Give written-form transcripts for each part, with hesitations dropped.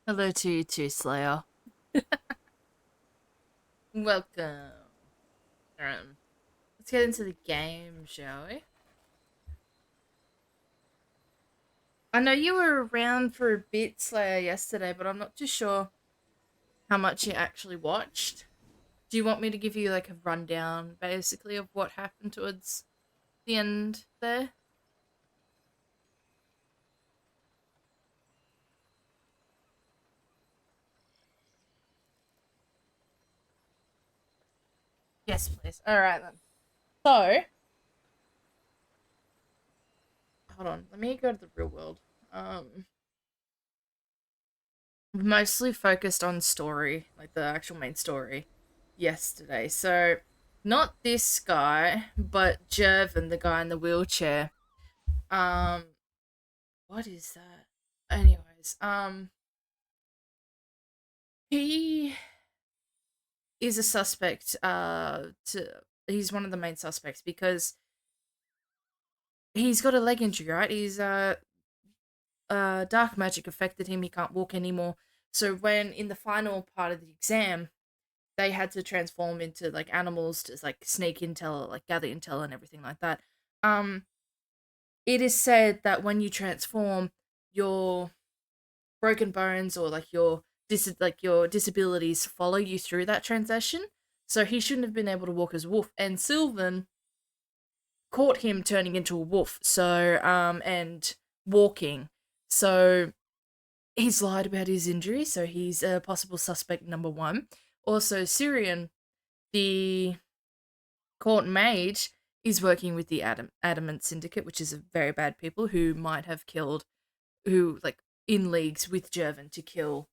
Hello to you too, Slayer. Welcome. Let's get into the game, shall we? I know you were around for a bit, Slayer, yesterday, but I'm not too sure how much you actually watched. Do you want me to give you like a rundown, basically, of what happened towards the end there? Yes, please. All right then. So, hold on. Let me go to the real world. Um, Mostly focused on story, like the actual main story, yesterday. So, not this guy, but Jervin, the guy in the wheelchair. Um, what is that? Anyways, he is a suspect. He's one of the main suspects because he's got a leg injury, right? He's dark magic affected him. He can't walk anymore. So when in the final part of the exam, they had to transform into like animals to like sneak intel, like gather intel and everything like that. Um, it is said that when you transform, your broken bones or like your disabilities follow you through that transition. So he shouldn't have been able to walk as a wolf. And Sylvan caught him turning into a wolf. So and walking. So he's lied about his injury. So he's a possible suspect number one. Also, Syrian, the court mage, is working with the Adamant Syndicate, which is a very bad people who might have killed, who like in leagues with Jervin to kill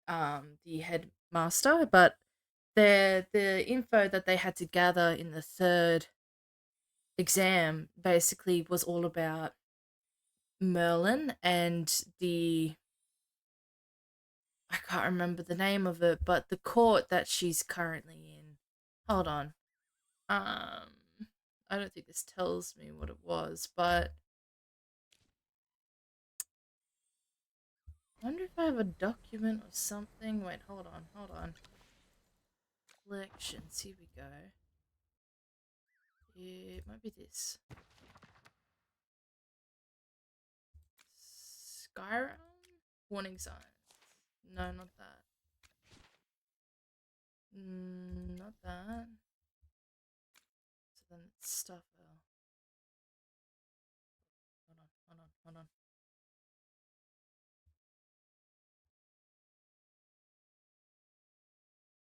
the headmaster. But the info that they had to gather in the third exam basically was all about Merlin and the, I can't remember the name of it, but the court that she's currently in. Hold on. I don't think this tells me what it was, but I wonder if I have a document or something. Wait, hold on, hold on. Collections, here we go. It might be this. Skyrim? Warning signs. No, not that. Not that. So then it's stuff. Hold on, hold on, hold on.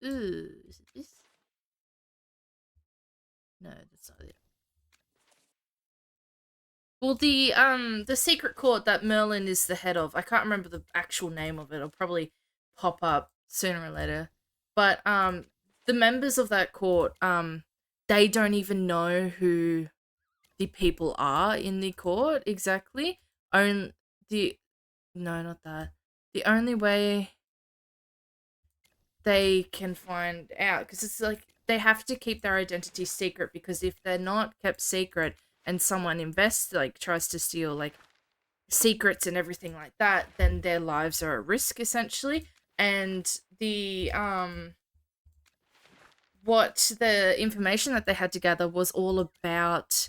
Ooh, is it this? No, that's not it. Well, the secret court that Merlin is the head of. I can't remember the actual name of it. It'll probably pop up sooner or later. But the members of that court, they don't even know who the people are in the court exactly. Own the No, not that. The only way they can find out, because it's like they have to keep their identity secret, because if they're not kept secret and someone invests, like tries to steal like secrets and everything like that, then their lives are at risk essentially. And the what the information that they had to gather was all about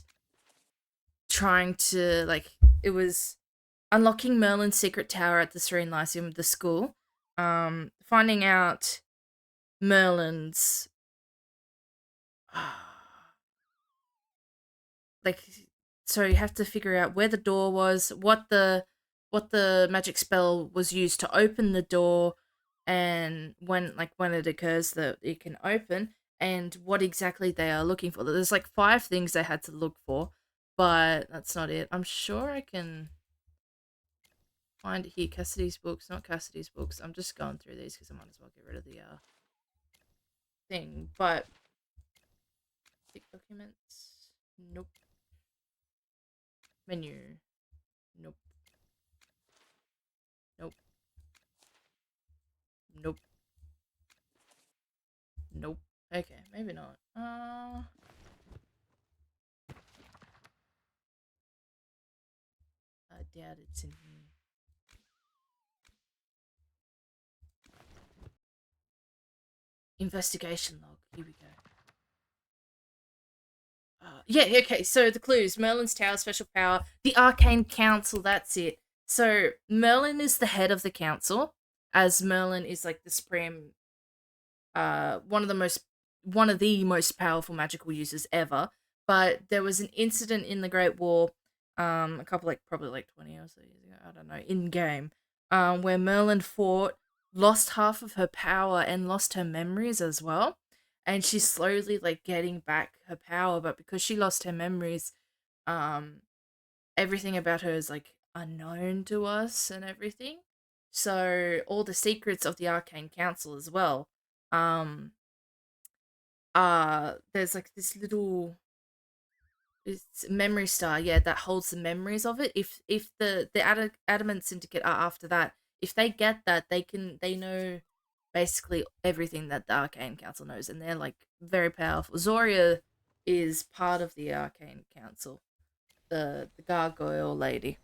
trying to like, it was unlocking Merlin's secret tower at the Serene Lyceum, the school, finding out Merlin's like, so you have to figure out where the door was, what the magic spell was used to open the door, and when it occurs that it can open, and what exactly they are looking for. There's like five things they had to look for, but that's not it. I'm sure I can find it here. Cassidy's books, not Cassidy's books. I'm just going through these because I might as well get rid of the thing. But tick documents. Nope. Menu. Nope. Nope. Nope. Nope. Okay, maybe not. I doubt it's in here. Investigation log. Here we go. Yeah, okay, so the clues. Merlin's tower, special power. The Arcane Council, that's it. So Merlin is the head of the council, as Merlin is like the supreme, one of the most powerful magical users ever. But there was an incident in the Great War, a couple like probably like 20 or so years ago, I don't know, in game, where Merlin fought, lost half of her power and lost her memories as well. And she's slowly like getting back her power, but because she lost her memories, um, everything about her is like unknown to us and everything. So all the secrets of the Arcane Council as well. Um, there's like this little, it's memory star, yeah, that holds the memories of it. If the adamant syndicate are after that, if they get that, they know basically everything that the Arcane Council knows, and they're like very powerful. Zoria is part of the Arcane Council, the gargoyle lady.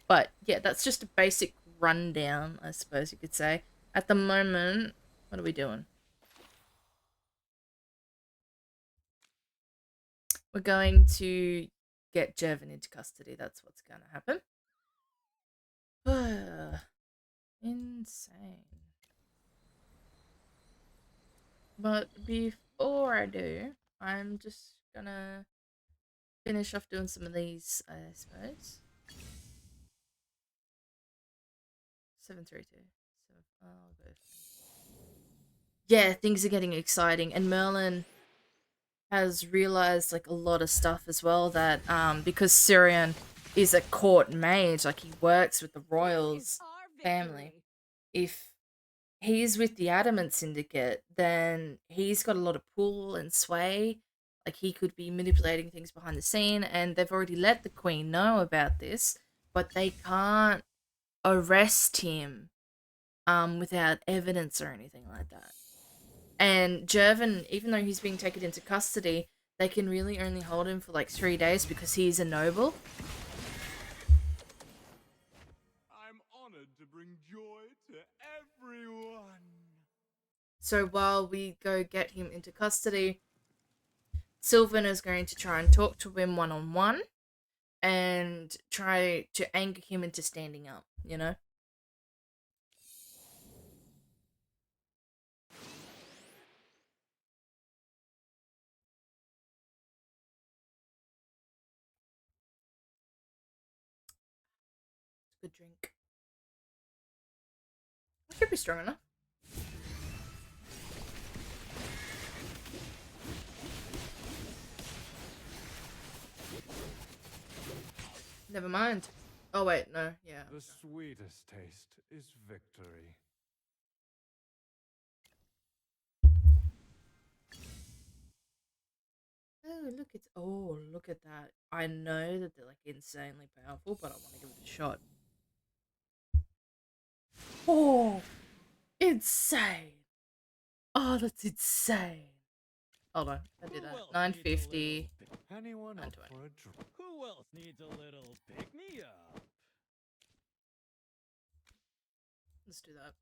But yeah, that's just a basic rundown, I suppose you could say. At the moment, what are we doing? We're going to get Jevon into custody. That's what's going to happen. Insane. But before I do, I'm just gonna finish off doing some of these, I suppose. 732. So I'll go. Yeah, things are getting exciting, and Merlin has realized like a lot of stuff as well, that because Syrian is a court mage, like he works with the royals family. If he's with the Adamant Syndicate, then he's got a lot of pull and sway. Like he could be manipulating things behind the scene, and they've already let the Queen know about this, but they can't arrest him without evidence or anything like that. And Jervin, even though he's being taken into custody, they can really only hold him for like 3 days because he's a noble. I'm honored to bring joy to everyone. So while we go get him into custody, Sylvan is going to try and talk to him one-on-one and try to anger him into standing up, you know? Good drink. It should be strong enough. Never mind. Oh wait, no, yeah. The sweetest taste is victory. Look at that. I know that they're like insanely powerful, but I want to give it a shot. Oh, insane. Oh, that's insane. Hold on, I did that. 950. Anyone up 920. for a drink? Who else needs a little pick me up? Let's do that.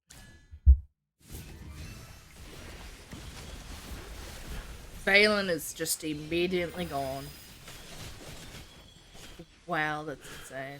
Valen is just immediately gone. Wow, that's insane.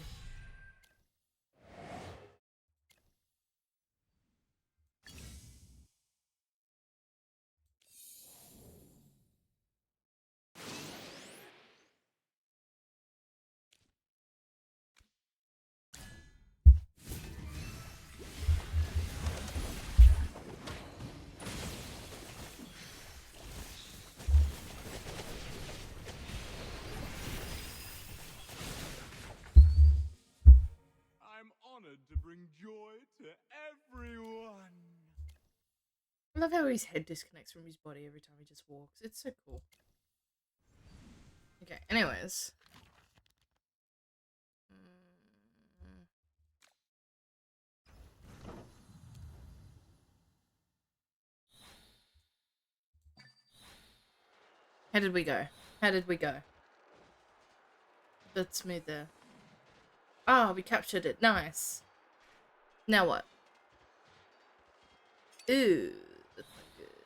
I'm honored to bring joy to everyone. I love how his head disconnects from his body every time he just walks. It's so cool. Okay, anyways. How did we go? How did we go? Let's move there. Ah, we captured it. Nice. Now what? Ooh, that's not good.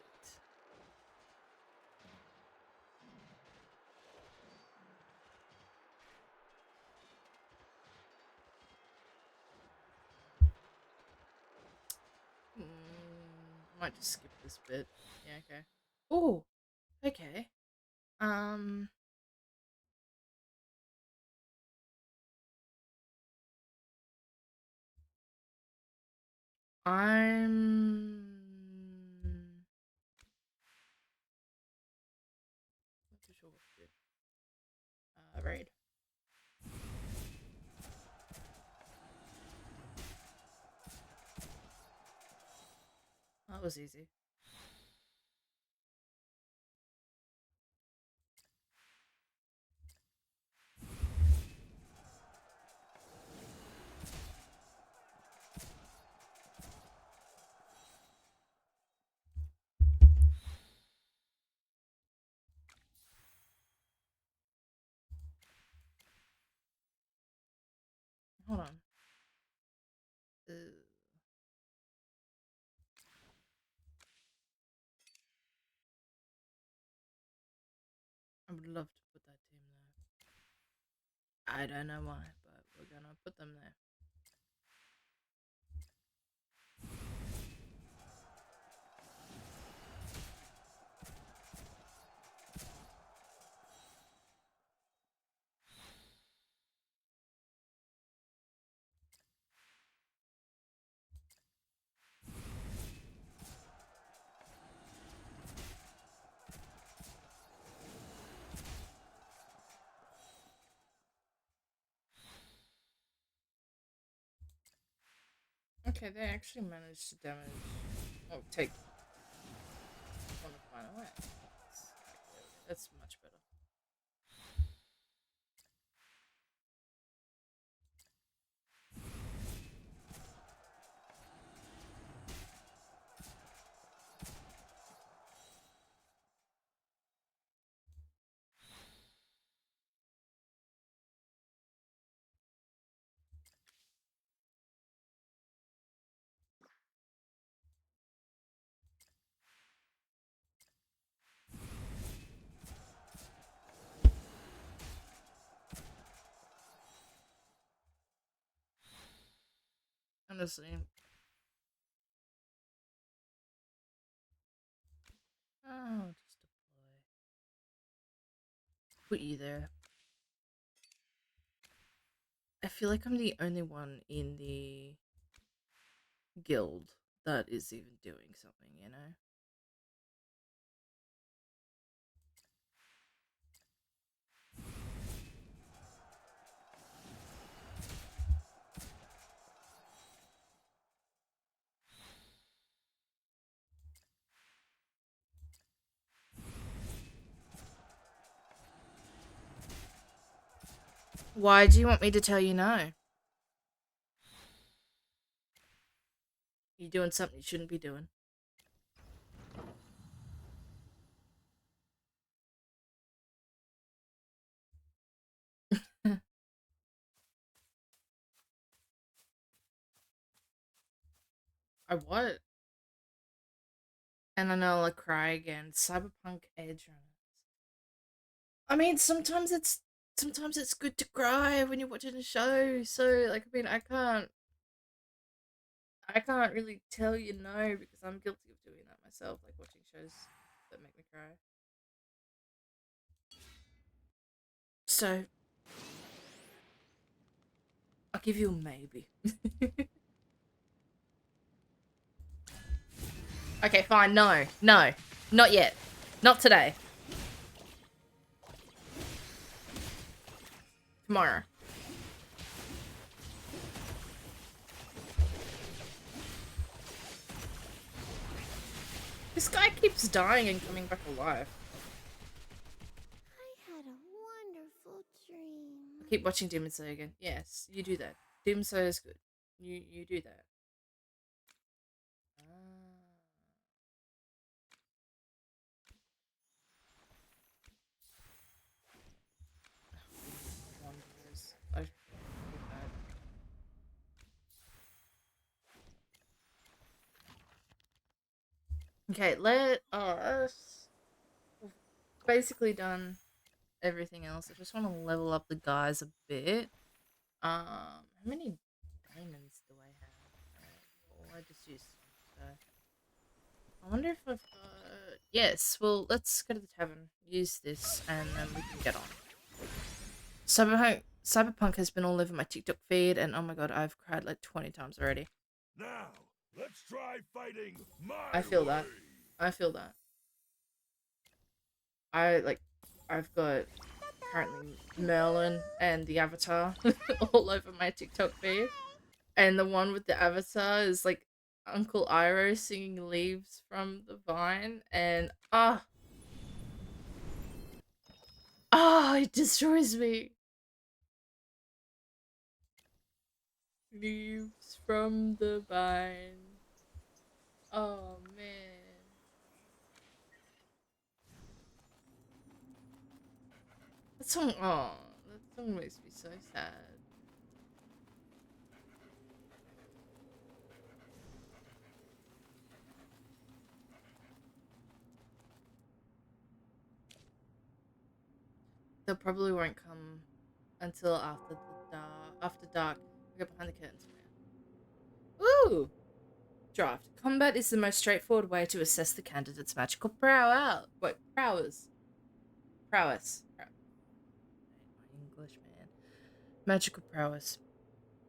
Might just skip this bit. Yeah, okay. Oh, okay. Um, I'm not too sure what to do. Raid. That was easy. Hold on. Uh, I would love to put that team there. I don't know why, but we're gonna put them there. Okay, they actually managed to damage. Oh, take one of mine away. That's much better. Honestly. Oh, just deploy. Put you there. I feel like I'm the only one in the guild that is even doing something, you know? Why do you want me to tell you no? You're doing something you shouldn't be doing. I what? And then I'll cry again. Cyberpunk Edge runners. I mean, sometimes it's good to cry when you're watching a show. So like, I mean, I can't really tell you no because I'm guilty of doing that myself, like watching shows that make me cry. So I'll give you a maybe. Okay, fine. No, no, not yet. Not today. Tomorrow. This guy keeps dying and coming back alive. I had a wonderful dream. I keep watching Demon Slayer again. Yes, you do that. Demon Slayer is good. You do that. Ah. Wanderers. I did that. Okay, let us. We've basically done everything else. I just want to level up the guys a bit. How many diamonds do I have? Well, I just used some. So I wonder if I've got... Yes, well, let's go to the tavern, use this, and then we can get on. Cyberpunk has been all over my TikTok feed, and oh my god, I've cried like 20 times already. Now, let's try fighting my I feel way. that. I feel that. I've got currently Merlin and the Avatar all over my TikTok feed. And the one with the Avatar is like Uncle Iroh singing Leaves from the Vine. And it destroys me. Leaves from the vine. Oh man. That song makes me so sad. They probably won't come until after dark. We go behind the curtains, man. Ooh! Draft. Combat is the most straightforward way to assess the candidate's magical prowess. What? Prowess. Prowess. My English, man. Magical prowess.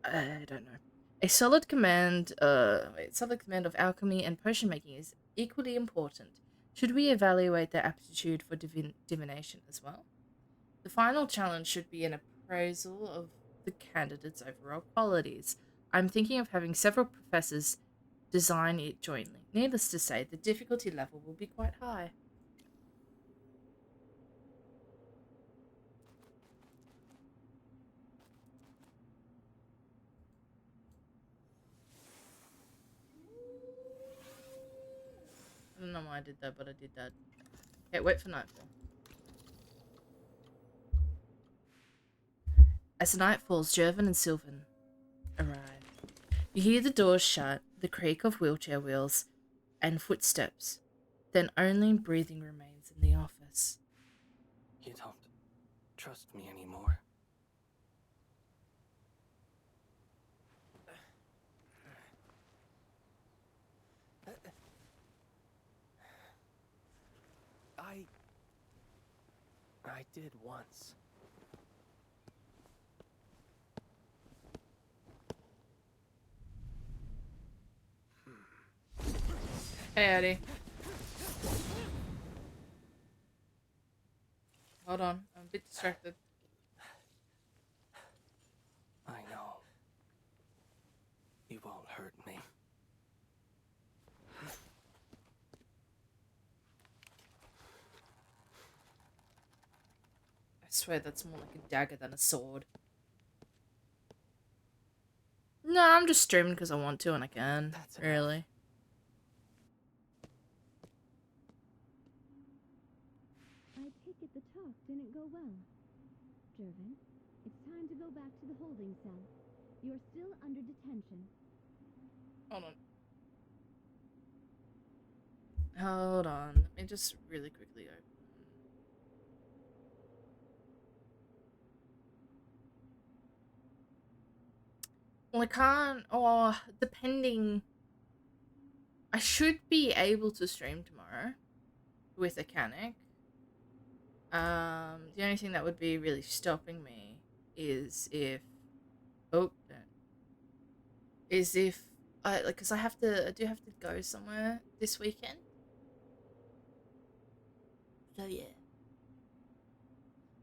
I don't know. Solid command of alchemy and potion making is equally important. Should we evaluate their aptitude for divination as well? The final challenge should be an appraisal of the candidate's overall qualities. I'm thinking of having several professors design it jointly. Needless to say, the difficulty level will be quite high. I don't know why I did that, but I did that. Okay, wait for nightfall. As night falls, Jervin and Sylvan arrive. You hear the doors shut, the creak of wheelchair wheels, and footsteps. Then only breathing remains in the office. You don't trust me anymore. I did once. Hey, Eddie. Hold on, I'm a bit distracted. I know. You won't hurt me. I swear that's more like a dagger than a sword. No, I'm just streaming because I want to and I can. That's really. I take it the talk didn't go well. Jervin, it's time to go back to the holding cell. You're still under detention. Hold on. Hold on. Let me just really quickly open. Well, I can't. Or depending. I should be able to stream tomorrow with a Canic. The only thing that would be really stopping me is if because I do have to go somewhere this weekend. So yeah.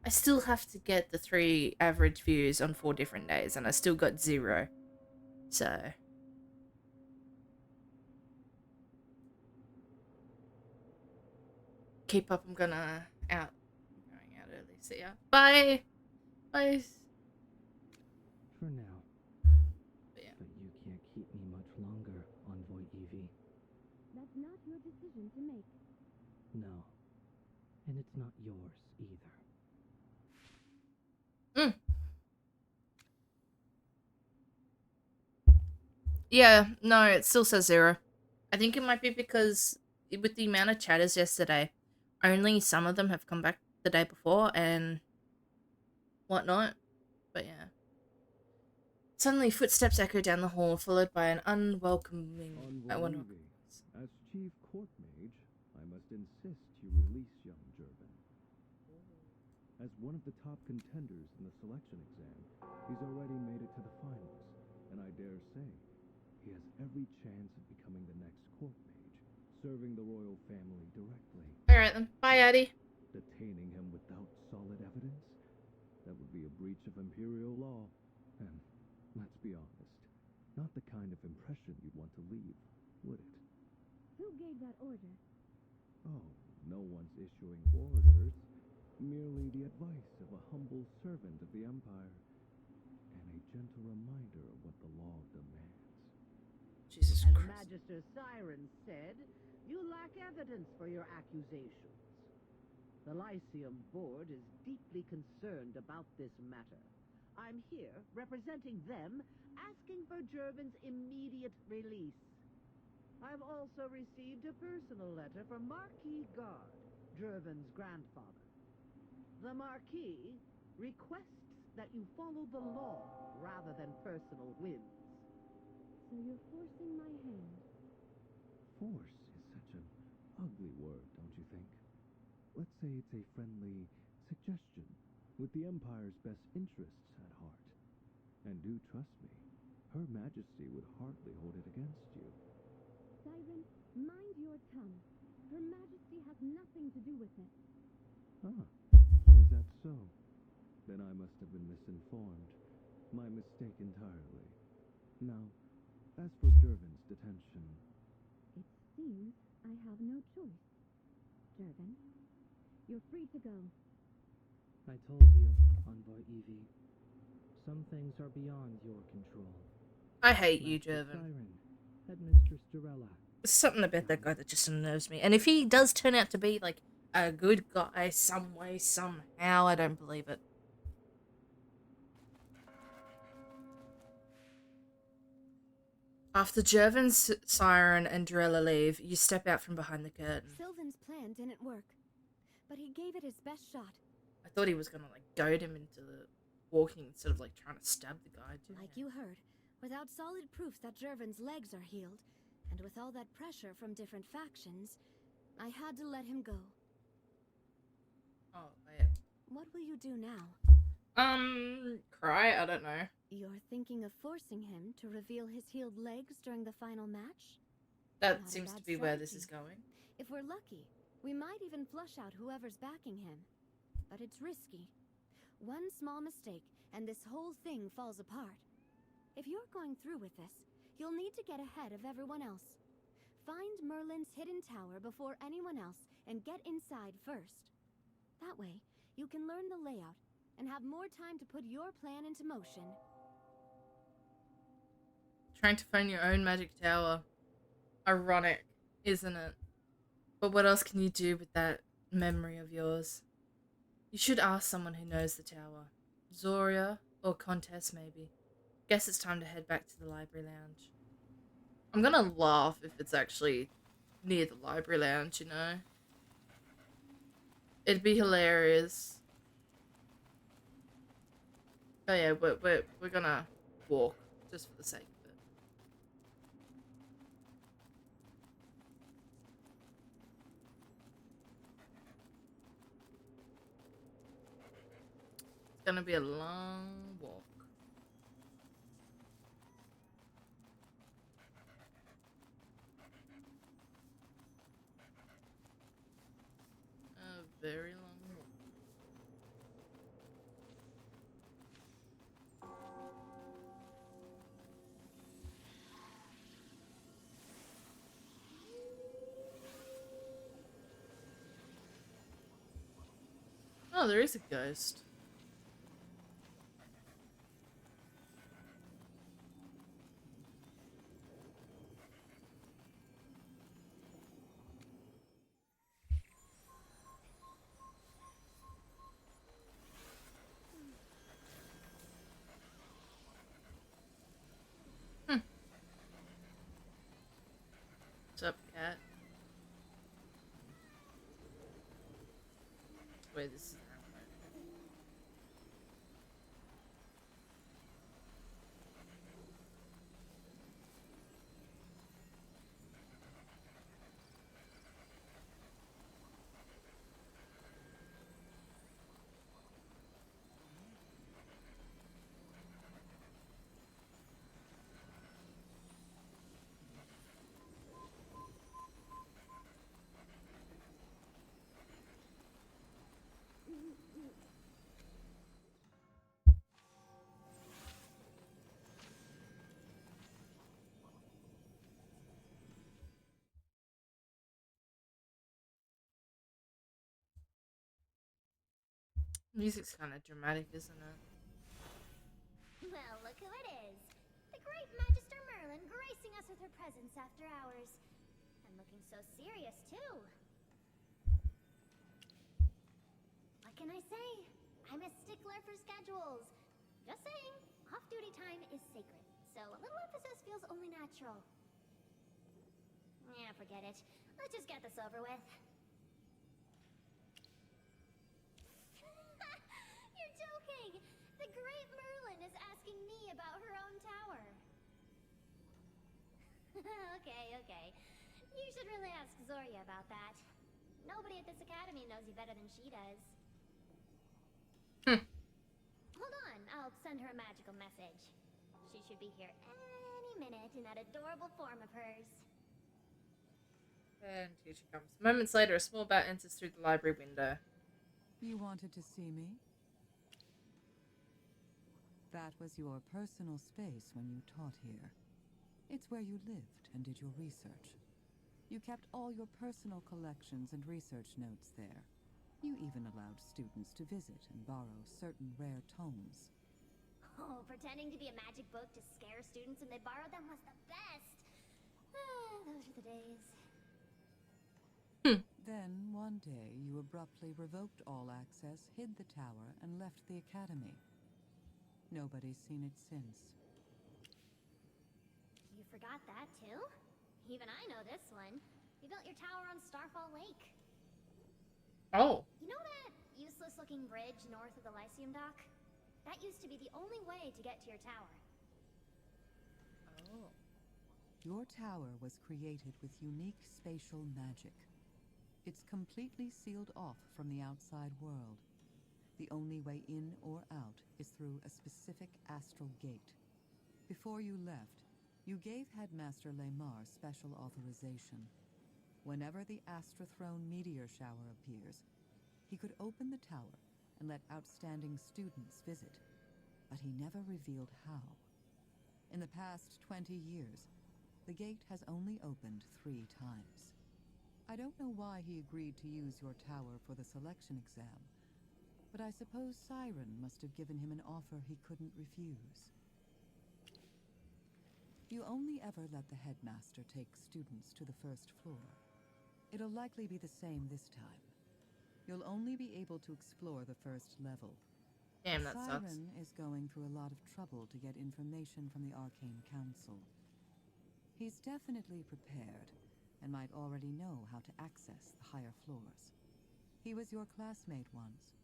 I still have to get the 3 average views on 4 different days and I still got 0. So keep up, I'm going out early. See ya. Bye. Bye. For now. But yeah. But you can't keep me much longer, Envoy Evie. That's not your decision to make. No. And it's not yours either. Yeah, no, it still says 0. I think it might be because with the amount of chatters yesterday, only some of them have come back the day before and whatnot. But yeah. Suddenly, footsteps echo down the hall, followed by an unwelcoming... Envoy Evie, as Chief court mage, I must insist you release young Jervin. As one of the top contenders in the selection exam, he's already made it to the finals, and I dare say he has every chance of becoming the next court mage, serving the royal family directly. Alright then. Bye, Addy. Detaining him without solid evidence? That would be a breach of imperial law. And let's be honest, not the kind of impression you'd want to leave, would it? Who gave that order? Oh, no one's issuing orders. Merely the advice of a humble servant of the Empire, and a gentle reminder of what the law demands. Jesus As Christ. Magister Siren said, you lack evidence for your accusations. The Lyceum Board is deeply concerned about this matter. I'm here, representing them, asking for Jervin's immediate release. I've also received a personal letter from Marquis Guard, Jervin's grandfather. The Marquis requests that you follow the law rather than personal whims. So you're forcing my hand. Force is such an ugly word, don't you think? Let's say it's a friendly suggestion, with the Empire's best interests at heart. And do trust me, Her Majesty would hardly hold it against you. Siren, mind your tongue. Her Majesty has nothing to do with it. Ah, is that so? Then I must have been misinformed. My mistake entirely. Now, as for Jervin's detention... It seems I have no choice. Jervin, you're free to go. I told you, Envoy Evie. Some things are beyond your control. I hate you, Master Jervin. Siren, Headmistress Durella. There's something about that guy that just unnerves me. And if he does turn out to be, like, a good guy some way, somehow, I don't believe it. After Jervin, Siren, and Durella leave, you step out from behind the curtain. Sylvan's plan didn't work, but he gave it his best shot. I thought he was gonna, like, goad him into the walking instead of, like, trying to stab the guy, too. Like you heard, without solid proof that Jervin's legs are healed, and with all that pressure from different factions, I had to let him go. Oh, yeah. What will you do now? Cry? I don't know. You're thinking of forcing him to reveal his healed legs during the final match? That Not a seems bad to be where this is strategy. going. If we're lucky, we might even flush out whoever's backing him. But it's risky. One small mistake, and this whole thing falls apart. If you're going through with this, you'll need to get ahead of everyone else. Find Merlin's hidden tower before anyone else, and get inside first. That way, you can learn the layout, and have more time to put your plan into motion. Trying to find your own magic tower. Ironic, isn't it? But what else can you do with that memory of yours? You should ask someone who knows the tower. Zoria or Contess, maybe. Guess it's time to head back to the library lounge. I'm gonna laugh if it's actually near the library lounge, you know? It'd be hilarious. Oh yeah, we're gonna walk, just for the sake of it. It's gonna be a long walk. A very long walk. Oh, there is a ghost. What's up, cat? Wait, this is the wrong way. Music's kind of dramatic, isn't it? Well, look who it is. The great Magister Merlin gracing us with her presence after hours. And looking so serious, too. What can I say? I'm a stickler for schedules. Just saying, off-duty time is sacred, so a little emphasis feels only natural. Yeah, forget it. Let's just get this over with. You're joking! The great Merlin is asking me about her own tower. Okay. You should really ask Zoria about that. Nobody at this academy knows you better than she does. Hold on, I'll send her a magical message. She should be here any minute in that adorable form of hers. And here she comes. Moments later, a small bat enters through the library window. You wanted to see me? That was your personal space when you taught here. It's where you lived and did your research. You kept all your personal collections and research notes there. You even allowed students to visit and borrow certain rare tomes. Oh, pretending to be a magic book to scare students when they borrowed them was the best. Those were the days. Then, one day, you abruptly revoked all access, hid the tower, and left the academy. Nobody's seen it since. You forgot that, too? Even I know this one. You built your tower on Starfall Lake. Oh. You know that useless-looking bridge north of the Lyceum dock? That used to be the only way to get to your tower. Oh. Your tower was created with unique spatial magic. It's completely sealed off from the outside world. The only way in or out is through a specific astral gate. Before you left, you gave Headmaster Lemar special authorization. Whenever the Astrathrone meteor shower appears, he could open the tower and let outstanding students visit, but he never revealed how. In the past 20 years, the gate has only opened 3 times. I don't know why he agreed to use your tower for the selection exam, but I suppose Siren must have given him an offer he couldn't refuse. You only ever let the headmaster take students to the first floor. It'll likely be the same this time. You'll only be able to explore the first level. Damn, that sucks. Siren is going through a lot of trouble to get information from the Arcane Council. He's definitely prepared, and might already know how to access the higher floors. He was your classmate once.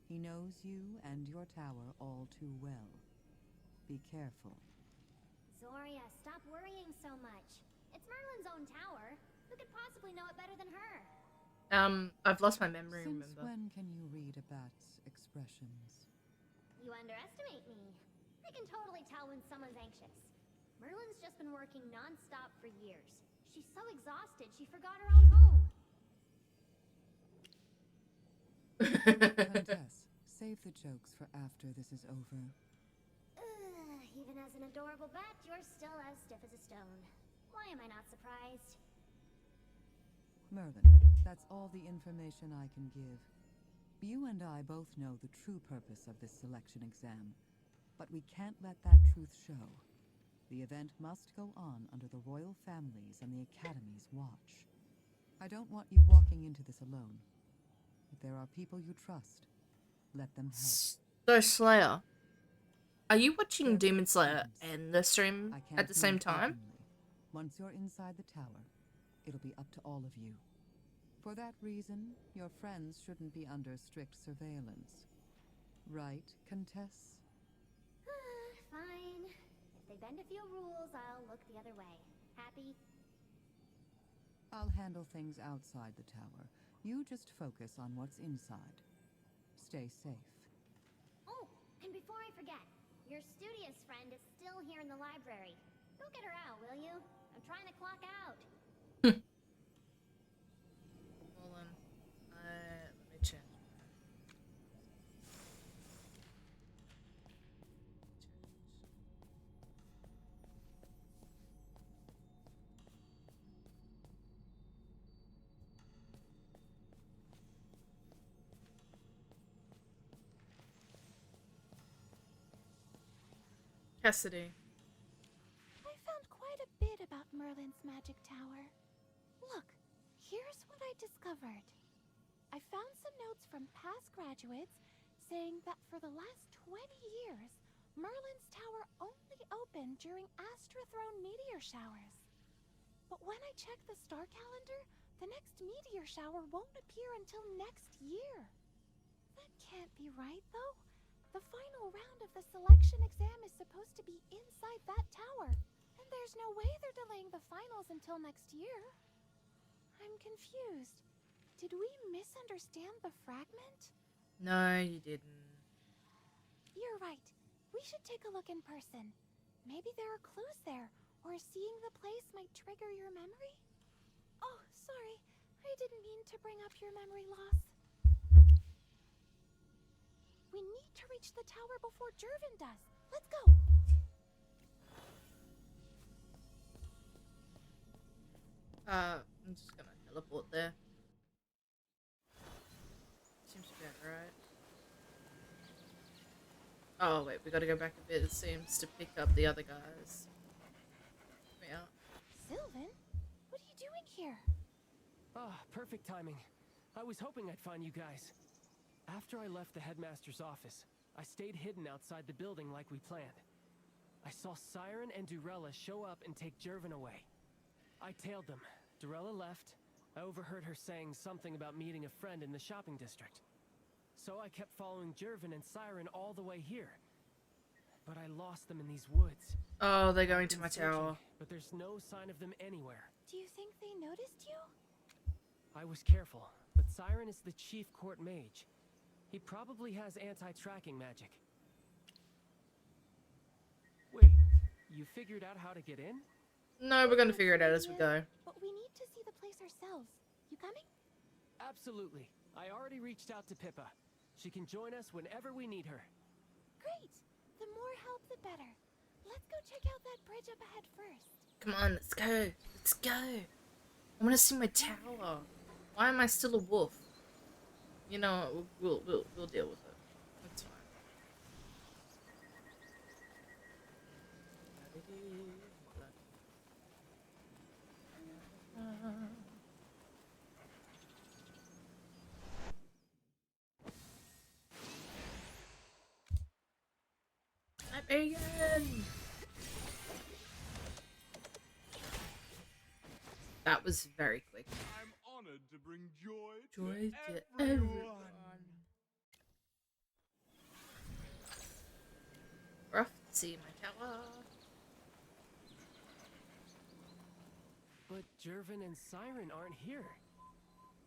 He knows you and your tower all too well. Be careful. Zoria, stop worrying so much. It's Merlin's own tower. Who could possibly know it better than her? I've lost my memory, Since remember. when can you read a bat's expressions? You underestimate me. I can totally tell when someone's anxious. Merlin's just been working non-stop for years. She's so exhausted, she forgot her own home. Countess, save the jokes for after this is over. Even as an adorable bat, you're still as stiff as a stone. Why am I not surprised? Merlin, that's all the information I can give. You and I both know the true purpose of this selection exam, but we can't let that truth show. The event must go on under the royal families and the Academy's watch. I don't want you walking into this alone. If there are people you trust, let them help. So, Slayer, are you watching Demon Slayer and the stream I at the same move time? openly. Once you're inside the tower, it'll be up to all of you. For that reason, your friends shouldn't be under strict surveillance. Right, Countess? Fine. If they bend a few rules, I'll look the other way. Happy? I'll handle things outside the tower. You just focus on what's inside. Stay safe. Oh, and before I forget, your studious friend is still here in the library. Go get her out, will you? I'm trying to clock out. Hold on. Let me check. Cassidy. I found quite a bit about Merlin's magic tower. Look, here's what I discovered. I found some notes from past graduates saying that for the last 20 years, Merlin's tower only opened during Astro-Throne meteor showers. But when I check the star calendar, the next meteor shower won't appear until next year. That can't be right, though. The final round of the selection exam is supposed to be inside that tower, and there's no way they're delaying the finals until next year. I'm confused. Did we misunderstand the fragment? No, you didn't. You're right. We should take a look in person. Maybe there are clues there, or seeing the place might trigger your memory? Oh, sorry. I didn't mean to bring up your memory loss. We need to reach the tower before Jervin does. Let's go! I'm just gonna teleport there. Seems about right. Oh wait, we gotta go back a bit, it seems, to pick up the other guys. Yeah. Sylvan? What are you doing here? Ah, perfect timing. I was hoping I'd find you guys. After I left the headmaster's office, I stayed hidden outside the building like we planned. I saw Siren and Durella show up and take Jervin away. I tailed them. Durella left. I overheard her saying something about meeting a friend in the shopping district. So I kept following Jervin and Siren all the way here. But I lost them in these woods. Oh, they're going to my tower. But there's no sign of them anywhere. Do you think they noticed you? I was careful, but Siren is the chief court mage. He probably has anti-tracking magic. Wait, you figured out how to get in? No, we're gonna figure it out as we go. But we need to see the place ourselves. You coming? Absolutely. I already reached out to Pippa. She can join us whenever we need her. Great. The more help, the better. Let's go check out that bridge up ahead first. Come on, let's go. Let's go. I want to see my tower. Why am I still a wolf? You know, we'll deal with it. That's fine. I'm Megan. That was very quick. I'm honored to bring joy Joy to to everyone. Rough to see my tower. But Jervin and Siren aren't here.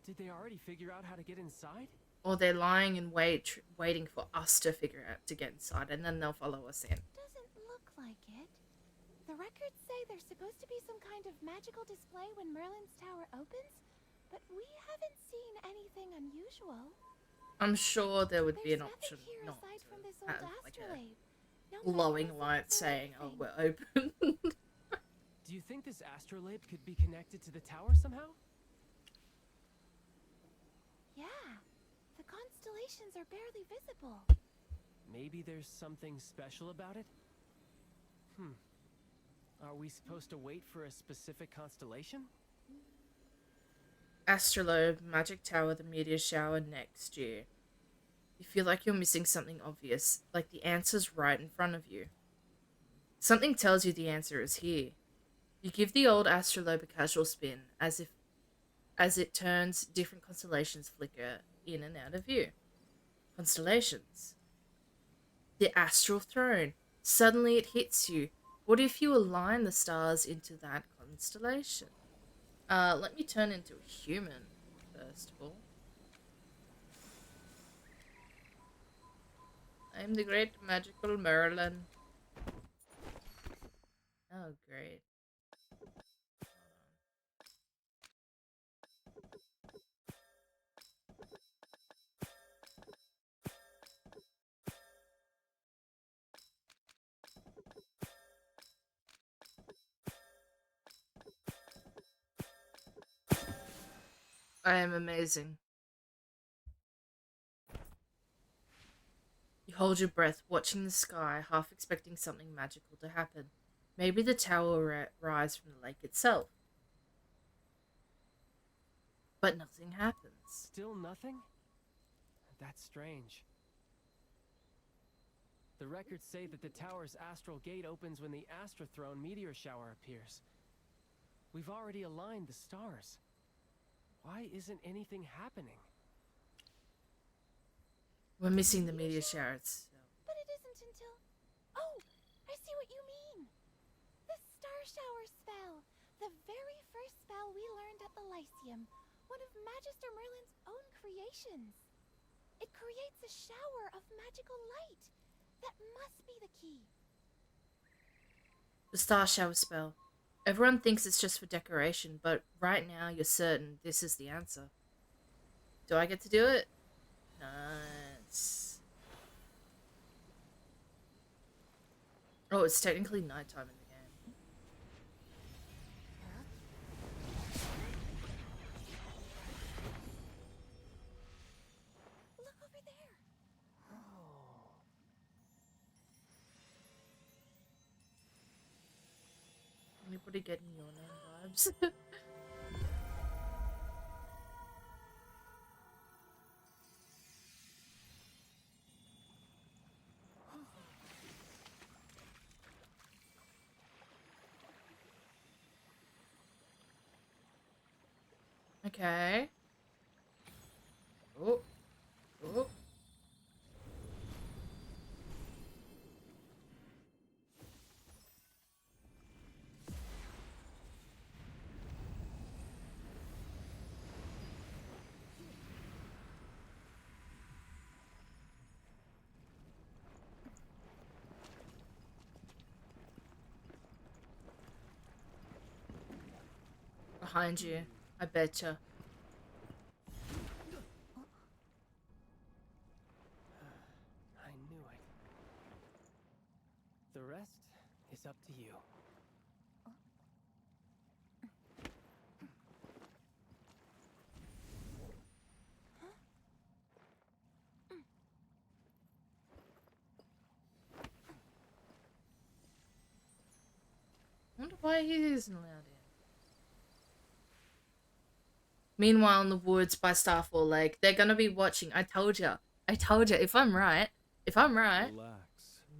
Did they already figure out how to get inside? Or they're lying in wait, waiting for us to figure out to get inside, and then they'll follow us in. Doesn't look like it. The records say there's supposed to be some kind of magical display when Merlin's tower opens, but we haven't seen anything unusual. I'm sure there would be There's an option nothing here not aside to from this old have like astrolabe. No a glowing mechanism light or saying, "Oh, anything. we're open." Do you think this astrolabe could be connected to the tower somehow? Yeah, the constellations are barely visible. Maybe there's something special about it? Are we supposed to wait for a specific constellation? Astrolabe, Magic Tower, the meteor shower next year. You feel like you're missing something obvious, like the answer's right in front of you. Something tells you the answer is here. You give the old astrolabe a casual spin, as it turns, different constellations flicker in and out of view. Constellations. The astral throne. Suddenly it hits you. What if you align the stars into that constellation? Let me turn into a human, first of all. I'm the great magical Merlin. Oh, great. I am amazing. You You hold your breath, watching the sky, half expecting something magical to happen. Maybe the tower will rise from the lake itself. But nothing happens. Still nothing? That's strange. The records say that the tower's astral gate opens when the Astrathrone meteor shower appears. We've already aligned the stars. Why isn't anything happening? We're missing the meteor showers. But it isn't until... Oh, I see what you mean. The star shower spell. The very first spell we learned at the Lyceum. One of Magister Merlin's own creations. It creates a shower of magical light. That must be the key. The star shower spell. Everyone thinks it's just for decoration, but right now you're certain this is the answer. Do I get to do it? Nice. Oh, it's technically nighttime in the game. Look over there. Anybody getting your name vibes? Okay. Oh. Oh. Behind you. I betcha. I knew it. The rest is up to you. I wonder why he isn't allowed in. Meanwhile, in the woods by Starfall Lake, they're gonna be watching. I told you. I told you. If I'm right. Relax.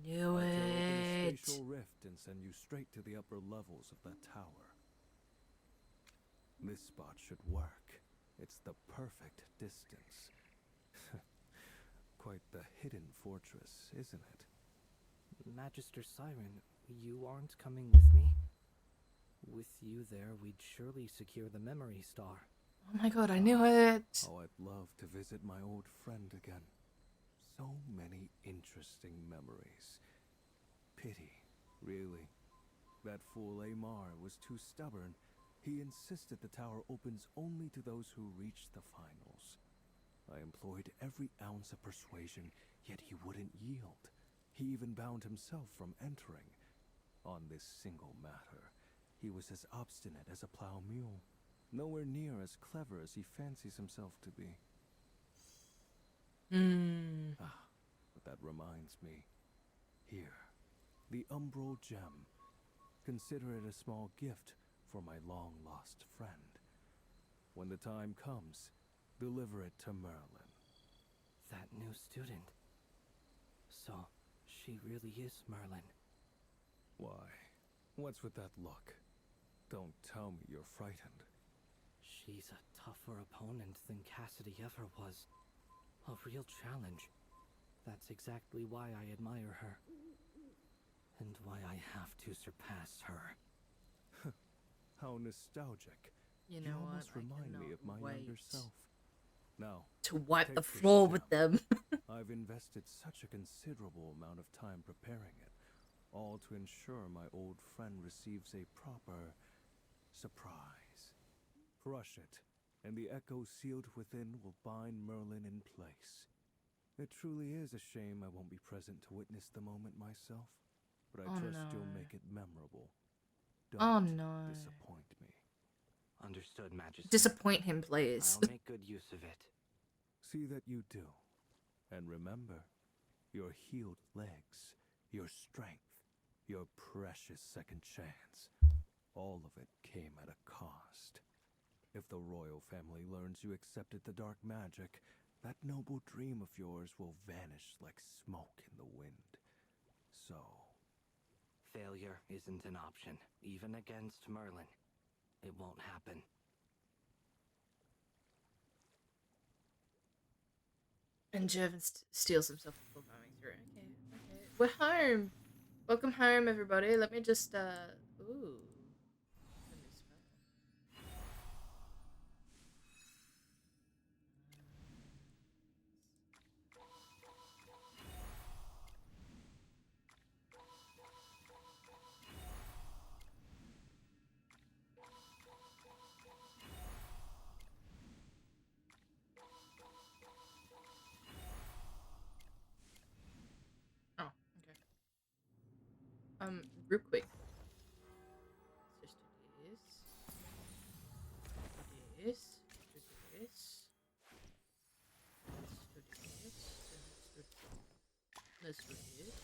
Knew I'll open a it. spatial rift and send you straight to the upper levels of that tower. This spot should work. It's the perfect distance. Quite the hidden fortress, isn't it? Magister Siren, you aren't coming with me? With you there, we'd surely secure the memory star. Oh my god, I knew it. Oh, I'd love to visit my old friend again. So many interesting memories. Pity, really. That fool Amar was too stubborn. He insisted the tower opens only to those who reach the finals. I employed every ounce of persuasion, yet he wouldn't yield. He even bound himself from entering. On this single matter, he was as obstinate as a plow mule. Nowhere near as clever as he fancies himself to be. But that reminds me. Here, the Umbral Gem. Consider it a small gift for my long-lost friend. When the time comes, deliver it to Merlin. That new student. So, she really is Merlin. Why? What's with that look? Don't tell me you're frightened. She's a tougher opponent than Cassidy ever was. A real challenge. That's exactly why I admire her. And why I have to surpass her. How nostalgic. You know what? almost I remind me cannot of my younger wait self. Now, to wipe take the this floor with gem. them. I've invested such a considerable amount of time preparing it, all to ensure my old friend receives a proper surprise. Crush it, and the echo sealed within will bind Merlin in place. It truly is a shame I won't be present to witness the moment myself, but I trust you'll make it memorable. Don't disappoint me. Understood, Majesty. Disappoint him, please. I'll make good use of it. See that you do. And remember, your healed legs, your strength, your precious second chance. All of it came at a cost. If the royal family learns you accepted the dark magic, that noble dream of yours will vanish like smoke in the wind. So... Failure isn't an option, even against Merlin. It won't happen. And Jervin steals himself before going through. Okay, okay. We're home! Welcome home, everybody. Let me just, ooh. A new spell. Oh, okay. Real quick. Let's just do this. Do this. Do this. Let's do this. Let's do this.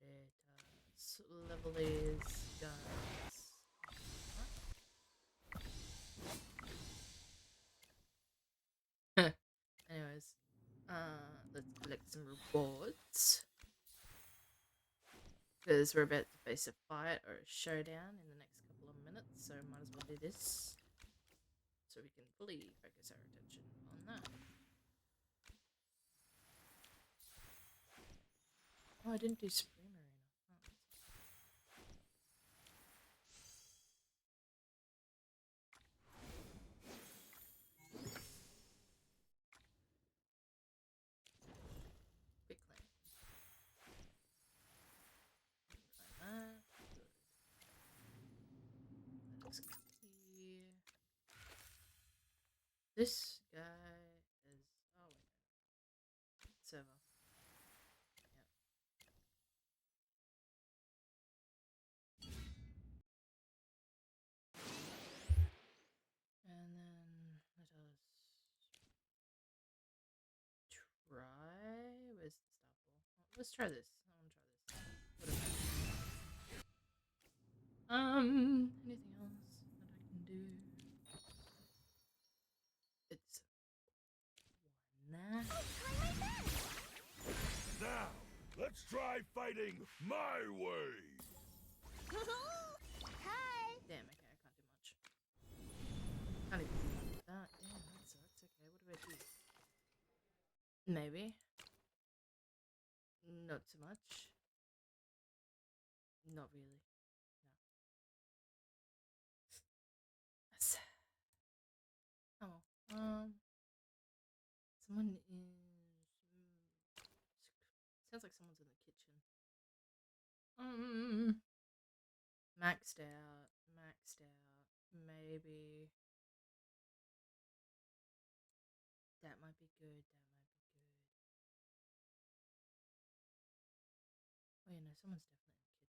Let us level these guys. Anyways, let's collect some rewards. Because we're about to face a fight or a showdown in the next couple of minutes, so might as well do this. So we can fully focus our attention on that. Oh, I didn't do Supreme Arena. Quick claim. Good. Let us go here. This guy is... Oh, wait. Server. And then let us try. Where's the star ball? Oh, let's try this. I want to try this. Anything else that I can do? It's one there. Now, let's try fighting my way. Hi! Damn, okay, I can't do much. Can't even do much with that. Yeah, that sucks. Okay, what do I do? Maybe. Not so much. Not really. No. Yes. Oh, someone is... sounds like someone's in the kitchen. Maxed out. Maybe. That might be good. Oh, yeah, no, someone's definitely in the kitchen.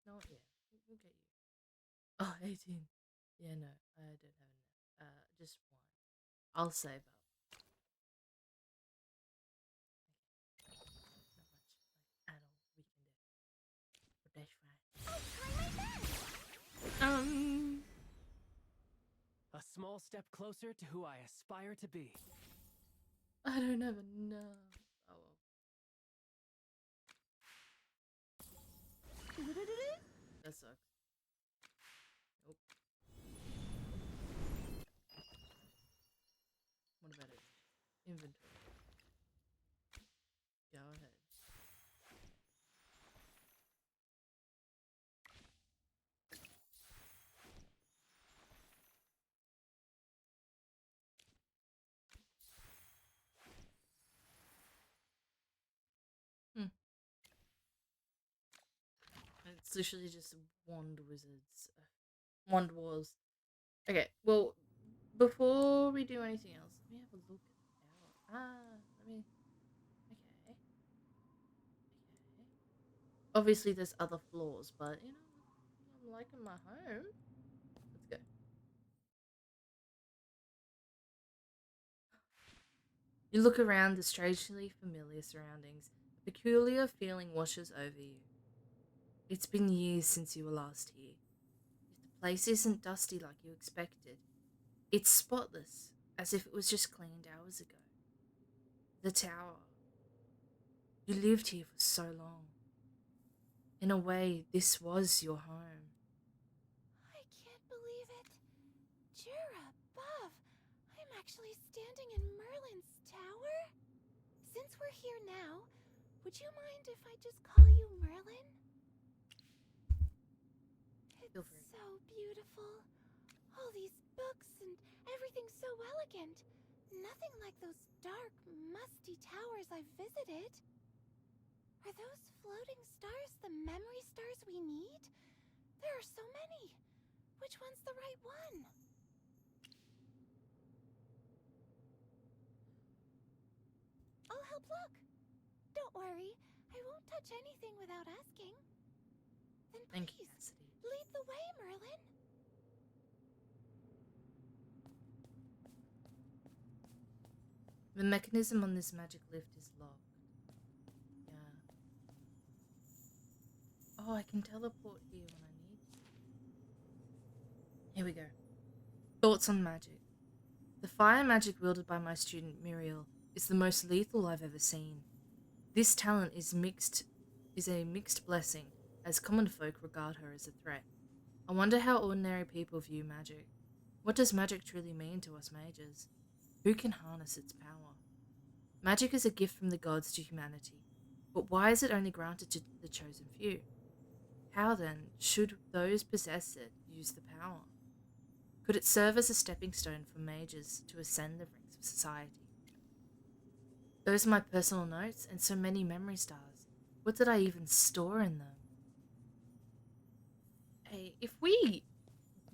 No, yeah, we'll get you. Oh, 18. Yeah, no, I don't have enough. Just one. I'll save up. Okay. Not much, like, at all. We can do it. But that's fine. A small step closer to who I aspire to be. I don't have enough. Oh, well. That sucks. Nope. What about it? Inventory. Go ahead. It's literally just wand wizards. Wand wars. Okay, well, before we do anything else, let me have a look at let me... Okay. Obviously, there's other floors, but, you know, I'm liking my home. Let's go. You look around the strangely familiar surroundings. A peculiar feeling washes over you. It's been years since you were last here. If the place isn't dusty like you expected, it's spotless, as if it was just cleaned hours ago. The tower. You lived here for so long. In a way, this was your home. I can't believe it. Jura above. I'm actually standing in Merlin's tower? Since we're here now, would you mind if I just call you Merlin? Feel It's free. so beautiful. All these books and everything so elegant. Nothing like those dark, musty towers I've visited. Are those floating stars the memory stars we need? There are so many. Which one's the right one? I'll help look. Don't worry, I won't touch anything without asking. Then Thank you, please, Cassidy. lead the way, Merlin. The mechanism on this magic lift is locked. Yeah. Oh, I can teleport here when I need to. Here we go. Thoughts on magic. The fire magic wielded by my student Muriel is the most lethal I've ever seen. This talent is a mixed blessing, as common folk regard her as a threat. I wonder how ordinary people view magic. What does magic truly mean to us mages? Who can harness its power? Magic is a gift from the gods to humanity, but why is it only granted to the chosen few? How then should those possess it use the power? Could it serve as a stepping stone for mages to ascend the ranks of society? Those are my personal notes and so many memory stars. What did I even store in them? Hey, if we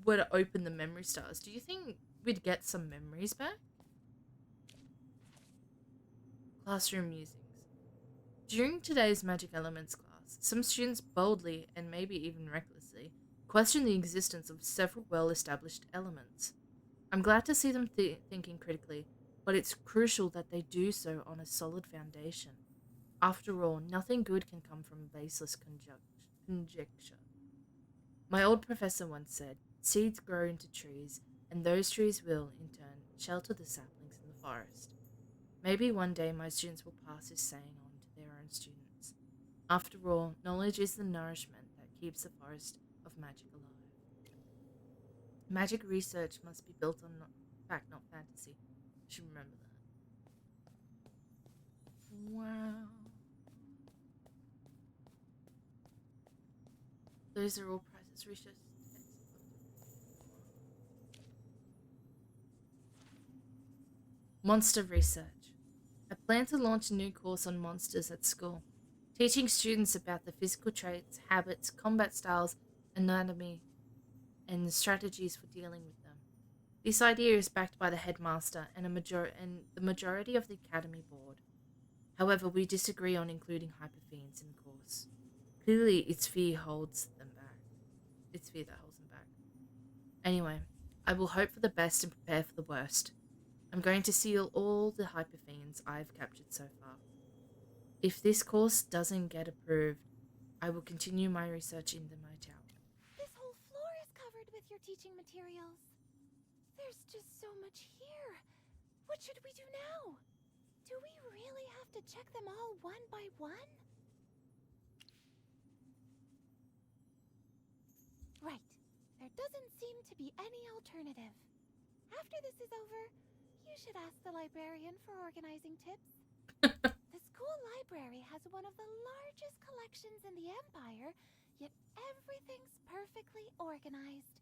were to open the memory stars, do you think we'd get some memories back? Classroom musings. During today's Magic Elements class, some students boldly, and maybe even recklessly, question the existence of several well-established elements. I'm glad to see them thinking critically, but it's crucial that they do so on a solid foundation. After all, nothing good can come from baseless conjecture. My old professor once said, seeds grow into trees, and those trees will, in turn, shelter the saplings in the forest. Maybe one day my students will pass this saying on to their own students. After all, knowledge is the nourishment that keeps the forest of magic alive. Magic research must be built on fact, not fantasy. I should remember that. Wow. Those are all prizes. Research. Monster research. I plan to launch a new course on monsters at school, teaching students about the physical traits, habits, combat styles, anatomy, and the strategies for dealing with them. This idea is backed by the headmaster and the majority of the academy board. However, we disagree on including hyperfiends in the course. Clearly, it's fear holds them back. It's fear that holds them back. Anyway, I will hope for the best and prepare for the worst. I'm going to seal all the hyperfiends I've captured so far. If this course doesn't get approved, I will continue my research into my tower. This whole floor is covered with your teaching materials. There's just so much here. What should we do now? Do we really have to check them all one by one? Right. There doesn't seem to be any alternative. After this is over, you should ask the librarian for organizing tips. The school library has one of the largest collections in the Empire, yet everything's perfectly organized.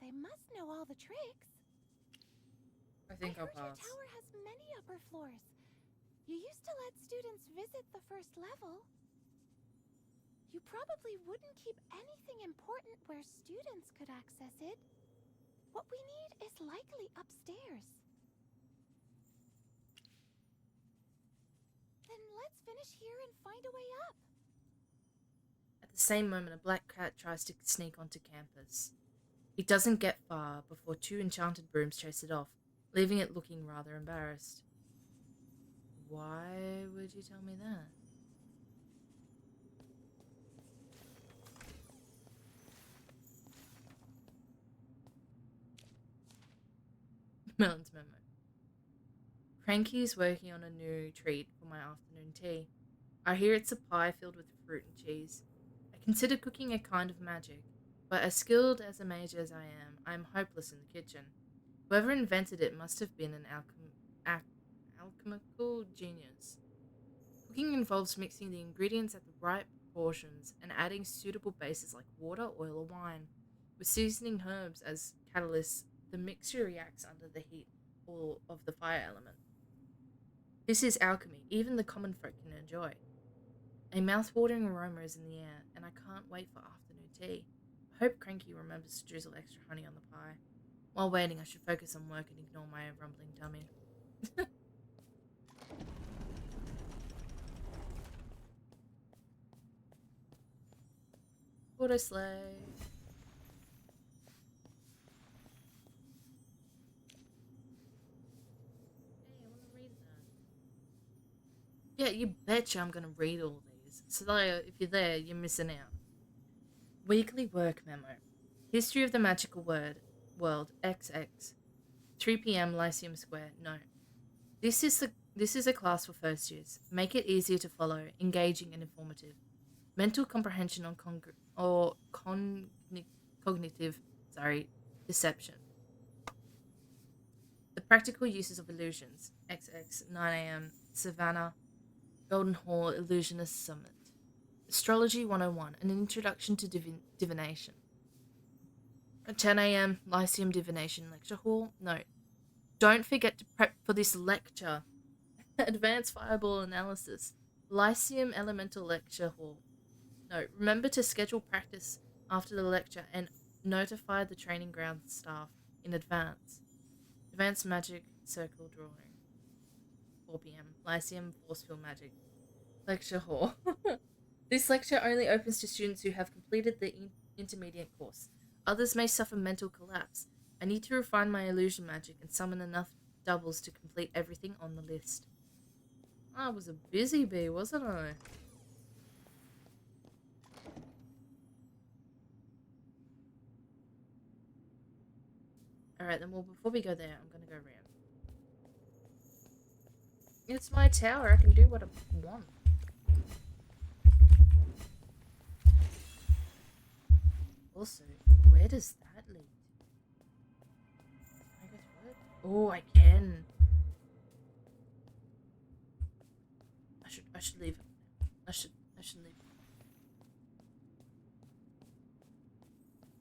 They must know all the tricks. I think I I'll heard your pass. tower has many upper floors. You used to let students visit the first level. You probably wouldn't keep anything important where students could access it. What we need is likely upstairs. Then let's finish here and find a way up. At the same moment, a black cat tries to sneak onto campus. It doesn't get far before two enchanted brooms chase it off, leaving it looking rather embarrassed. Why would you tell me that? Melon's memo. Cranky's working on a new treat for my afternoon tea. I hear it's a pie filled with fruit and cheese. I consider cooking a kind of magic, but as skilled as a mage as I am hopeless in the kitchen. Whoever invented it must have been an alchemical genius. Cooking involves mixing the ingredients at the right proportions and adding suitable bases like water, oil, or wine. With seasoning herbs as catalysts, the mixture reacts under the heat of the fire element. This is alchemy, even the common folk can enjoy. A mouth-watering aroma is in the air, and I can't wait for afternoon tea. I hope Cranky remembers to drizzle extra honey on the pie. While waiting, I should focus on work and ignore my rumbling tummy. Auto slave. Hey, I want to read that. Yeah, you betcha I'm gonna read all these. So that if you're there, you're missing out. Weekly work memo. History of the magical world XX. 3 p.m. Lyceum Square. No. This is a class for first years. Make it easier to follow, engaging and informative. Mental comprehension on cognitive, deception. The practical uses of illusions. XX 9 a.m. Savannah Golden Hall Illusionist Summit. Astrology 101, an introduction to divination. At 10 a.m. Lyceum Divination Lecture Hall. No, don't forget to prep for this lecture. Advanced Fireball Analysis. Lyceum Elemental Lecture Hall. No, remember to schedule practice after the lecture and notify the training ground staff in advance. Advanced Magic Circle Drawing. 4 p.m. Lyceum Force Field Magic Lecture Hall. This lecture only opens to students who have completed the intermediate course. Others may suffer mental collapse. I need to refine my illusion magic and summon enough doubles to complete everything on the list. I was a busy bee, wasn't I? Alright, then, well, before we go there, I'm gonna go around. It's my tower, I can do what I want. Also, where does that lead? Can I go through it? Oh, I can. I should leave. I should leave.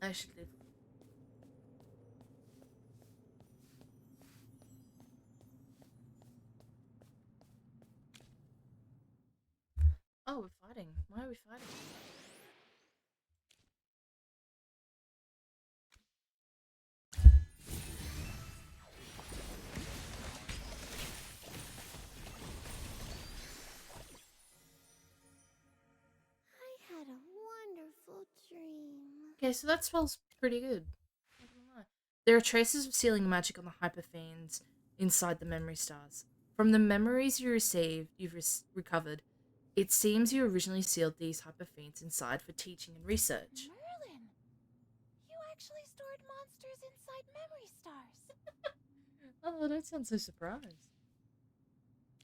I should leave. Oh, we're fighting. Why are we fighting? I had a wonderful dream. Okay, so that smells pretty good. There are traces of sealing magic on the hyperfiends inside the memory stars. From the memories you've recovered, it seems you originally sealed these hyperfiends inside for teaching and research. Merlin! You actually stored monsters inside memory stars. Oh, don't sound so surprised.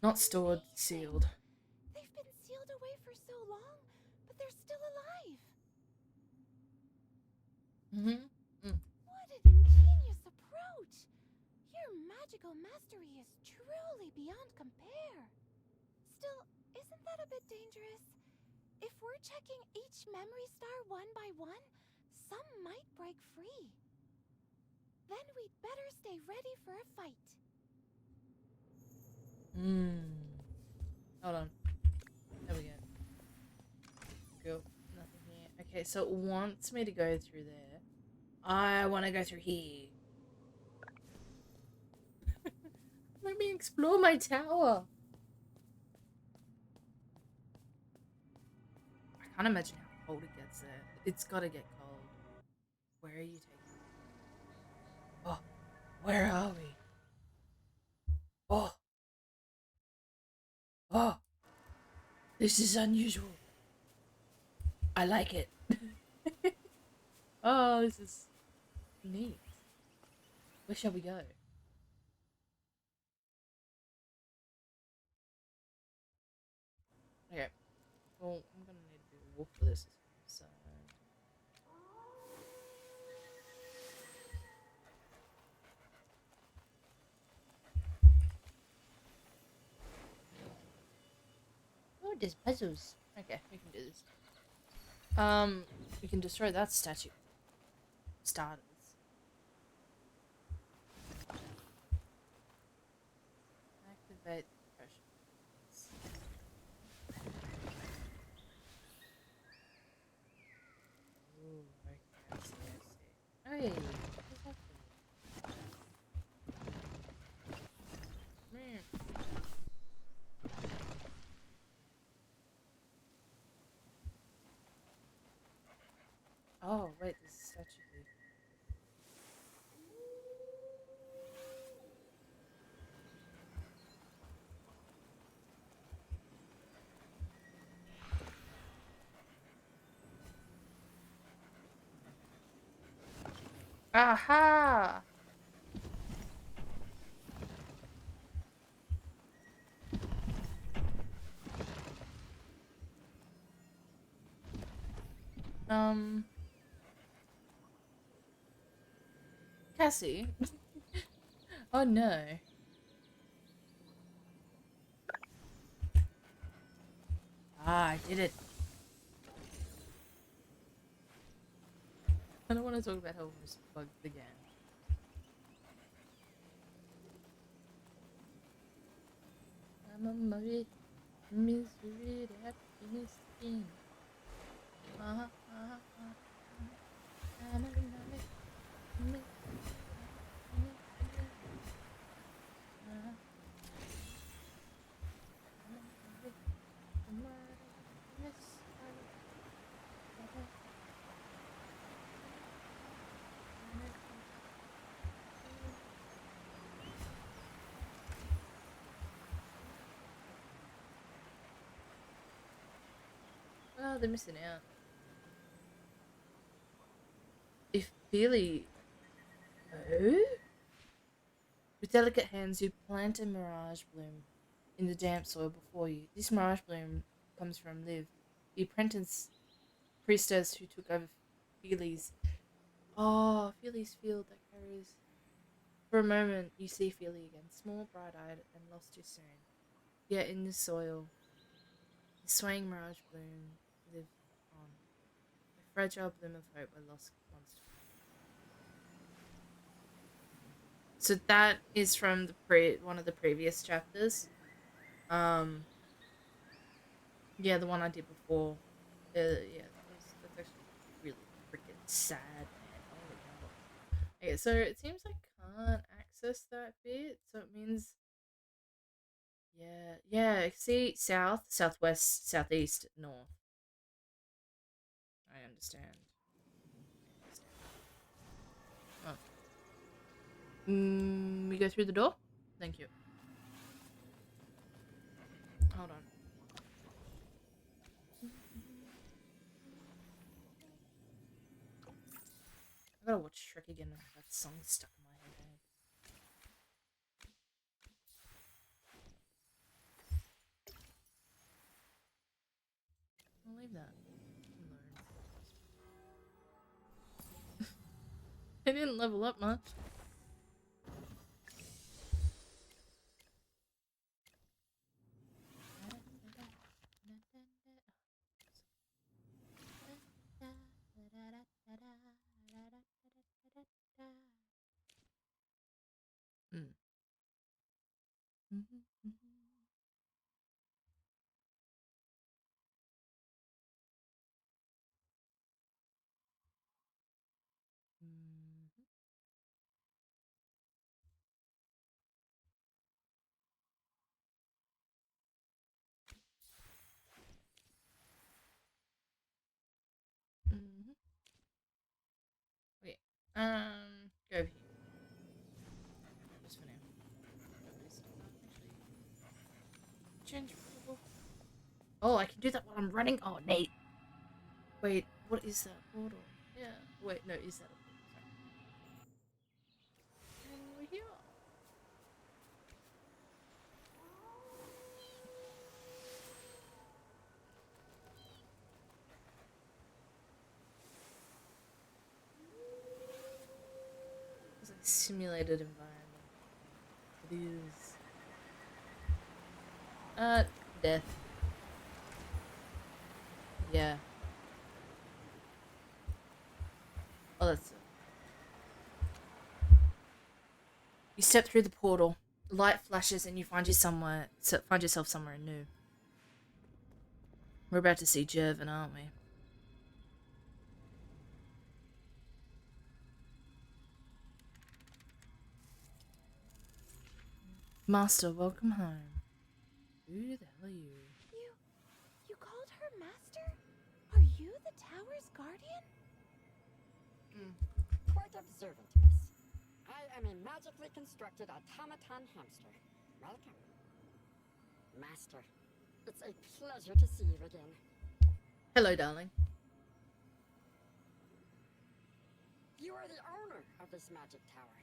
Not stored, sealed. They've been sealed away for so long, but they're still alive. What an ingenious approach! Your magical mastery is truly beyond compare. Still, isn't that a bit dangerous? If we're checking each memory star one by one, some might break free. Then we'd better stay ready for a fight. Hold on. There we go. Cool. Nothing here. Okay, so it wants me to go through there. I want to go through here. Let me explore my tower. I can't imagine how cold it gets there. It's gotta get cold. Where are you taking me? Oh, where are we? Oh. This is unusual. I like it. Oh, this is neat. Where shall we go? Okay. Well, I'm gonna need a bit of wolf for this. So. Oh, there's puzzles. Okay, we can do this. We can destroy that statue. Starters. Activate the pressure. Ooh, okay, I see, I see. Hey, what's happening? Man. Oh, wait, this is statue. Aha! Cassie? Oh no. Ah, I did it. I don't want to talk about how I was bugged again. I'm a misery to happiness in. I'm a Oh, they're missing out. If Billy... Oh? With delicate hands, you plant a mirage bloom in the damp soil before you. This mirage bloom comes from Liv, the apprentice priestess who took over Feely's... Oh, Feely's field that carries... For a moment, you see Feely again, small, bright-eyed, and lost too soon. Yet in the soil, the swaying mirage bloom live on. A fragile bloom of hope were lost once. So that is from the one of the previous chapters. Yeah, the one I did before. Yeah, that's actually really freaking sad, man. Holy hell. Okay, so it seems I can't access that bit, so it means yeah. See, south, southwest, southeast, north. I understand. Oh. We go through the door? Thank you. Hold on. I gotta watch Shrek again. That song's stuck in my head. I'll leave that alone. I didn't level up much. Okay. Go over here. Just for now. Nobody's actually change. Oh, Oh, I can do that while I'm running. Oh, Nate. Wait, what is that portal? Yeah. Wait, no, is that a portal? Sorry. Over here. It's like a simulated environment. It is. Death. Yeah. Oh, that's it. You step through the portal. Light flashes and you find yourself somewhere new. We're about to see Jervin, aren't we? Master, welcome home. Who the hell are you? You called her master? Are you the tower's guardian? Quite observant, miss. I am a magically constructed automaton hamster. Welcome. Master, it's a pleasure to see you again. Hello, darling. You are the owner of this magic tower.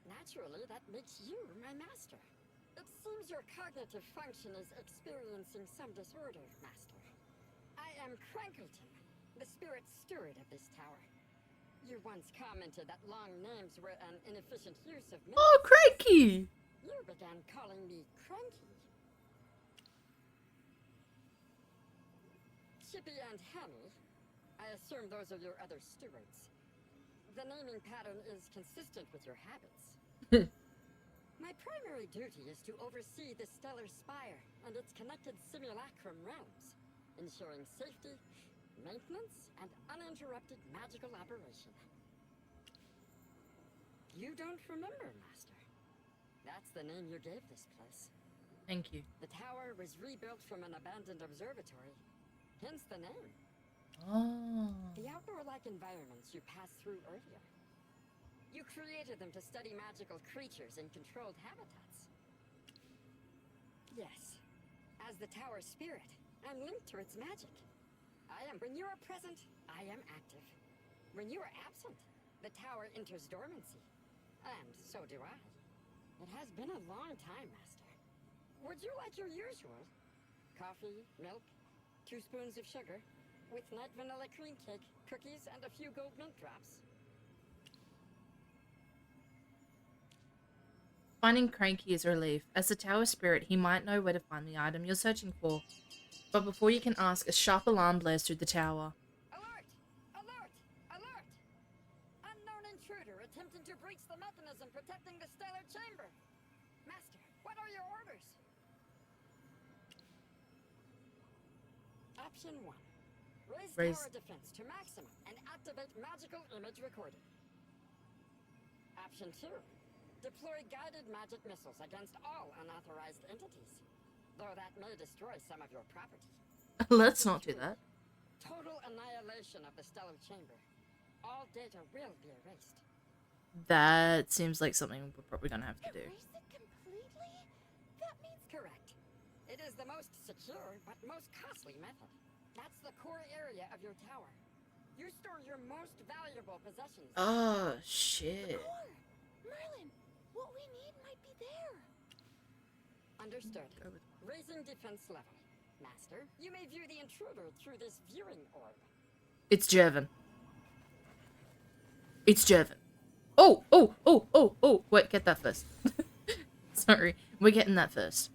Naturally, that makes you my master. It seems your cognitive function is experiencing some disorder, master. I am Crankleton, the spirit steward of this tower. You once commented that long names were an inefficient use of me. Oh, Cranky! You began calling me Cranky. Chippy and Hammy, I assume those are your other stewards. The naming pattern is consistent with your habits. My primary duty is to oversee the Stellar Spire and its connected simulacrum realms, ensuring safety, maintenance, and uninterrupted magical operation. You don't remember, Master. That's the name you gave this place. Thank you. The tower was rebuilt from an abandoned observatory, hence the name. Oh. The outdoor-like environments you passed through earlier. You created them to study magical creatures in controlled habitats. Yes. As the tower spirit, I'm linked to its magic. When you are present, I am active. When you are absent, the tower enters dormancy. And so do I. It has been a long time, Master. Would you like your usual? Coffee, milk, 2 spoons of sugar, with night vanilla cream cake, cookies, and a few gold mint drops. Finding Cranky is a relief. As the tower spirit, he might know where to find the item you're searching for. But before you can ask, a sharp alarm blares through the tower. Alert! Alert! Alert! Unknown intruder attempting to breach the mechanism protecting the stellar chamber. Master, what are your orders? Option 1. Raise tower defense to maximum and activate magical image recording. Option 2. Deploy guided magic missiles against all unauthorized entities, though that may destroy some of your property. Let's not do that. Total annihilation of the stellar chamber. All data will be erased. That seems like something we're probably gonna have to do. Erase it completely? That means... Correct. It is the most secure, but most costly method. That's the core area of your tower. You store your most valuable possessions. Oh, shit. Core! Merlin, what we need might be there. Understood. Raising defense level. Master, you may view the intruder through this viewing orb. It's Jervin. It's Jervin. Oh, oh, oh, oh, oh. Wait, get that first. Sorry, we're getting that first.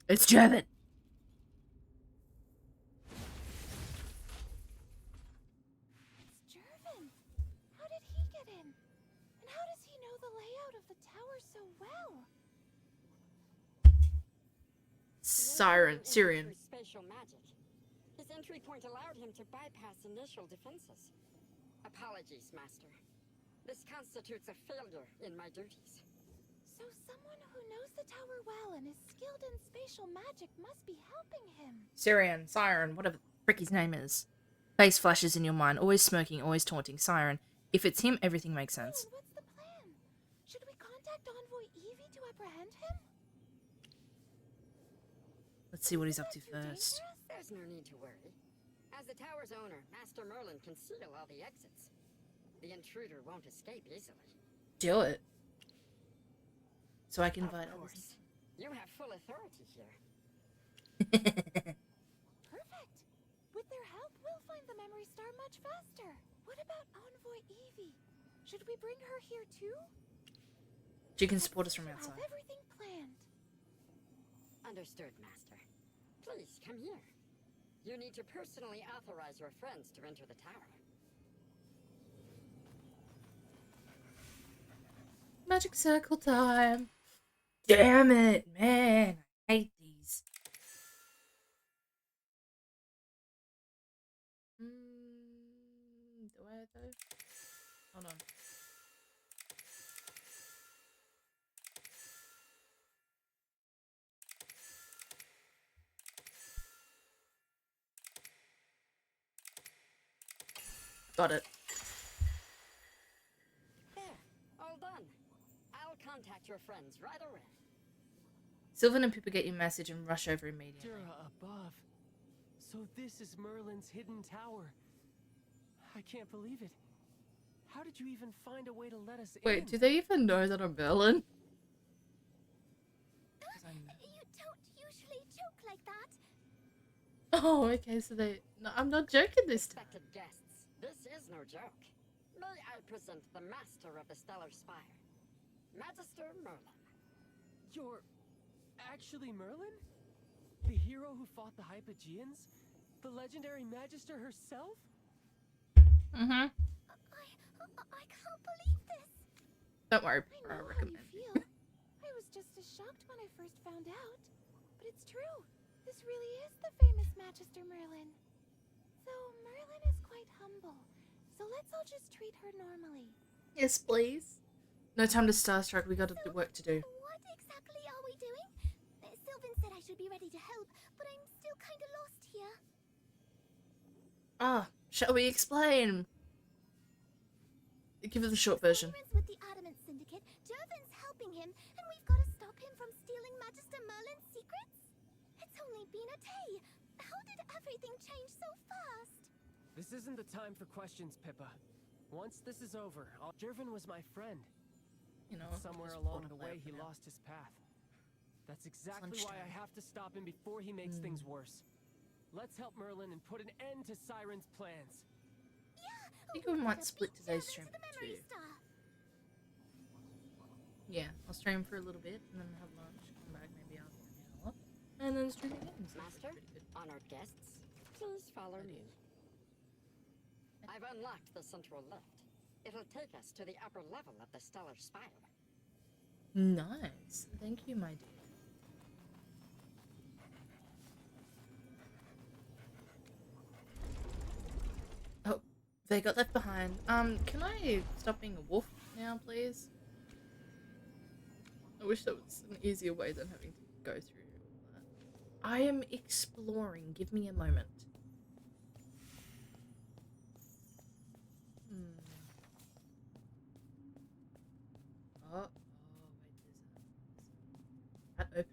It's Jervin. It's Jervin. How did he get in? And how does he know the layout of the tower so well? Syrian. Spatial magic. His entry point allowed him to bypass initial defenses. Apologies, Master. This constitutes a failure in my duties. So someone who knows the tower well and is skilled in spatial magic must be helping him. Siren, whatever the frick his name is. Face flashes in your mind, always smirking, always taunting. Siren. If it's him, everything makes sense. What's the plan? Should we contact Envoy Evie to apprehend him? Let's see what he's up to Too first. dangerous? There's no need to worry. As the tower's owner, Master Merlin can seal all the exits. The intruder won't escape easily. Do it. So I can Of invite course. You have full authority here. others. Perfect. With their help, we'll find the memory star much faster. What about Envoy Evie? Should we bring her here too? She can support us from Have outside. everything planned. Understood, Master. Please, come here. You need to personally authorize your friends to enter the tower. Magic circle time. Damn it, man. I hate these. Do I though? Hold on. Got it. There, all done. I'll contact your friends right away. Sylvan and Pippa get your message and rush over immediately. Dura above. So this is Merlin's hidden tower. I can't believe it. How did you even find a way to let us in? Wait, do they even know that I'm Merlin? You don't usually joke like that. Oh, okay, so they... No, I'm not joking this time. Respected guests, this is no joke. May I present the master of the Stellar Spire, Magister Merlin. You're actually Merlin? The hero who fought the Hypogeans? The legendary Magister herself? Mm-hmm. I can't believe this. Don't worry, I know I how you recommend. feel. I was just as shocked when I first found out. But it's true. This really is the famous Magister Merlin. Though Merlin is quite humble. So let's all just treat her normally. Yes, please. No time to starstruck, we got work to do. What exactly are we doing? Sylvan said I should be ready to help, but I'm still kind of lost here. Ah, shall we explain? Give us a short version. Siren's with the Adamant Syndicate. Durvan's helping him, and we've got to stop him from stealing Magister Merlin's secrets? It's only been a day. How did everything change so fast? This isn't the time for questions, Pippa. Once this is over, Durvan was my friend. You know, Somewhere just along wanna the play way, it he now. lost his path. That's exactly why I lunchtime. have to stop him before he makes things worse. Let's help Merlin and put an end to Siren's plans. I think we might split today's stream too. Yeah, I'll stream for a little bit and then have lunch, come back maybe after an hour, and then stream again. So that's Master, pretty good. honored guests, please follow me. I've unlocked the central lift. It'll take us to the upper level of the Stellar Spire. Nice. Thank you, my dear. Oh, they got left behind. Can I stop being a wolf now, please? I wish there was an easier way than having to go through all that. I am exploring. Give me a moment. Oh, wait, that opens up. Okay.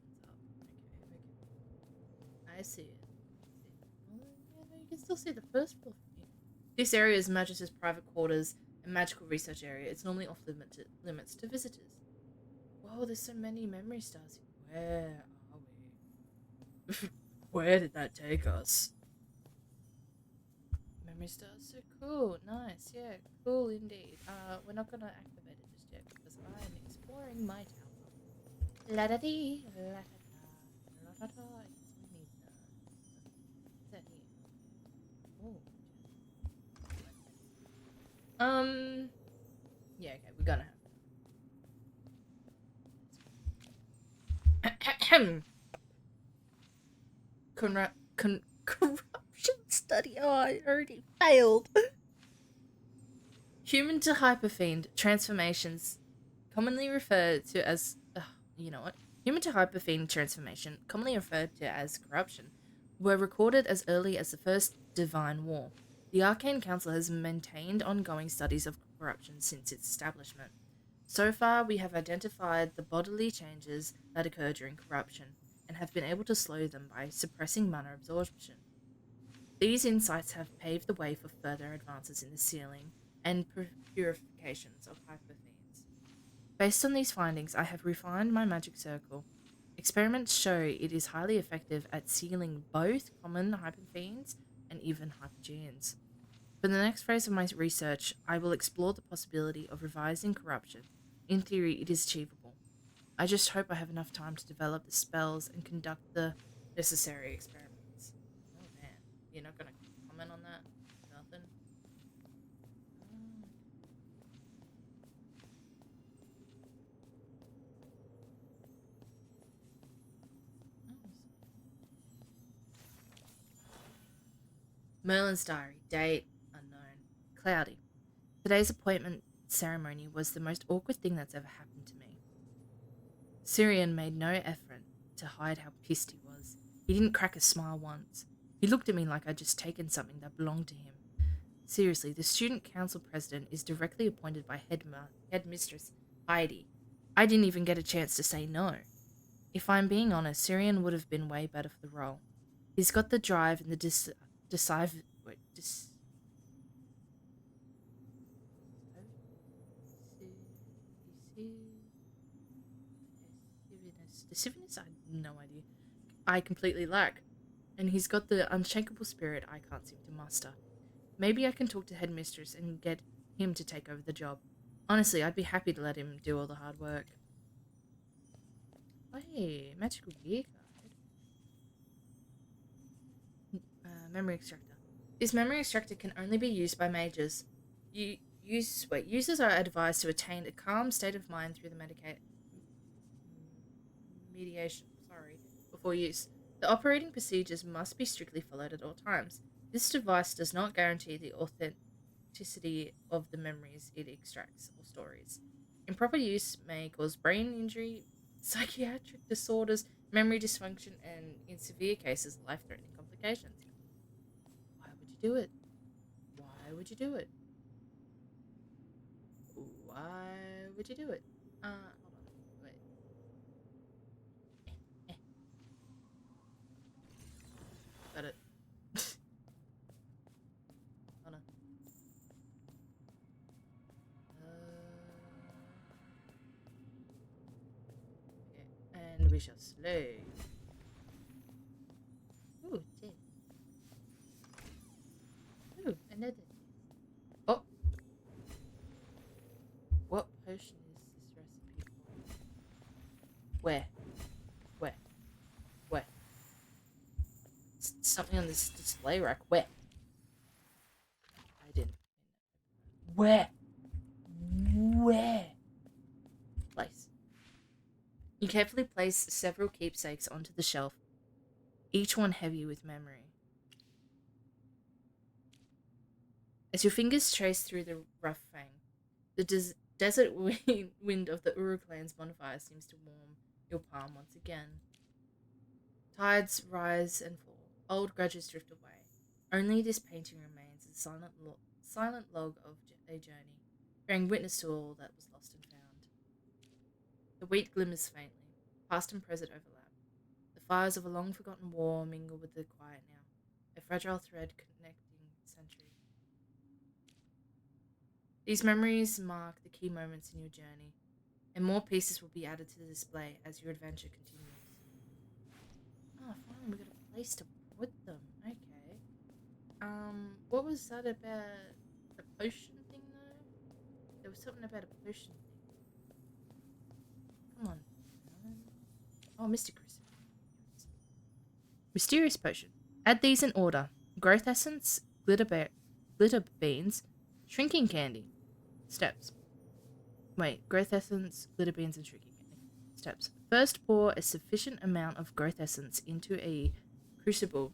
I see it. Oh, yeah, no, you can still see the first floor. This area is Magister's private quarters and magical research area. It's normally off limits to visitors. Whoa, there's so many memory stars. Where are we? Where did that take us? Memory stars, so cool. Nice, yeah, cool indeed. We're not gonna activate it just yet because I am exploring my tower. La da dee, la da da, la da da. I guess we need what's that here? Oh. Yeah, okay, we're gonna have corruption study. Oh, I already failed. Human to hyperfiend transformations, commonly referred to as you know what? Human to hyperfiend transformation, commonly referred to as corruption, were recorded as early as the First Divine War. The Arcane Council has maintained ongoing studies of corruption since its establishment. So far, we have identified the bodily changes that occur during corruption, and have been able to slow them by suppressing mana absorption. These insights have paved the way for further advances in the sealing and purifications of hyperfiends. Based on these findings, I have refined my magic circle. Experiments show it is highly effective at sealing both common hyperfiends and even hypergeans. For the next phase of my research, I will explore the possibility of revising corruption. In theory, it is achievable. I just hope I have enough time to develop the spells and conduct the necessary experiments. Oh man, you're not gonna comment on that? Nothing? Merlin's diary, date unknown, cloudy. Today's appointment ceremony was the most awkward thing that's ever happened to me. Syrian made no effort to hide how pissed he was. He didn't crack a smile once. He looked at me like I'd just taken something that belonged to him. Seriously, the student council president is directly appointed by headmistress Heidi. I didn't even get a chance to say no. If I'm being honest, Syrian would have been way better for the role. He's got the drive and the decisiveness? I have no idea. I completely lack. And he's got the unshakable spirit I can't seem to muster. Maybe I can talk to headmistress and get him to take over the job. Honestly, I'd be happy to let him do all the hard work. Oh, hey, magical gear card. Memory extractor. This memory extractor can only be used by mages. Users are advised to attain a calm state of mind through the mediation before use. The operating procedures must be strictly followed at all times. This device does not guarantee the authenticity of the memories it extracts or stores. Improper use may cause brain injury, psychiatric disorders, memory dysfunction, and in severe cases, life-threatening complications. Why would you do it? Why would you do it? Why would you do it? Hold on. Wait. Got it. Hold on. Okay. And we shall slay. Ooh, 10. Ooh, another 10. Oh! What potion is this recipe for? Where? Where? Where? Something on this display rack. Where? I didn't. Where? Where? Place. You carefully place several keepsakes onto the shelf, each one heavy with memory. As your fingers trace through the rough fang, the desert wind of the Uru clan's bonfire seems to warm your palm once again. Tides rise and fall. Old grudges drift away. Only this painting remains, a silent log of a journey, bearing witness to all that was lost and found. The wheat glimmers faintly. Past and present overlap. The fires of a long-forgotten war mingle with the quiet now, a fragile thread connecting centuries. These memories mark the key moments in your journey, and more pieces will be added to the display as your adventure continues. Oh, finally we got a place to put them. Okay. What was that about the potion thing, though? There was something about a potion thing. Come on. Oh, Mr. Chris. Mysterious potion. Add these in order. Growth essence, glitter beans, shrinking candy. Steps. Wait, growth essence, glitter beans, and shrinking candy. Steps. First, pour a sufficient amount of growth essence into a crucible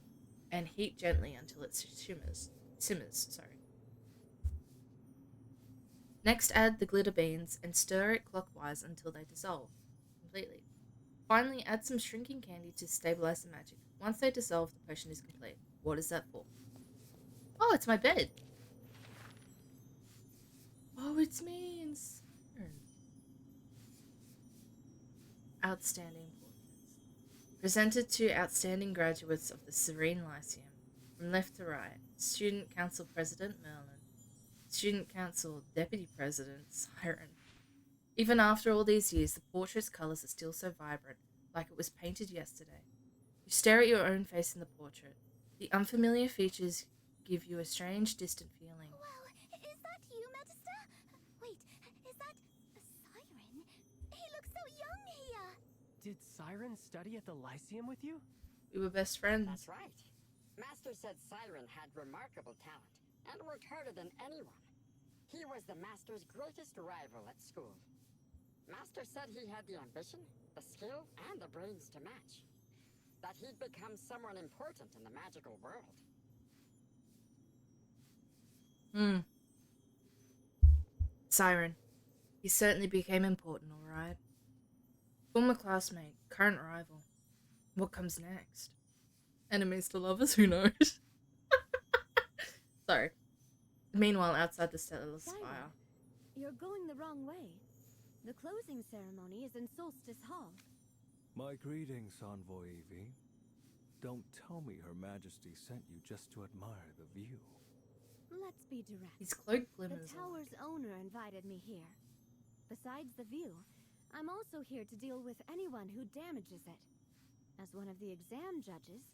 and heat gently until it simmers. Next, add the glitter beans and stir it clockwise until they dissolve completely. Finally, add some shrinking candy to stabilize the magic. Once they dissolve, the potion is complete. What is that for? Oh, it's my bed. Oh, it's me and Siren. Outstanding portraits. Presented to outstanding graduates of the Serene Lyceum. From left to right, Student Council President Merlin, Student Council Deputy President Siren. Even after all these years, the portrait's colours are still so vibrant, like it was painted yesterday. You stare at your own face in the portrait. The unfamiliar features give you a strange, distant feeling. Wow, is that you, Magister? Wait, is that Siren? He looks so young here. Did Siren study at the Lyceum with you? We were best friends. That's right. Master said Siren had remarkable talent and worked harder than anyone. He was the Master's greatest rival at school. Master said he had the ambition, the skill, and the brains to match. That he'd become someone important in the magical world. Siren. He certainly became important, alright. Former classmate, current rival. What comes next? Enemies to lovers? Who knows? Sorry. Meanwhile, outside the Stellar Spire. You're going the wrong way. The closing ceremony is in Solstice Hall. My greetings, Envoy Evie. Don't tell me Her Majesty sent you just to admire the view. Let's be direct. His cloak The glimmers. tower's owner invited me here. Besides the view, I'm also here to deal with anyone who damages it. As one of the exam judges,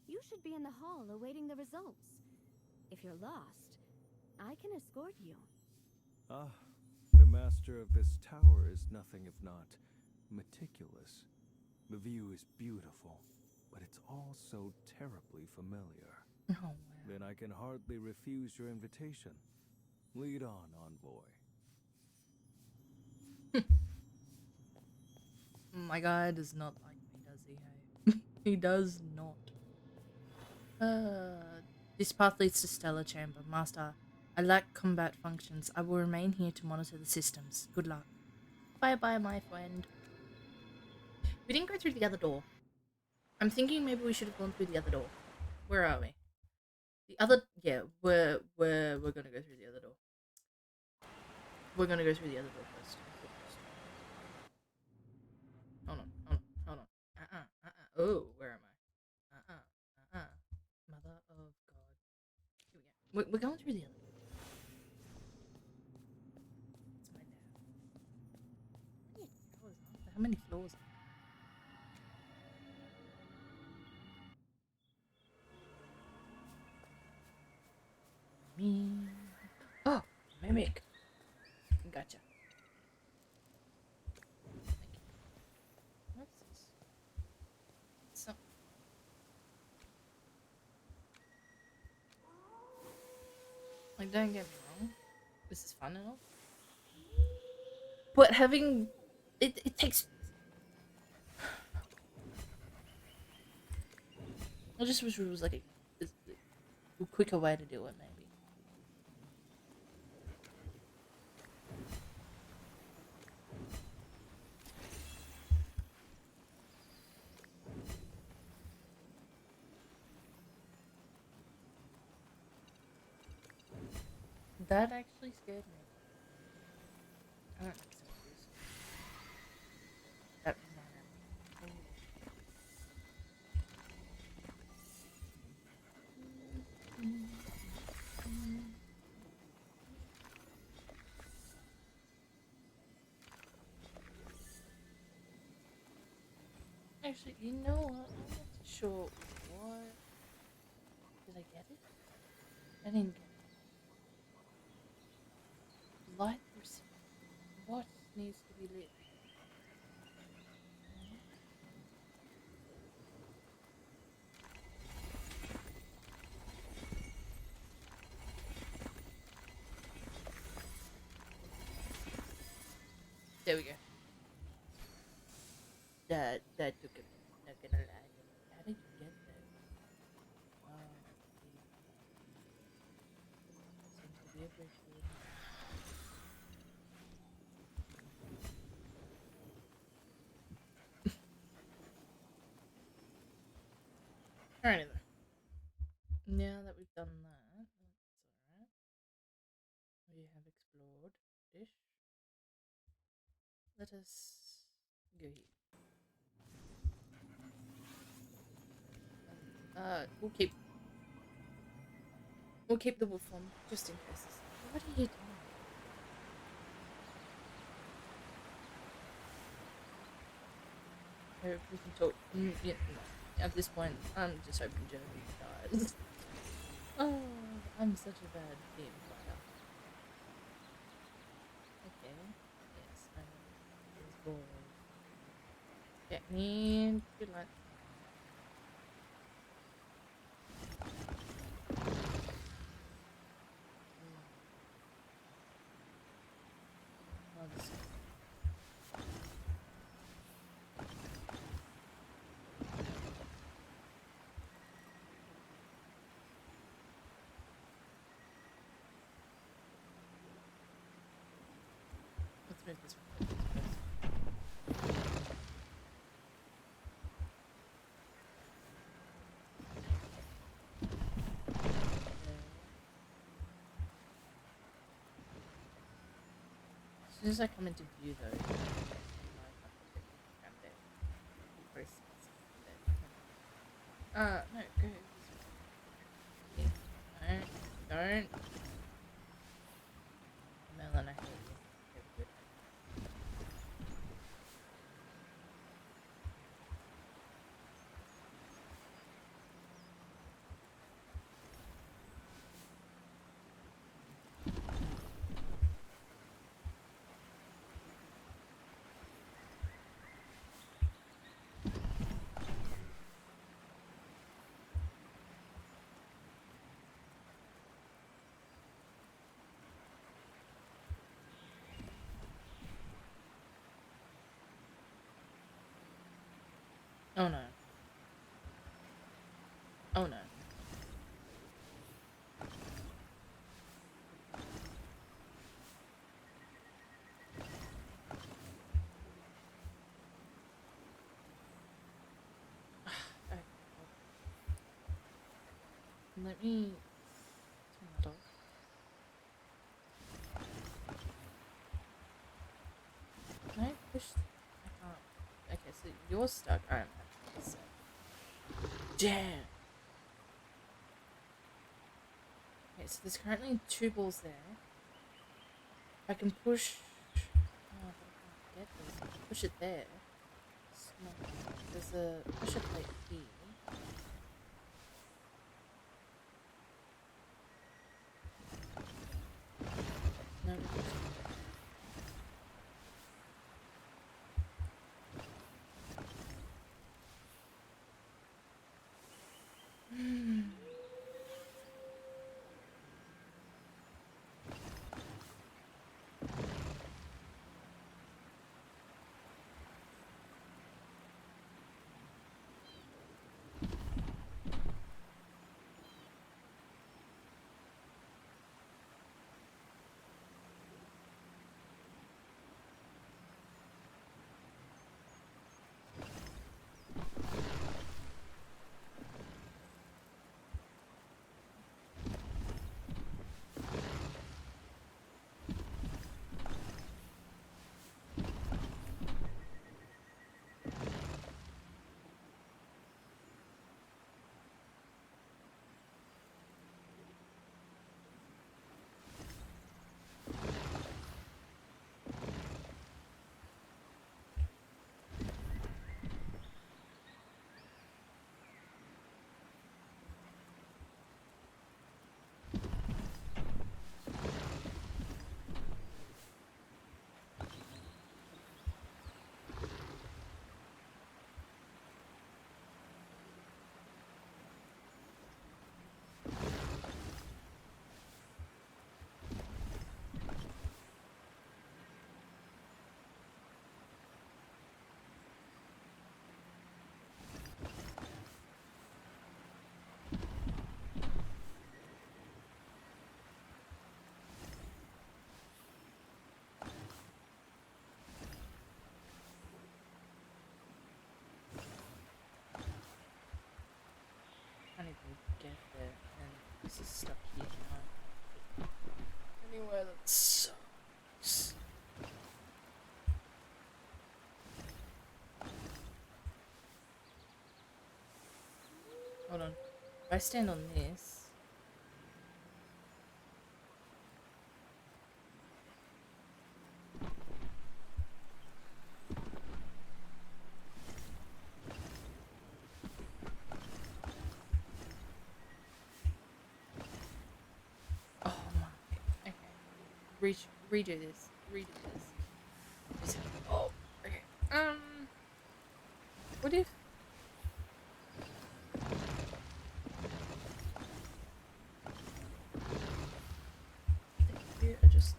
you should be in the hall awaiting the results. If you're lost, I can escort you. Ah, the master of this tower is nothing if not meticulous. The view is beautiful, but it's all so terribly familiar. Oh, wow. Then I can hardly refuse your invitation. Lead on, Envoy. My guy does not like me, does he? Hey? He does not. This path leads to Stellar Chamber. Master, I lack combat functions. I will remain here to monitor the systems. Good luck. Bye-bye, my friend. We didn't go through the other door. I'm thinking maybe we should have gone through the other door. Where are we? The other... Yeah, we're gonna go through the other door. We're gonna go through the other door first. Hold on. Oh, where am I? Mother of God. Here we go. We're going through the other door. It's my dad. How many floors are there? Me. Oh, mimic. Gotcha. What's this? Some. Like, don't get me wrong. This is fun and all. But having it takes. I just wish it was like a quicker way to do it, maybe. That actually scared me. I don't like zombies. That was not happening. Actually, you know what? I'm not sure what. Did I get it? I didn't get it. Light receiver. What needs to be lit? There we go. That took a bit. Not gonna lie. How did you get that? Seems to be appreciated. Alright then. Now that we've done that, that's alright. We have explored ish. Let us go here. We'll keep the wolf form just in case. What are you doing? Hope we can talk. Yeah, no. At this point, I'm just hoping Jeremy dies. Oh, I'm such a bad game player. Okay. Yes, I know. This boy. Get me. Good luck. Oh, this let's move this way. As soon as I come into view, though, no, go. Yes, don't. Melon, I hate you. You're good. Oh no. Oh no. Okay. Let me turn that off. Can I push? I can't. Okay, so you're stuck. Alright. Damn. Okay, so there's currently 2 balls there. I can push. Oh, but I can't get this. I can push it there. There's a push a plate here. No. I stand on this. Oh my. Okay. Redo this. Redo this. Oh. Okay. What if? I just.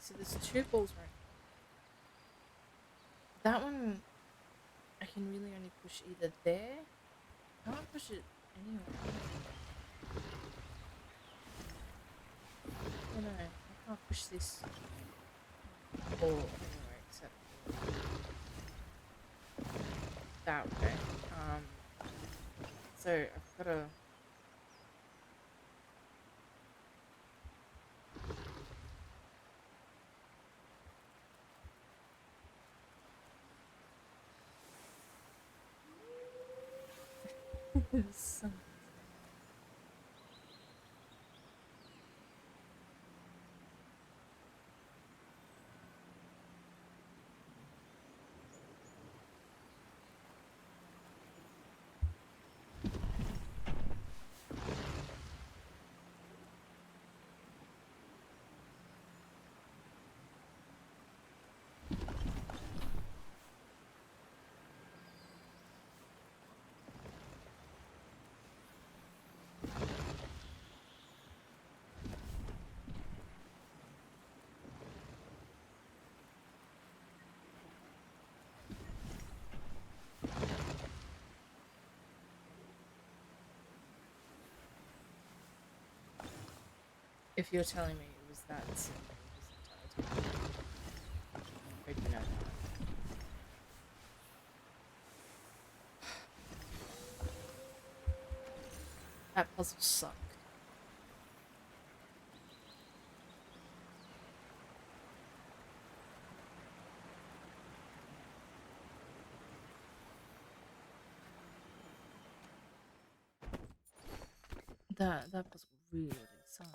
So there's 2 balls right now. That one, I can really only push either there. I can't push it anywhere. Oh no, I can't push this ball anywhere except that way. So I've gotta. So if you're telling me it was that simple this entire time, maybe not. That puzzle sucked. That puzzle really sucked.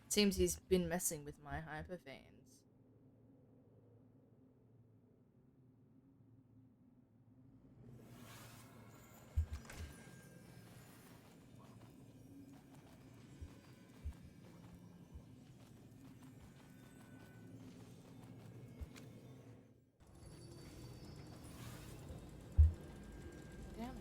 Seems he's been messing with my hyper fans. Damn it.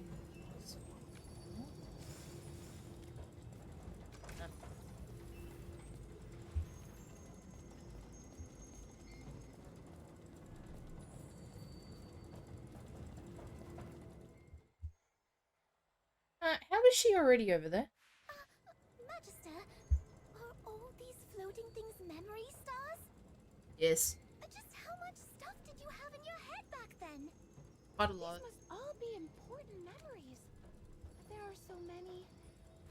How is she already over there? Magister, are all these floating things memory stars? Yes. Just how much stuff did you have in your head back then? Quite a lot. These must all be important memories. There are so many.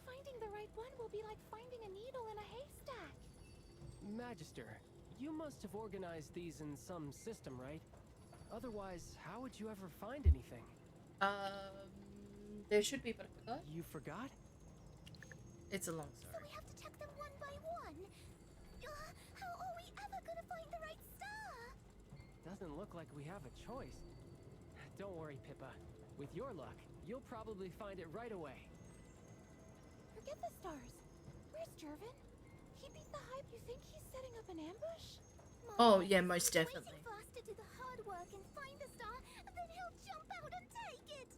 Finding the right one will be like finding a needle in a haystack. Magister, you must have organized these in some system, right? Otherwise, how would you ever find anything? There should be, but I forgot. You forgot? It's a long So story. we have to check them one by one? How are we ever gonna find the right star? Doesn't look like we have a choice. Don't worry, Pippa. With your luck, you'll probably find it right away. Forget the stars. Where's Jervin? He beat the hype. You think he's setting up an ambush? Oh, yeah, most definitely. Waiting for us to do the hard work and find the star, then he'll jump out and take it.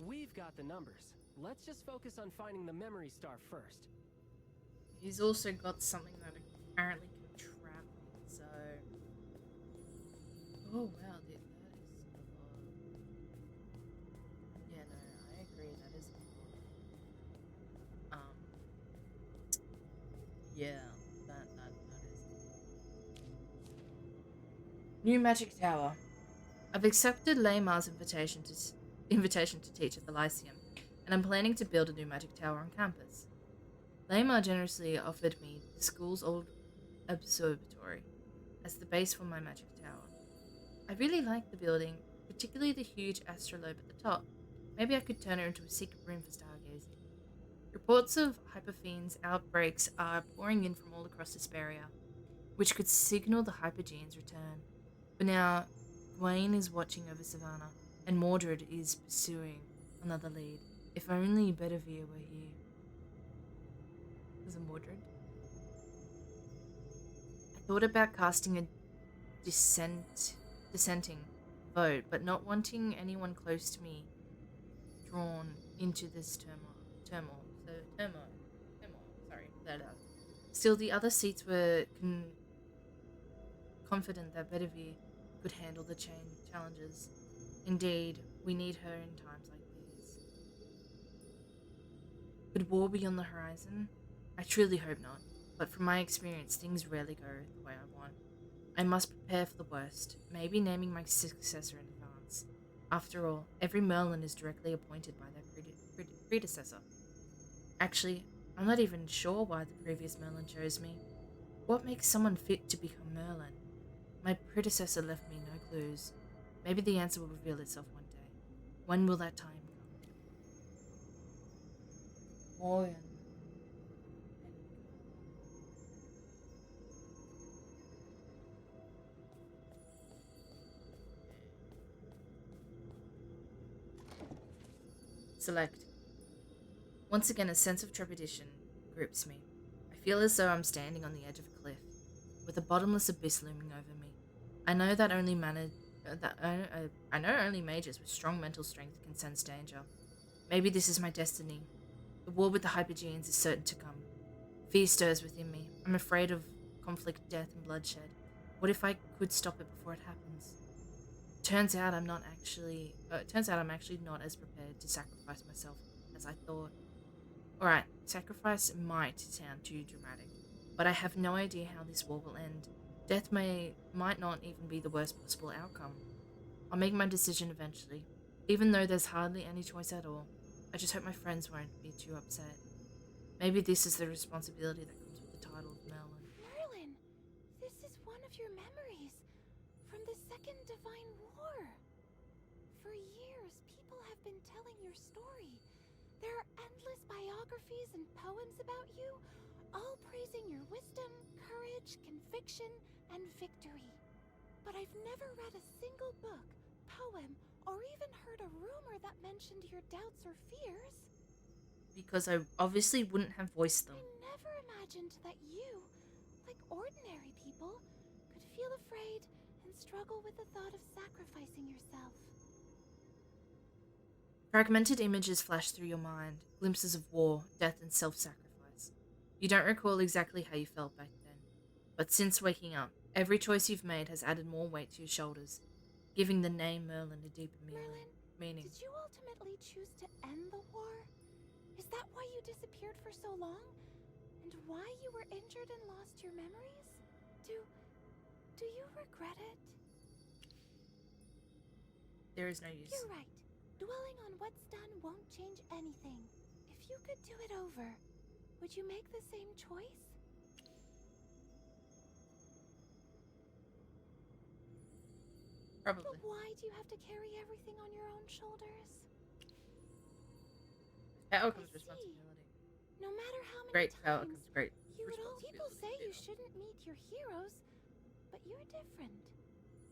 We've got the numbers. Let's just focus on finding the memory star first. He's also got something that apparently can trap me, so... Oh, wow, dude, that is a lot. Yeah, no, I agree, that is a lot. Yeah, that is a lot. New Magic Tower. I've accepted Laymar's invitation to teach at the Lyceum, and I'm planning to build a new magic tower on campus. Laymar generously offered me the school's old observatory as the base for my magic tower. I really like the building, particularly the huge astrolabe at the top. Maybe I could turn it into a secret room for stargazing. Reports of hyperfiends outbreaks are pouring in from all across Hesperia, which could signal the Hypergene's return. For now, Gawain is watching over Savannah, and Mordred is pursuing another lead. If only Bedivere were here. Was it Mordred? I thought about casting a dissenting vote, but not wanting anyone close to me drawn into this turmoil. Sorry. Still, the other seats were confident that Bedivere could handle the challenges. Indeed, we need her in times like these. Could war be on the horizon? I truly hope not, but from my experience, things rarely go the way I want. I must prepare for the worst, maybe naming my successor in advance. After all, every Merlin is directly appointed by their predecessor. Actually, I'm not even sure why the previous Merlin chose me. What makes someone fit to become Merlin? My predecessor left me no clues. Maybe the answer will reveal itself one day. When will that time come? Morgan. Select. Once again, a sense of trepidation grips me. I feel as though I'm standing on the edge of a cliff, with a bottomless abyss looming over me. I know that I know only mages with strong mental strength can sense danger. Maybe this is my destiny. The war with the Hypergenes is certain to come. Fear stirs within me. I'm afraid of conflict, death, and bloodshed. What if I could stop it before it happens? Turns out I'm actually not as prepared to sacrifice myself as I thought. Alright, sacrifice might sound too dramatic, but I have no idea how this war will end. Death might not even be the worst possible outcome. I'll make my decision eventually, even though there's hardly any choice at all. I just hope my friends won't be too upset. Maybe this is the responsibility that comes with the title of Merlin. Merlin, this is one of your memories from the Second Divine War. For years, people have been telling your story. There are endless biographies and poems about you, all praising your wisdom, courage, conviction, and victory. But I've never read a single book, poem, or even heard a rumor that mentioned your doubts or fears. Because I obviously wouldn't have voiced them. I never imagined that you, like ordinary people, could feel afraid and struggle with the thought of sacrificing yourself. Fragmented images flash through your mind, glimpses of war, death, and self-sacrifice. You don't recall exactly how you felt back then, but since waking up, every choice you've made has added more weight to your shoulders, giving the name Merlin a deeper meaning. Did you ultimately choose to end the war? Is that why you disappeared for so long? And why you were injured and lost your memories? Do you regret it? There is no use. You're right. Dwelling on what's done won't change anything. If you could do it over, would you make the same choice? Probably. But why do you have to carry everything on your own shoulders? Power comes responsibility. No matter how many Great power times comes great you would all responsibility. people say you shouldn't meet your heroes, but you're different.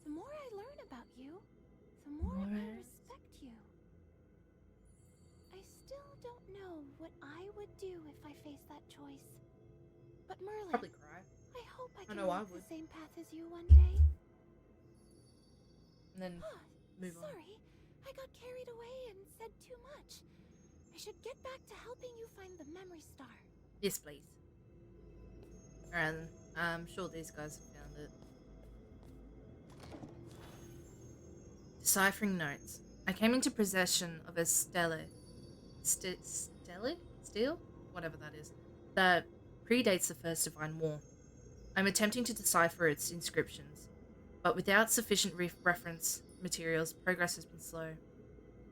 The more I learn about you, the more I respect you. I still don't know what I would do if I faced that choice. But Merlin, Probably cry. I hope I I can know I walk the would. same path as you one day. And then move on. Sorry, I got carried away and said too much. I should get back to helping you find the memory star. Yes, please. Alright, I'm sure these guys have found it. Deciphering notes. I came into possession of a stele? Steel? Whatever that is. That predates the First Divine War. I'm attempting to decipher its inscriptions, but without sufficient reference materials, progress has been slow.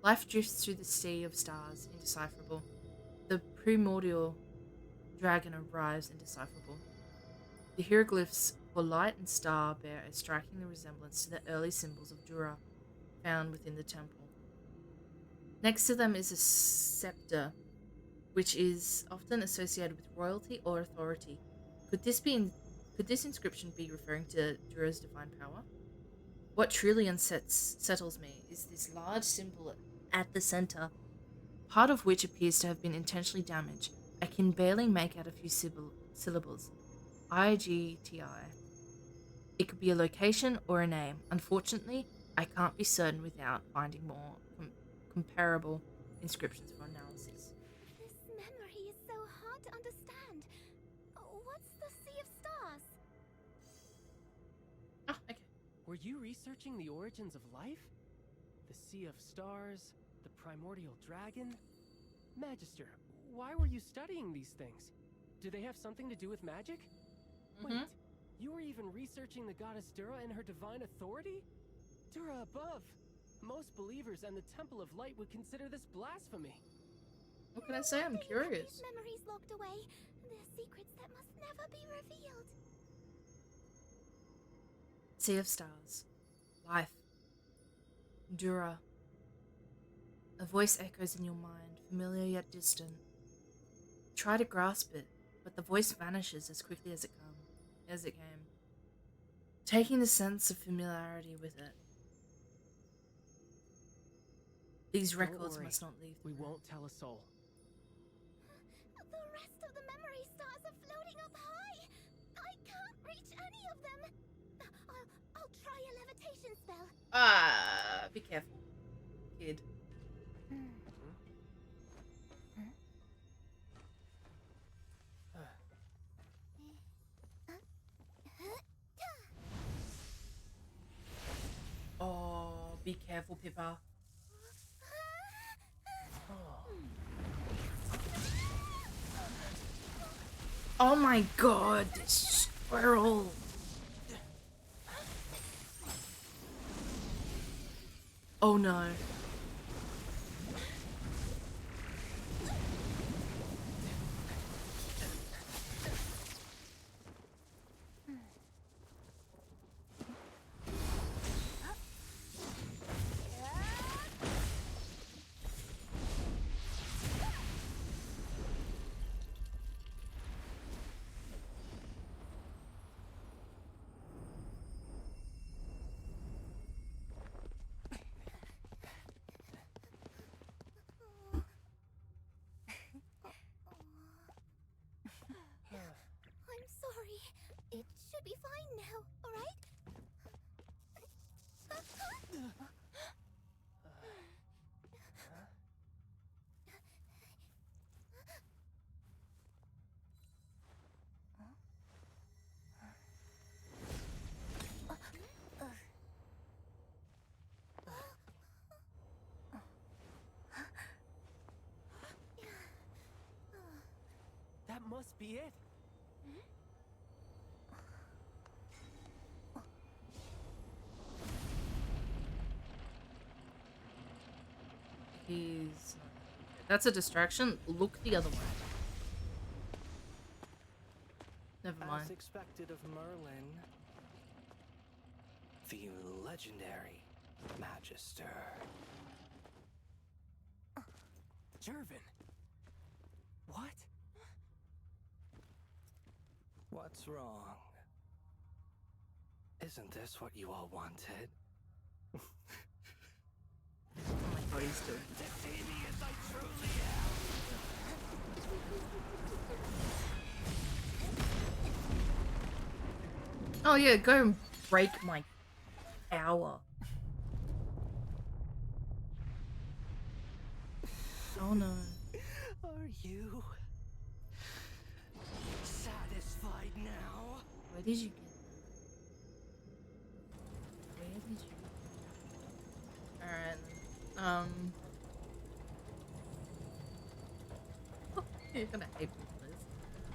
Life drifts through the sea of stars, indecipherable. The primordial dragon arrives, indecipherable. The hieroglyphs for light and star bear a striking resemblance to the early symbols of Dura found within the temple. Next to them is a scepter, which is often associated with royalty or authority. Could this inscription be referring to Dura's divine power? What truly unsettles me is this large symbol at the center, part of which appears to have been intentionally damaged. I can barely make out a few syllables. IGTI. It could be a location or a name. Unfortunately, I can't be certain without finding more comparable inscriptions for analysis. This memory is so hard to understand. What's the Sea of Stars? Ah, okay. Were you researching the origins of life? The Sea of Stars, the primordial dragon? Magister, why were you studying these things? Do they have something to do with magic? Wait, you were even researching the goddess Dura and her divine authority? Dura above! Most believers and the Temple of Light would consider this blasphemy. What can I say? I'm curious. These memories locked away. They're secrets that must never be revealed. Sea of Stars. Life. Dura. A voice echoes in your mind, familiar yet distant. Try to grasp it, but the voice vanishes as quickly as it came, taking the sense of familiarity with it. These records must not leave. We won't tell a soul. The rest of the memory stars are floating up high. I can't reach any of them. I'll try a levitation spell. Be careful, kid. Oh, be careful, Pippa. Oh my god, this squirrel. Oh no. I'm sorry. It should be fine now, alright? That must be it. He's... That's a distraction. Look the other way. Never mind. As expected of Merlin, the legendary Magister. Jervin. What? What's wrong? Isn't this what you all wanted? Oh my god, he's doing Deceive me as I truly am. Oh yeah, go and break my tower. Oh no. Are you satisfied now? Where did you get that? Where did you? Alright. You're gonna hate me for this.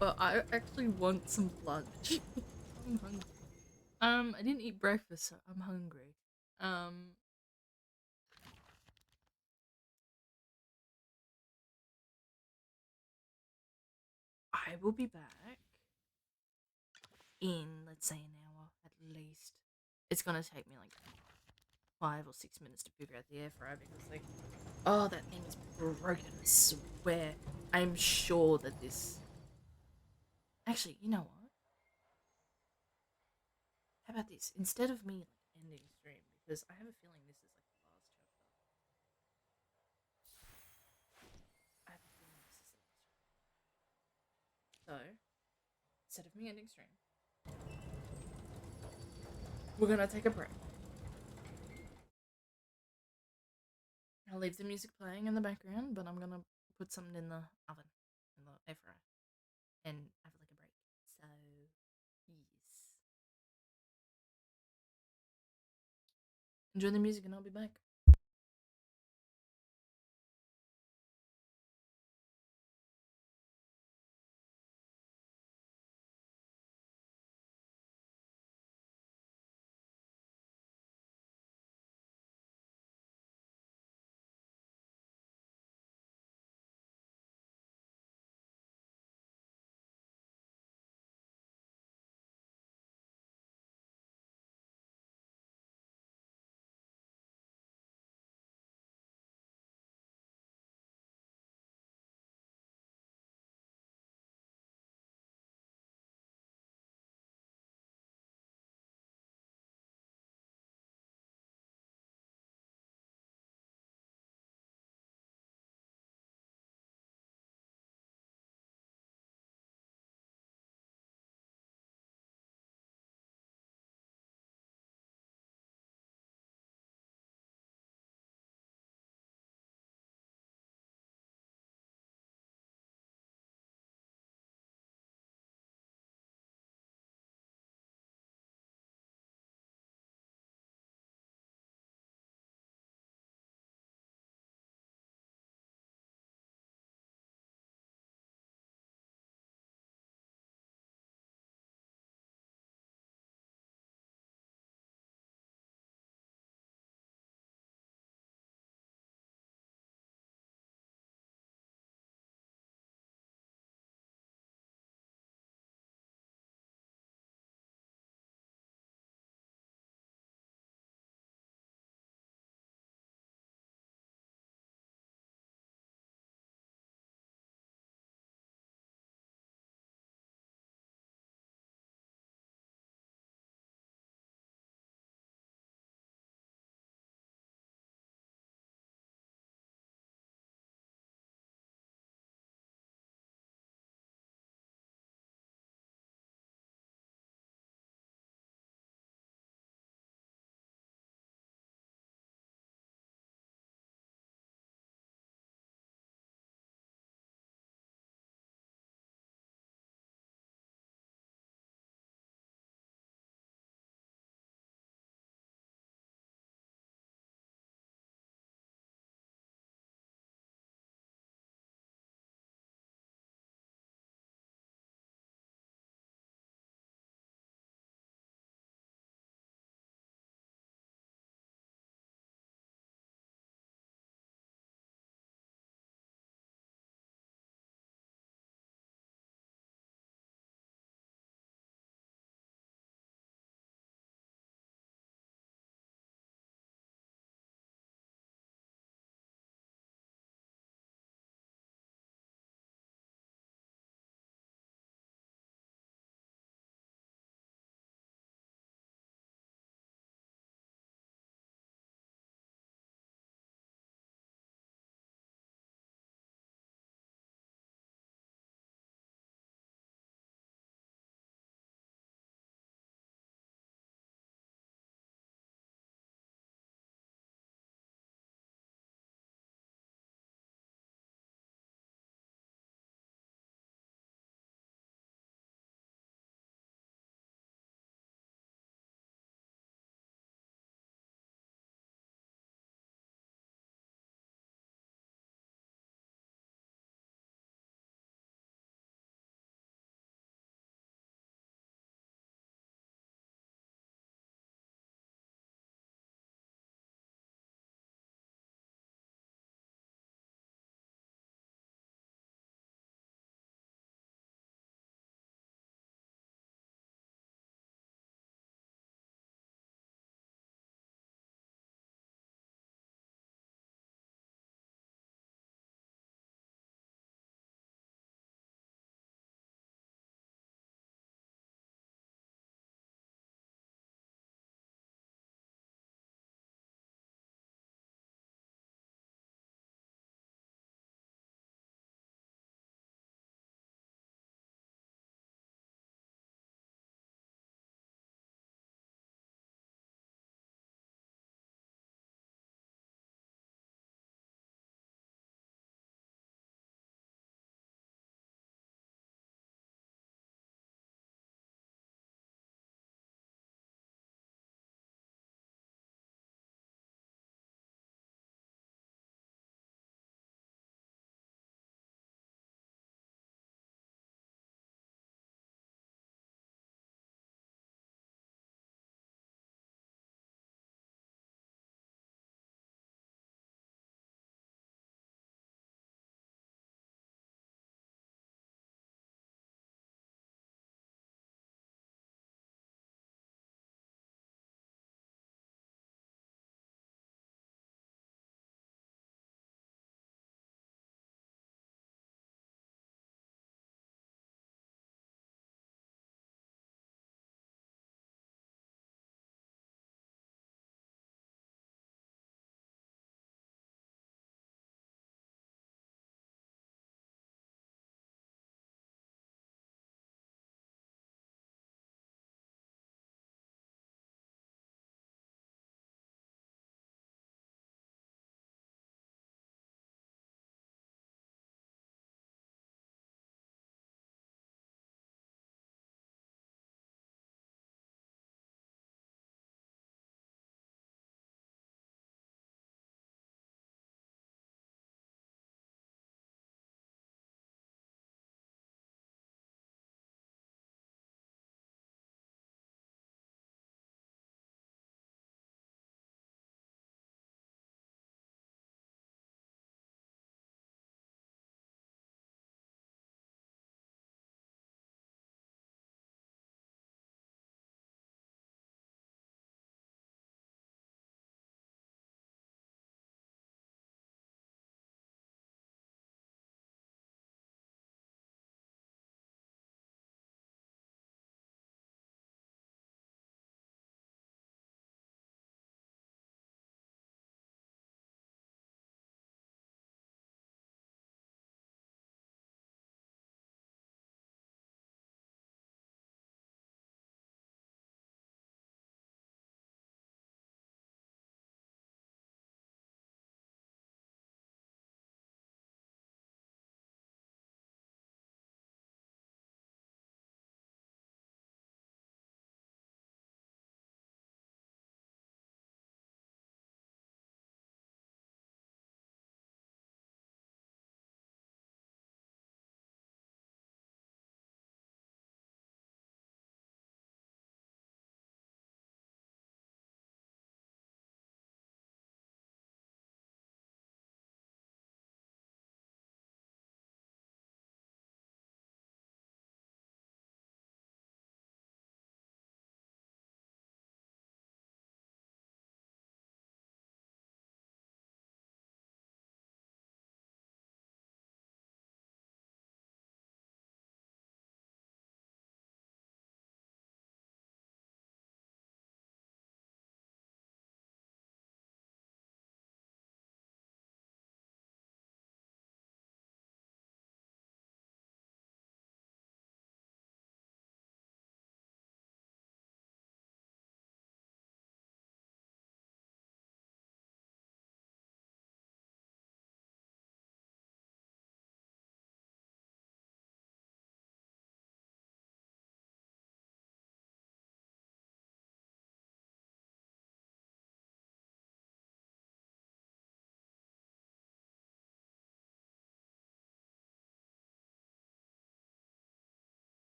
But I actually want some lunch. I'm hungry. I didn't eat breakfast, so I'm hungry. I will be back in, let's say, an hour at least. It's gonna take me like 5 or 6 minutes to figure out the air fryer because, like, oh, that thing is broken. I swear. I'm sure that this. Actually, you know what? How about this? Instead of me like ending stream, because I have a feeling this is like the last chapter. I have a feeling this is the last chapter. So, instead of me ending stream, we're gonna take a break. I'll leave the music playing in the background, but I'm gonna put something in the oven, in the air fryer, and have like a break. So, yes. Enjoy the music, and I'll be back.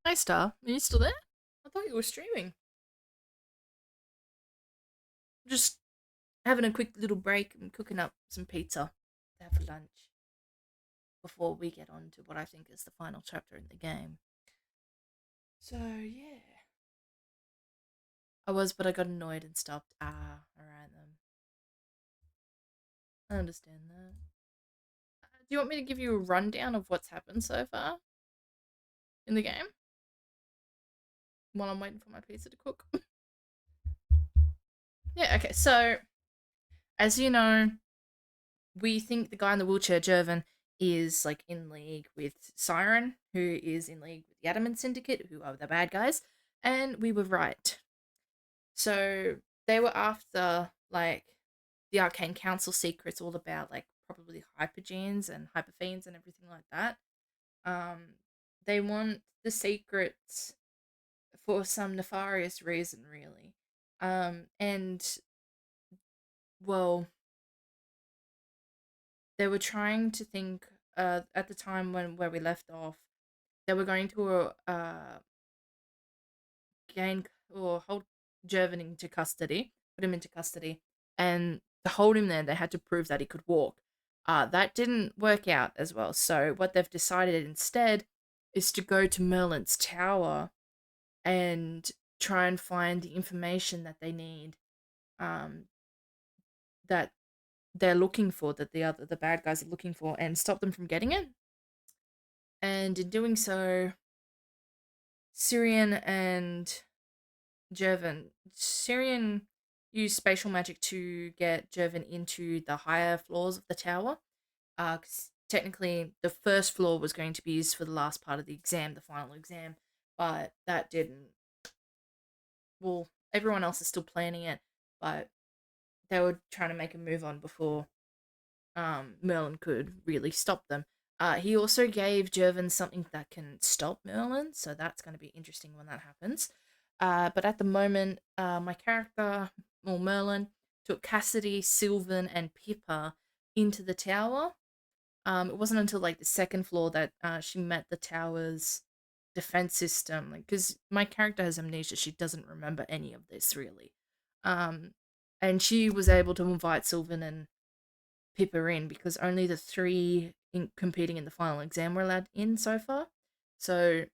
Hi, Star. Are you still there? I thought you were streaming. Just having a quick little break and cooking up some pizza to have for lunch before we get on to what I think is the final chapter in the game. So, yeah. I was, but I got annoyed and stopped. Ah, alright then. I understand that. Do you want me to give you a rundown of what's happened so far in the game? While I'm waiting for my pizza to cook. Yeah, okay, so as you know, we think the guy in the wheelchair, Jervin, is like in league with Siren, who is in league with the Adamant Syndicate, who are the bad guys, and we were right. So they were after like the Arcane Council secrets, all about like probably hypergenes and hyperfiends and everything like that. They want the secrets for some nefarious reason, really. And well, they were trying to think at the time where we left off, they were going to gain or hold Jervin into custody, put him into custody, and to hold him there, they had to prove that he could walk. That didn't work out as well. So what they've decided instead is to go to Merlin's tower and try and find the information that they need, that they're looking for, that the bad guys are looking for, and stop them from getting it. And in doing so, Syrian and Syrian used spatial magic to get Jervin into the higher floors of the tower. 'Cause technically, the first floor was going to be used for the last part of the exam, the final exam, but that didn't. Well, everyone else is still planning it, but they were trying to make a move on before Merlin could really stop them. He also gave Jervin something that can stop Merlin, so that's going to be interesting when that happens. But at the moment, my character, or Merlin, took Cassidy, Sylvan, and Pippa into the tower. It wasn't until like the second floor that she met the tower's defense system. Like, because my character has amnesia, she doesn't remember any of this really. And she was able to invite Sylvan and Pippa in because only the three competing in the final exam were allowed in so far. So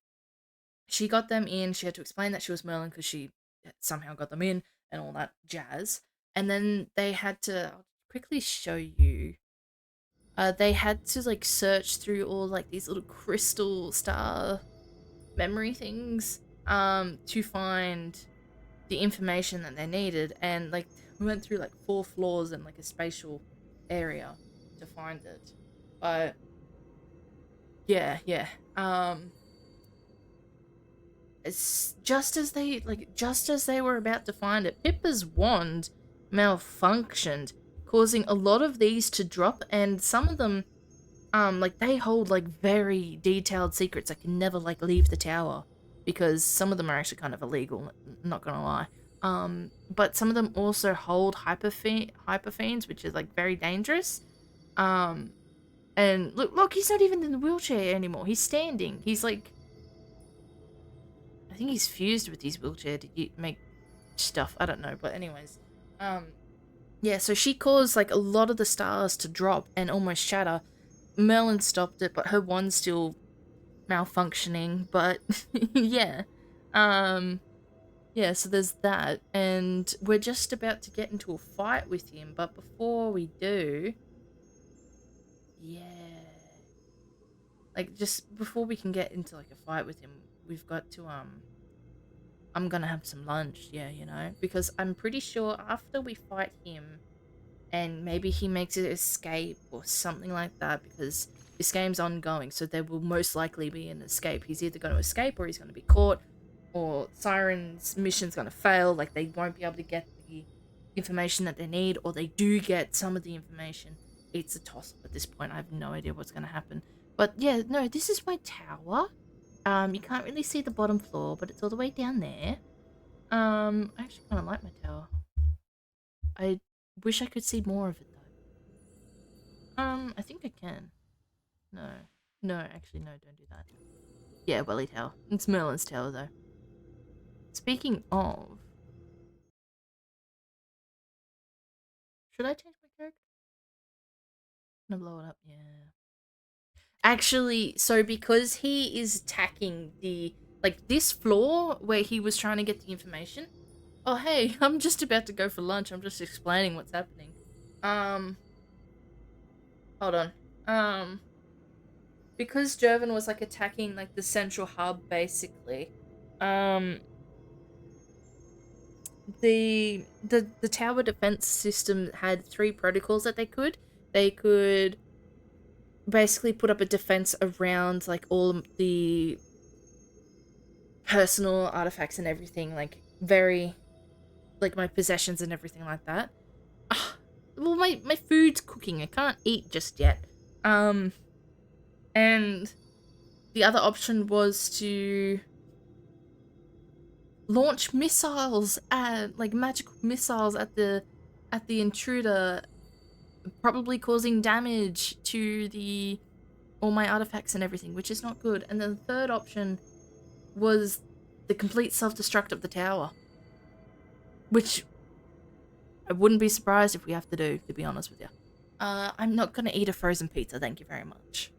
she got them in. She had to explain that she was Merlin because she somehow got them in and all that jazz. And then they had to, I'll quickly show you. They had to like search through all like these little crystal star memory things to find the information that they needed, and like we went through like 4 floors and like a spatial area to find it. But yeah. It's just as they were about to find it, Pippa's wand malfunctioned, causing a lot of these to drop, and some of them like they hold like very detailed secrets that can never like leave the tower, because some of them are actually kind of illegal, not gonna lie. But some of them also hold hyperfiends, which is like very dangerous. And look, he's not even in the wheelchair anymore. He's standing. He's like, I think he's fused with his wheelchair to make stuff. I don't know, but anyways, yeah. So she caused like a lot of the stars to drop and almost shatter. Merlin stopped it, but her wand's still malfunctioning. But yeah, yeah. So there's that, and we're just about to get into a fight with him. But before we do, yeah, like just before we can get into like a fight with him, we've got to I'm gonna have some lunch, yeah, because I'm pretty sure after we fight him and maybe he makes it escape or something like that, because this game's ongoing, so there will most likely be an escape. He's either going to escape or he's going to be caught, or Siren's mission's going to fail, like they won't be able to get the information that they need, or they do get some of the information. It's a toss-up at this point. I have no idea what's going to happen. But yeah, no, this is my tower. You can't really see the bottom floor, but it's all the way down there. I actually kind of like my tower. I wish I could see more of it though. I think I can. No, actually, no, don't do that. Yeah, Welly Tower. It's Merlin's tower, though. Speaking of... Should I change my character? I'm gonna blow it up, yeah. Actually, so because he is attacking the... Like, this floor where he was trying to get the information... Oh, hey, I'm just about to go for lunch. I'm just explaining what's happening. Hold on. Because Jervin was, like, attacking, like, the central hub, basically, the tower defense system had 3 protocols that they could. They could basically put up a defense around, like, all the personal artifacts and everything, like, very, like, my possessions and everything like that. Well, my food's cooking. I can't eat just yet. And the other option was to launch missiles like magical missiles at the intruder, probably causing damage to all my artifacts and everything, which is not good. And then the third option was the complete self-destruct of the tower, which I wouldn't be surprised if we have to do, to be honest with you. I'm not gonna eat a frozen pizza, thank you very much.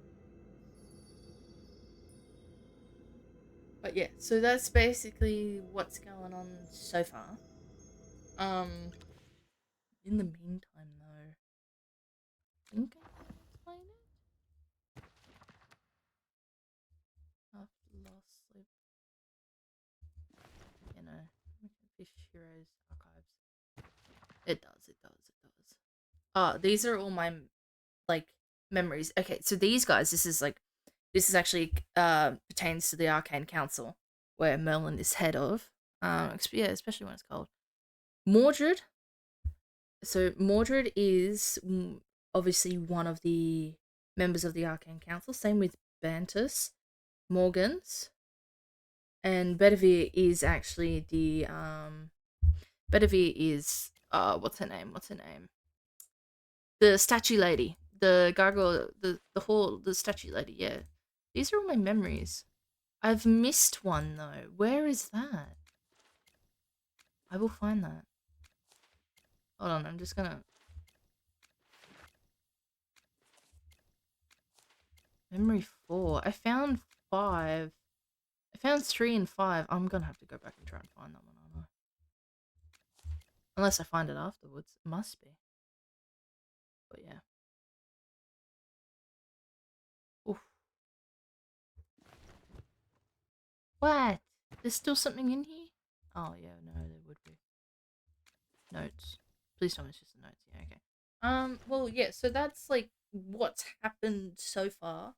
But yeah, so that's basically what's going on so far. In the meantime, though, I think I can explain it. After lost sleep, you know, Fish Heroes Archives. It does, it does, it does. These are all my, like, memories. Okay, so these guys, this is actually, pertains to the Arcane Council, where Merlin is head of. Yeah, especially when it's cold. Mordred. So Mordred is obviously one of the members of the Arcane Council. Same with Bantus, Morgans, and Bedivere is actually the Bedivere is what's her name? The statue lady, the gargoyle, the statue lady. Yeah, these are all my memories. I've missed one though. Where is that? I will find that. Hold on, I'm just gonna... Memory 4. I found 5. I found 3 and 5. I'm gonna have to go back and try and find that one, aren't I? Unless I find it afterwards. It must be. But yeah. Oof. What? There's still something in here? Oh, yeah, no, there would be. Notes. Please tell me it's just the notes. Yeah, okay. Well, yeah, so that's, like, what's happened so far.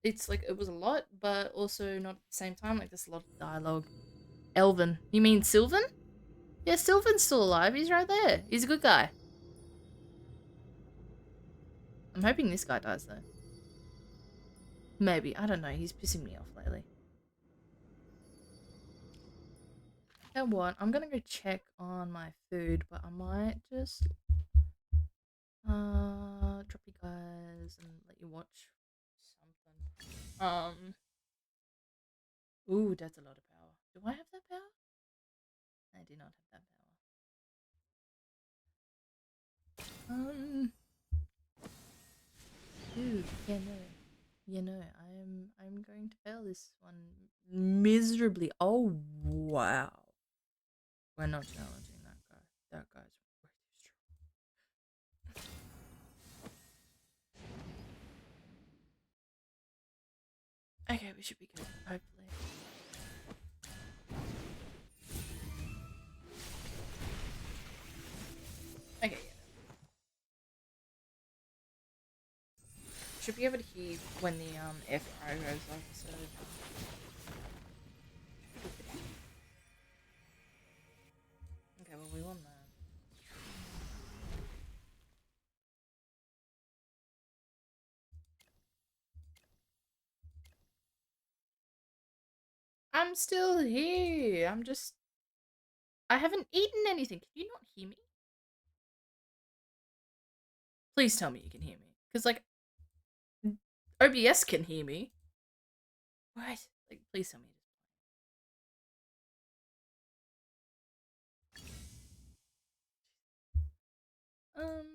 It's, like, it was a lot, but also not at the same time. Like, there's a lot of dialogue. Elvin. You mean Sylvan? Yeah, Sylvan's still alive. He's right there. He's a good guy. I'm hoping this guy dies, though. Maybe. I don't know. He's pissing me off lately. You know what? I'm gonna go check on my food, but I might just drop you guys and let you watch something. Ooh, that's a lot of power. Do I have that power? I do not have that power. Dude, yeah, no. You know, I'm going to fail this one miserably. Oh wow. We're not challenging that guy. That guy's way too strong. Okay, we should be good, hopefully. Okay, yeah. Should be able to hear when the air fryer goes off, so... Okay, well we want that. I'm still here. I haven't eaten anything. Can you not hear me? Please tell me you can hear me. Because, like, OBS can hear me. What? Like, please tell me. Um.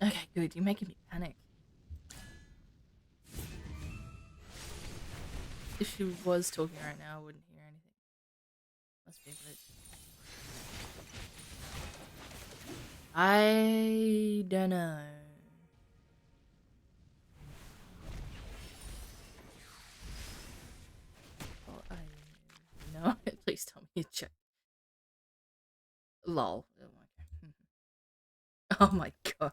Okay, good. You're making me panic. If she was talking right now, I wouldn't hear anything. Must be a glitch. I don't know. Oh, no. Please tell me you check. Lol. Oh my god.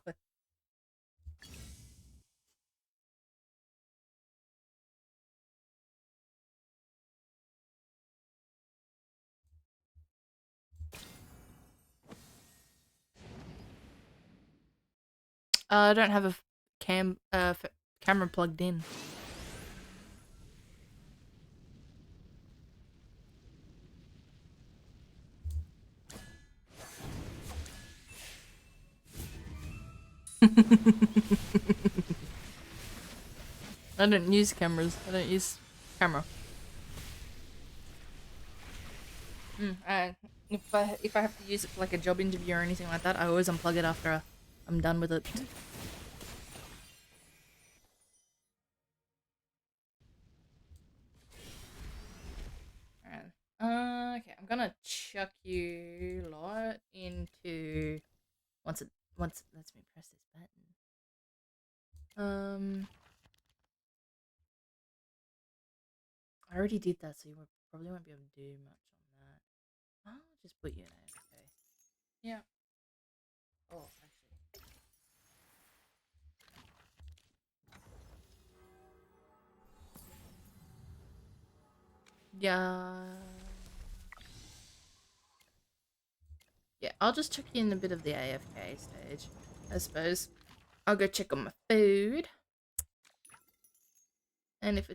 I don't have a camera plugged in. I don't use cameras. I don't use camera. If I have to use it for like a job interview or anything like that, I always unplug it after I'm done with it. Alright. Okay, I'm gonna chuck you lot into once it lets me press this button. I already did that, so you probably won't be able to do much on that. I'll just put you in AFK. Yeah. Oh, actually. Yeah. Yeah, I'll just chuck you in a bit of the AFK stage, I suppose. I'll go check on my food. And if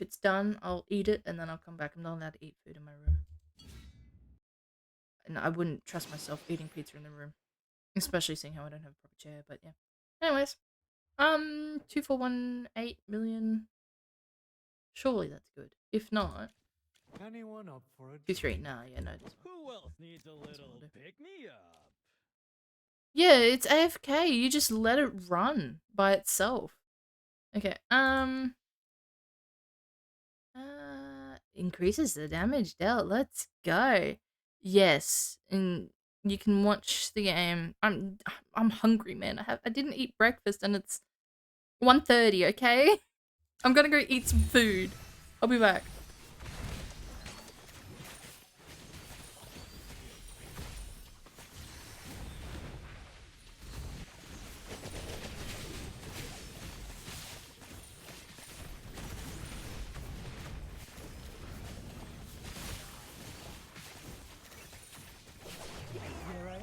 it's done, I'll eat it and then I'll come back. I'm not allowed to eat food in my room. And I wouldn't trust myself eating pizza in the room. Especially seeing how I don't have a proper chair, but yeah. Anyways. 2418 million. Surely that's good. If not, Anyone up for a 23. Nah, yeah, no, it doesn't. Who else needs a little pick me up? Yeah, it's AFK. You just let it run by itself. Okay. Increases the damage dealt. Let's go. Yes, and you can watch the game. I'm hungry, man. I didn't eat breakfast and it's 1:30. Okay, I'm gonna go eat some food. I'll be back. Here I am.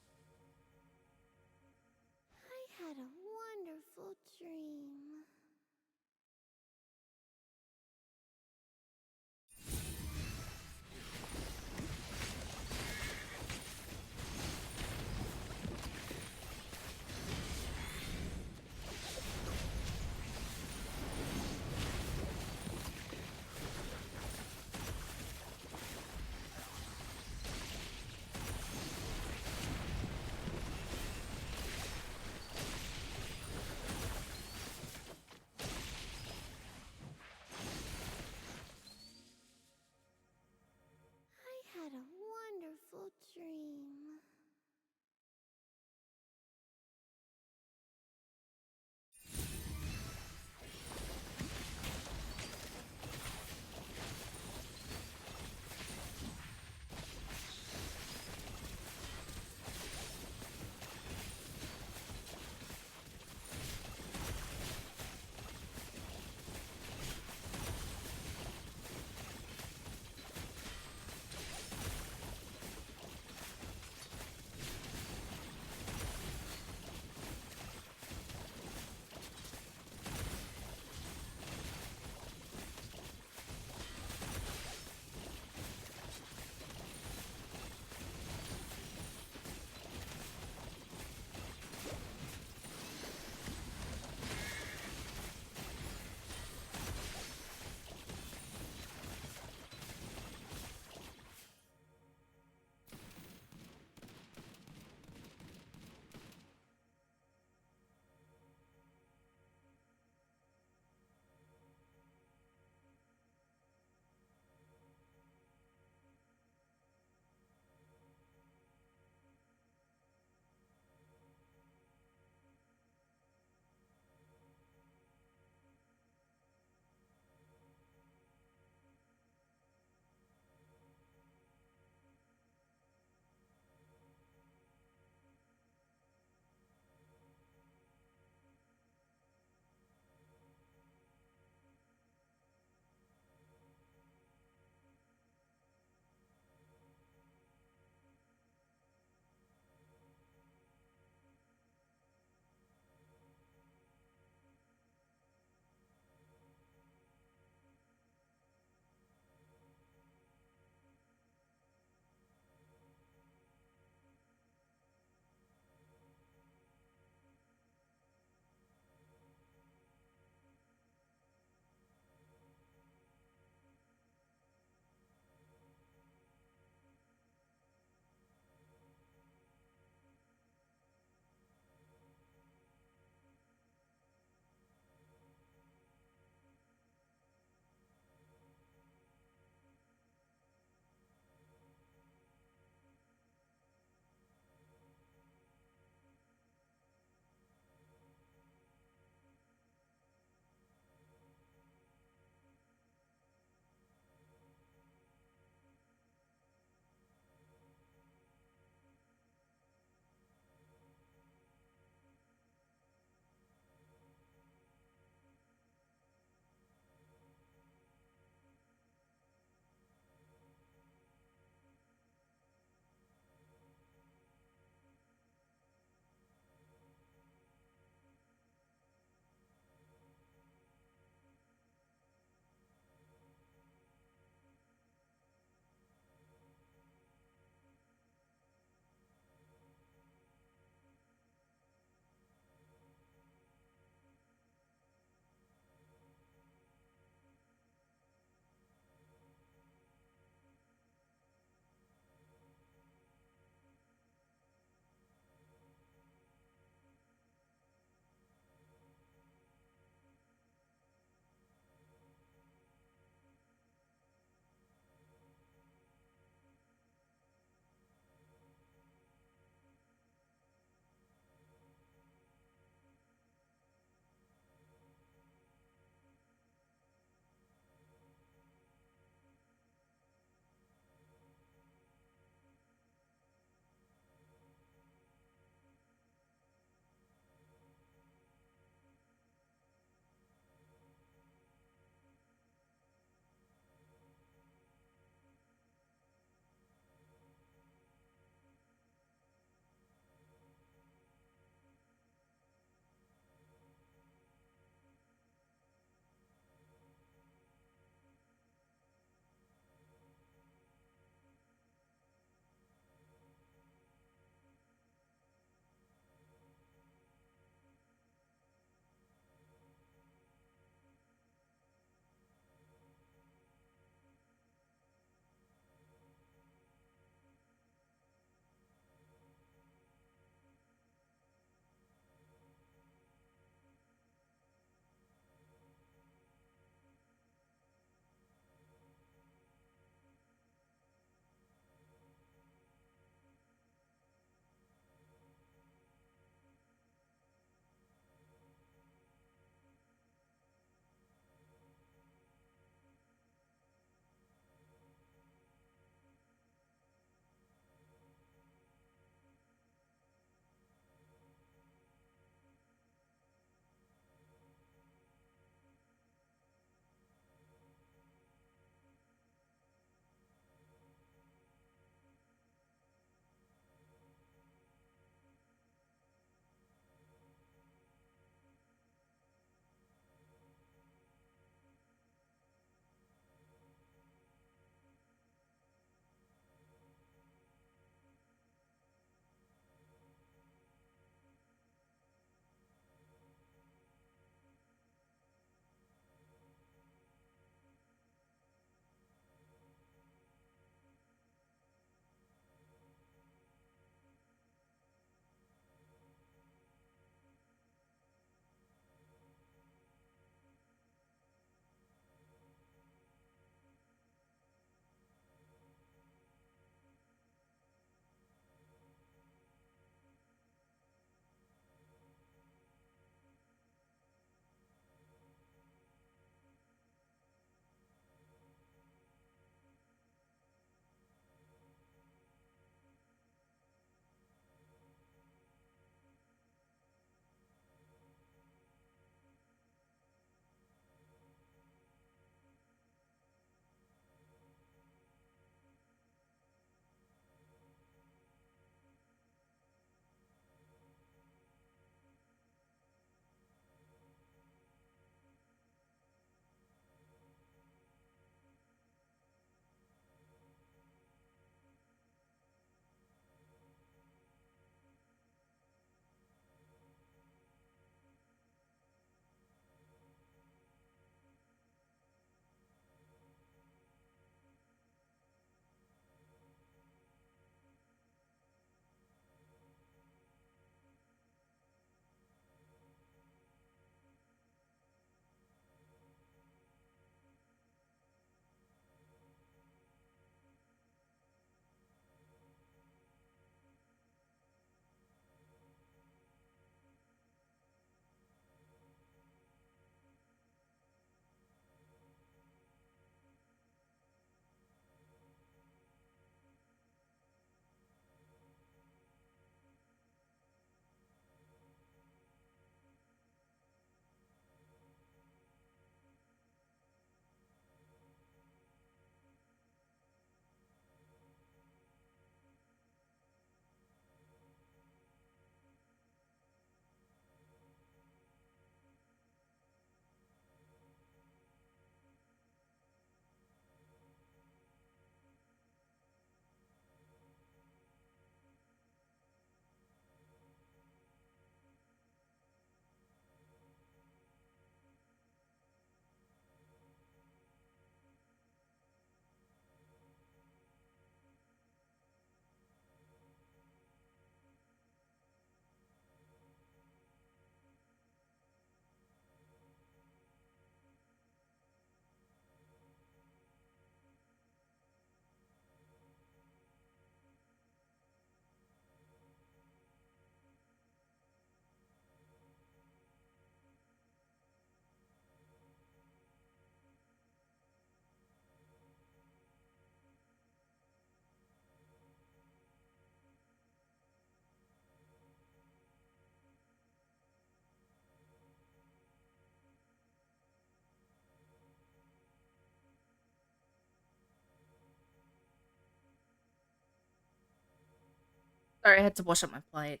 Sorry, I had to wash up my plate.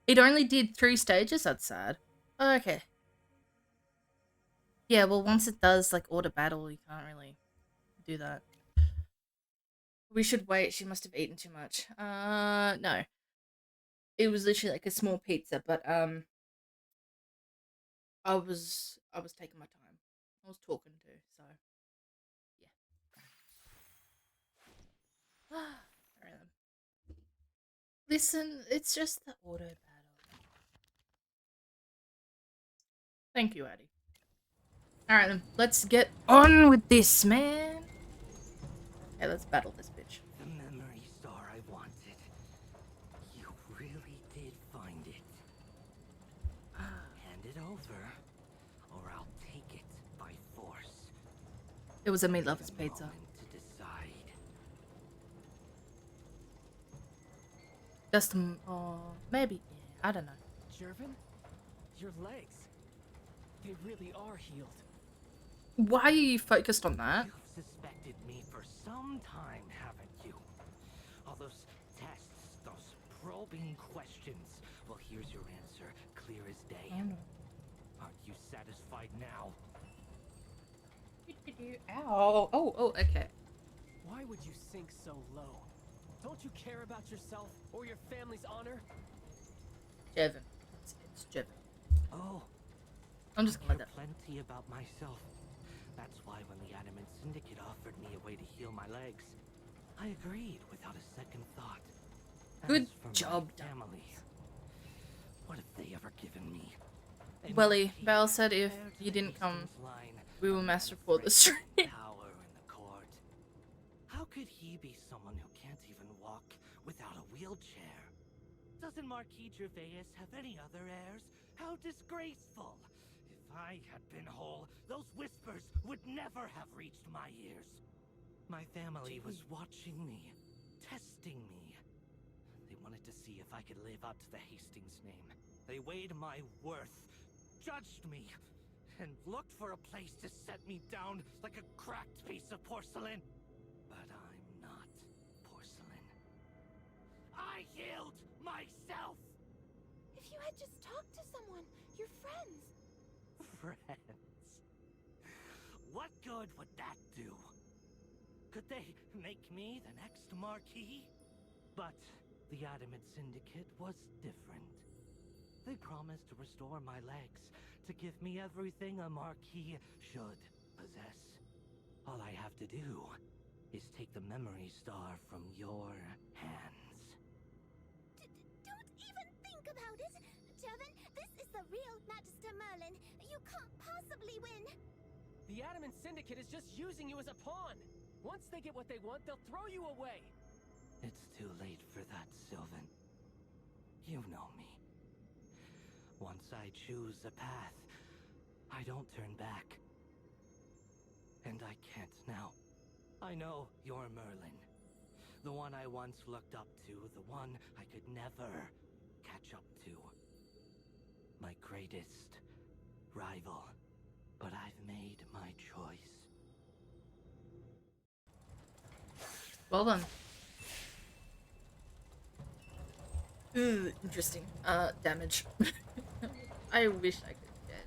It only did 3 stages. That's sad. Okay. Yeah, well, once it does like auto battle, you can't really do that. We should wait. She must have eaten too much. No. It was literally like a small pizza, but I was taking my time. I was talking to, so yeah. Alright then. Listen, it's just the auto battle. Thank you, Addie. Alright then, let's get on with this, man. Okay, let's battle this bitch. The memory star I wanted. You really did find it. Hand it over, or I'll take it by force. It was a meat lover's pizza. To decide. Just maybe. Yeah, I don't know. Jervin, your legs. They really are healed. Why are you focused on that? You've suspected me for some time, haven't you? All those tests, those probing questions. Well, here's your answer, clear as day. Aren't you satisfied now? Ow. Oh, okay. Why would you sink so low? Don't you care about yourself or your family's honor? Jevin. It's Jevin. Oh. I'm just gonna let that. Plenty about myself. That's why when the Adamant Syndicate offered me a way to heal my legs, I agreed without a second thought. Good job, family. What have they ever given me? Welly, Val said if you didn't come, we will mass report the street. Power in the court. How could he be someone who can't even walk without a wheelchair? Doesn't Marquis Gervais have any other heirs? How disgraceful! If I had been whole, those whispers would never have reached my ears. My family was watching me, testing me. They wanted to see if I could live up to the Hastings name. They weighed my worth, judged me, and looked for a place to set me down like a cracked piece of porcelain. But I'm not porcelain. I healed myself! If you had just talked to someone, your friends. Friends? What good would that do? Could they make me the next Marquis? But the Adamant Syndicate was different. They promised to restore my legs, to give me everything a Marquis should possess. All I have to do is take the memory star from your hands. Don't even think about it! Jevin, this is the real Magister Merlin. You can't possibly win! The Adamant Syndicate is just using you as a pawn! Once they get what they want, they'll throw you away! It's too late for that, Sylvan. You know me. Once I choose a path, I don't turn back. And I can't now. I know you're Merlin. The one I once looked up to, the one I could never catch up to. My greatest rival. But I've made my choice. Well done. Interesting. Damage. I wish I could get.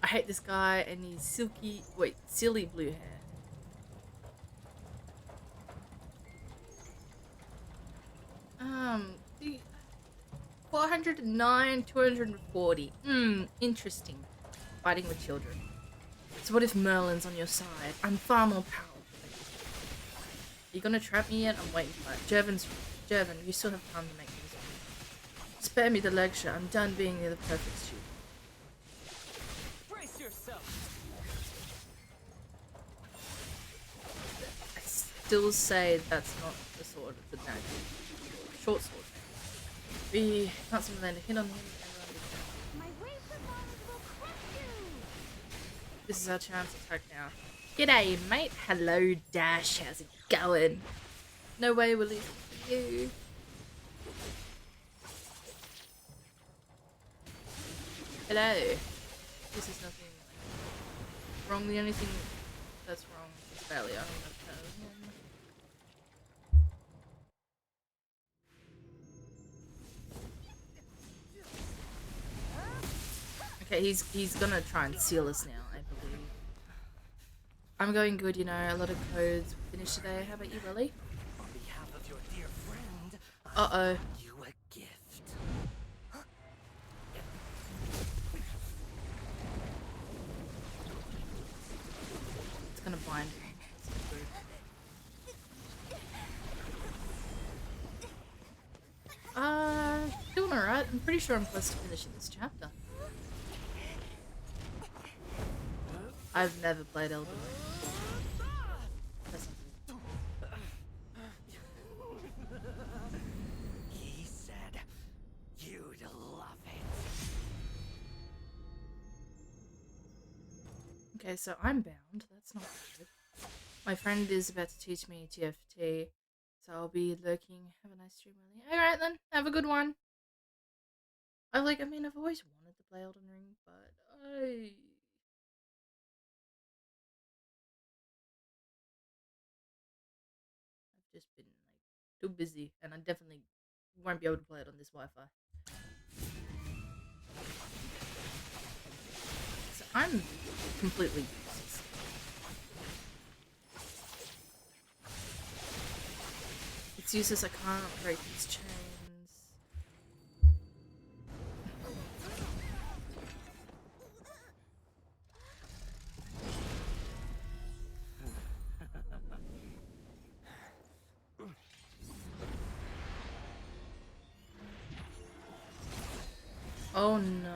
I hate this guy and his silly blue hair. The 409, 240. Interesting. Fighting with children. So what if Merlin's on your side? I'm far more powerful. You gonna trap me yet? I'm waiting for it. Jervin, you still have time to make things right. Spare me the lecture. I'm done being the perfect student. Brace yourself. I still say that's not the sword, it's a dagger. Short sword. We can't seem to land a hit on him. My wave performance will crush you! This is our chance to attack now. G'day, mate. Hello, Dash. How's it going? No way will it be you. Hello. This is nothing wrong. The only thing that's wrong is failure. I'm gonna tell him. Okay, he's gonna try and seal us now, I believe. I'm going good, you know, a lot of codes finished today. How about you, Lily? On behalf of your dear friend, Uh-oh. you a gift. It's gonna bind. Doing alright. I'm pretty sure I'm close to finishing this chapter. I've never played Elden Ring. That's not good. He said you'd love it. Okay, so I'm bound. That's not good. My friend is about to teach me TFT, so I'll be lurking. Have a nice stream, Lily. Alright then, have a good one. I've always wanted to play Elden Ring, but I've just been too busy, and I definitely won't be able to play it on this Wi-Fi. So I'm completely useless. It's useless. I can't break these chains. Oh no.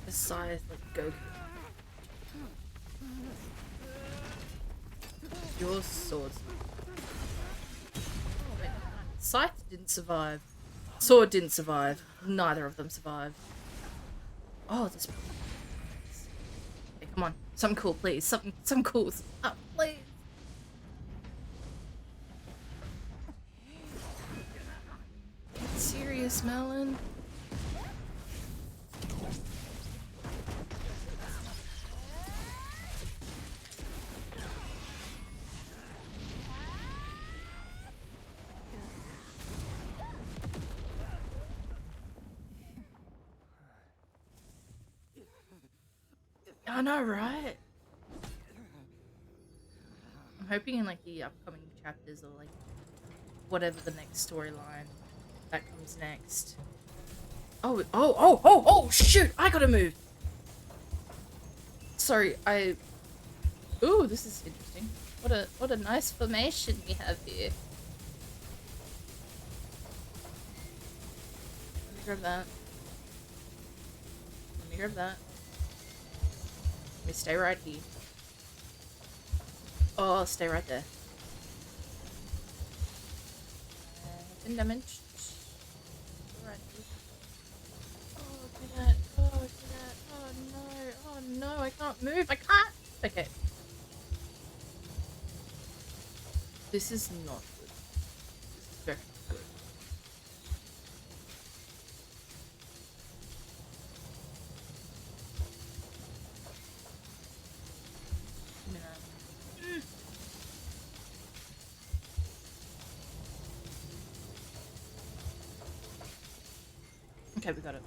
The scythe like Goku. Your sword's oh, wait, scythe didn't survive. Sword didn't survive. Neither of them survived. Oh, this. Okay, come on, something cool, please. Something cool. Oh, please. Get serious, Melon. I know, right? I'm hoping in the upcoming chapters or whatever the next storyline that comes next. Oh, shoot! I gotta move! Sorry, ooh, this is interesting. What a nice formation we have here. Let me grab that. Let me grab that. Let me stay right here. Oh, stay right there. Been damaged. Right. Oh, do that. Oh, do that. Oh no. Oh no, I can't move. I can't. Okay. This is not good. This is very good. Okay, we got it.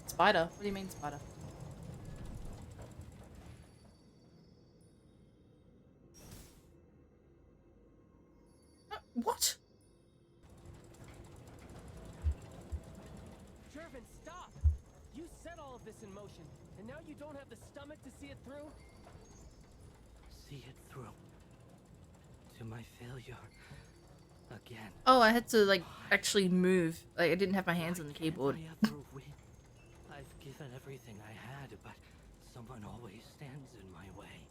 Spider? What do you mean, spider? What? Jervin, stop! You set all of this in motion, and now you don't have the stomach to see it through? See it through. To my failure. Again. Oh, I had to actually move. I didn't have my hands on the keyboard. I've given everything I had, but someone always stands in my way.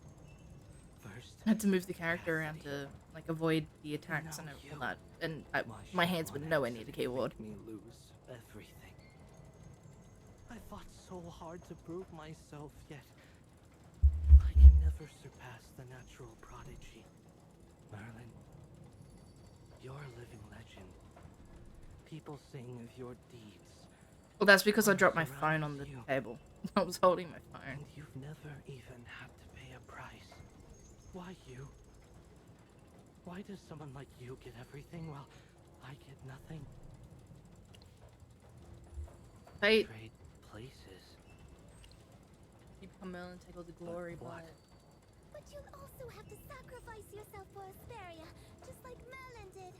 First, I had to move the character around to avoid the attacks and all that, and my hands were nowhere near the keyboard. Me lose everything. I fought so hard to prove myself, yet I can never surpass the natural prodigy. Merlin, your living legend people sing of your deeds. Well, that's because I dropped my Surrounded phone on the you. table. I was holding my phone. And you've never even had to pay a price. Why you? Why does someone like you get everything while I get nothing? Fate. Trade places. You become Merlin, take all the glory, what? But you'll also have to sacrifice yourself for Asperia, just like Merlin did.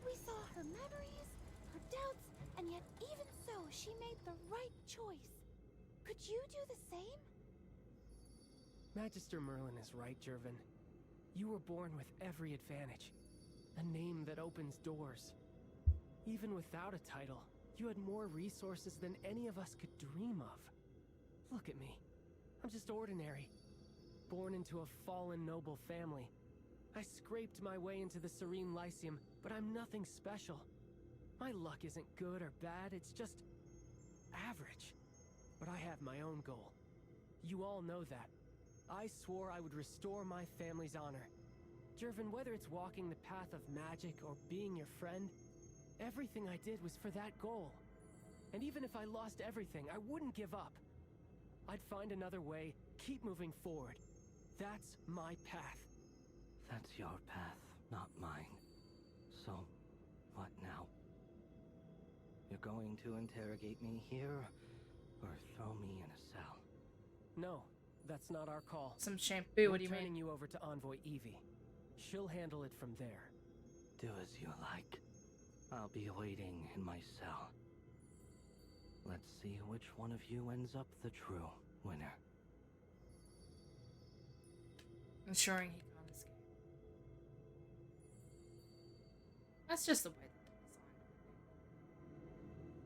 We saw her memories, her doubts, and yet even so, she made the right choice. Could you do the same? Magister Merlin is right, Jervin. You were born with every advantage. A name that opens doors. Even without a title, you had more resources than any of us could dream of. Look at me. I'm just ordinary. Born into a fallen noble family. I scraped my way into the Serene Lyceum, but I'm nothing special. My luck isn't good or bad, it's just average. But I have my own goal. You all know that. I swore I would restore my family's honor. Jervin, whether it's walking the path of magic or being your friend, everything I did was for that goal. And even if I lost everything, I wouldn't give up. I'd find another way, keep moving forward. That's my path. That's your path, not mine. So, what now? You're going to interrogate me here, or throw me in a cell? No, that's not our call. Some shampoo, what do you We're turning mean? you over to Envoy Evie. She'll handle it from there. Do as you like. I'll be waiting in my cell. Let's see which one of you ends up the true winner. Ensuring he can't escape. That's just the way they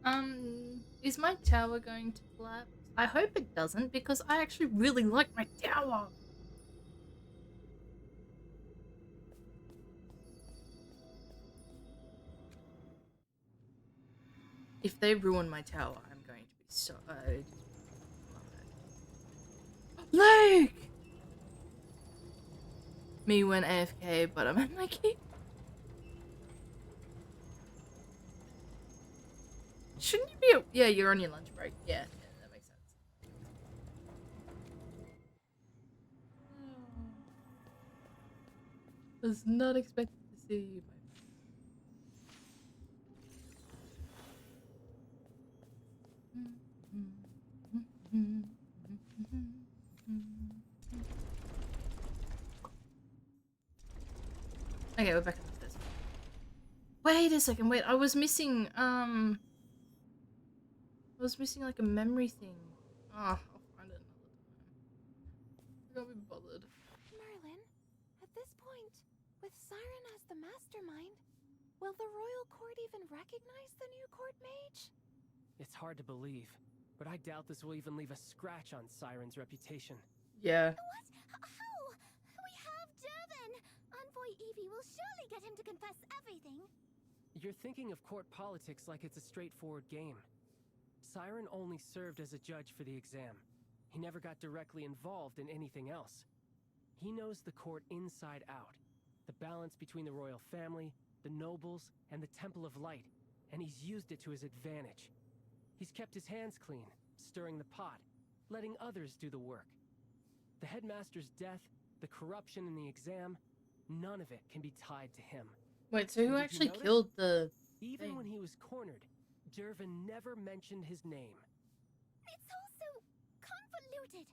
designed it. Is my tower going to collapse? I hope it doesn't, because I actually really like my tower. If they ruin my tower, I'm going to be so... Luke! Me went AFK, but I'm at my key. Shouldn't you be... Yeah, you're on your lunch break. Yeah, that makes sense. Was not expected to see you, my Okay, we're back on this. Wait a second, wait, I was missing like a memory thing. Ah, I'll find it another time. I can't be bothered. Merlin, at this point, with Siren as the mastermind, will the royal court even recognize the new court mage? It's hard to believe, but I doubt this will even leave a scratch on Siren's reputation. Yeah. What? How? We have Jervin! Envoy Evie will surely get him to confess everything. You're thinking of court politics like it's a straightforward game. Siren only served as a judge for the exam. He never got directly involved in anything else. He knows the court inside out. The balance between the royal family, the nobles, and the Temple of Light, and he's used it to his advantage. He's kept his hands clean, stirring the pot, letting others do the work. The headmaster's death, the corruption in the exam, none of it can be tied to him. Wait, so who And did you actually notice? killed the Even thing? when he was cornered, Jervin never mentioned his name. It's all so convoluted.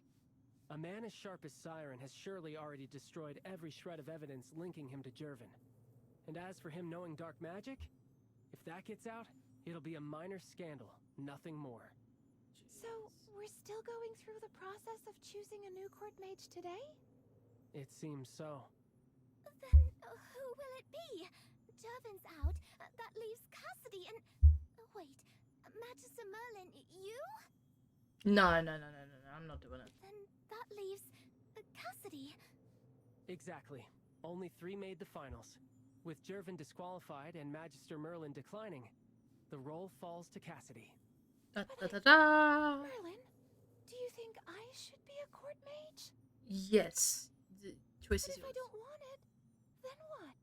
A man as sharp as Siren has surely already destroyed every shred of evidence linking him to Jervin. And as for him knowing dark magic, if that gets out, it'll be a minor scandal, nothing more. So, we're still going through the process of choosing a new court mage today? It seems so. Then, who will it be? Jervin's out. That leaves Cassidy and... wait, Magister Merlin, you? No, I'm not doing it. Then that leaves... Cassidy. Exactly. Only 3 made the finals. With Jervin disqualified and Magister Merlin declining, the role falls to Cassidy. Da, da, da, da. Merlin, do you think I should be a court mage? Yes. The choice But is if I yours. don't want it, then what?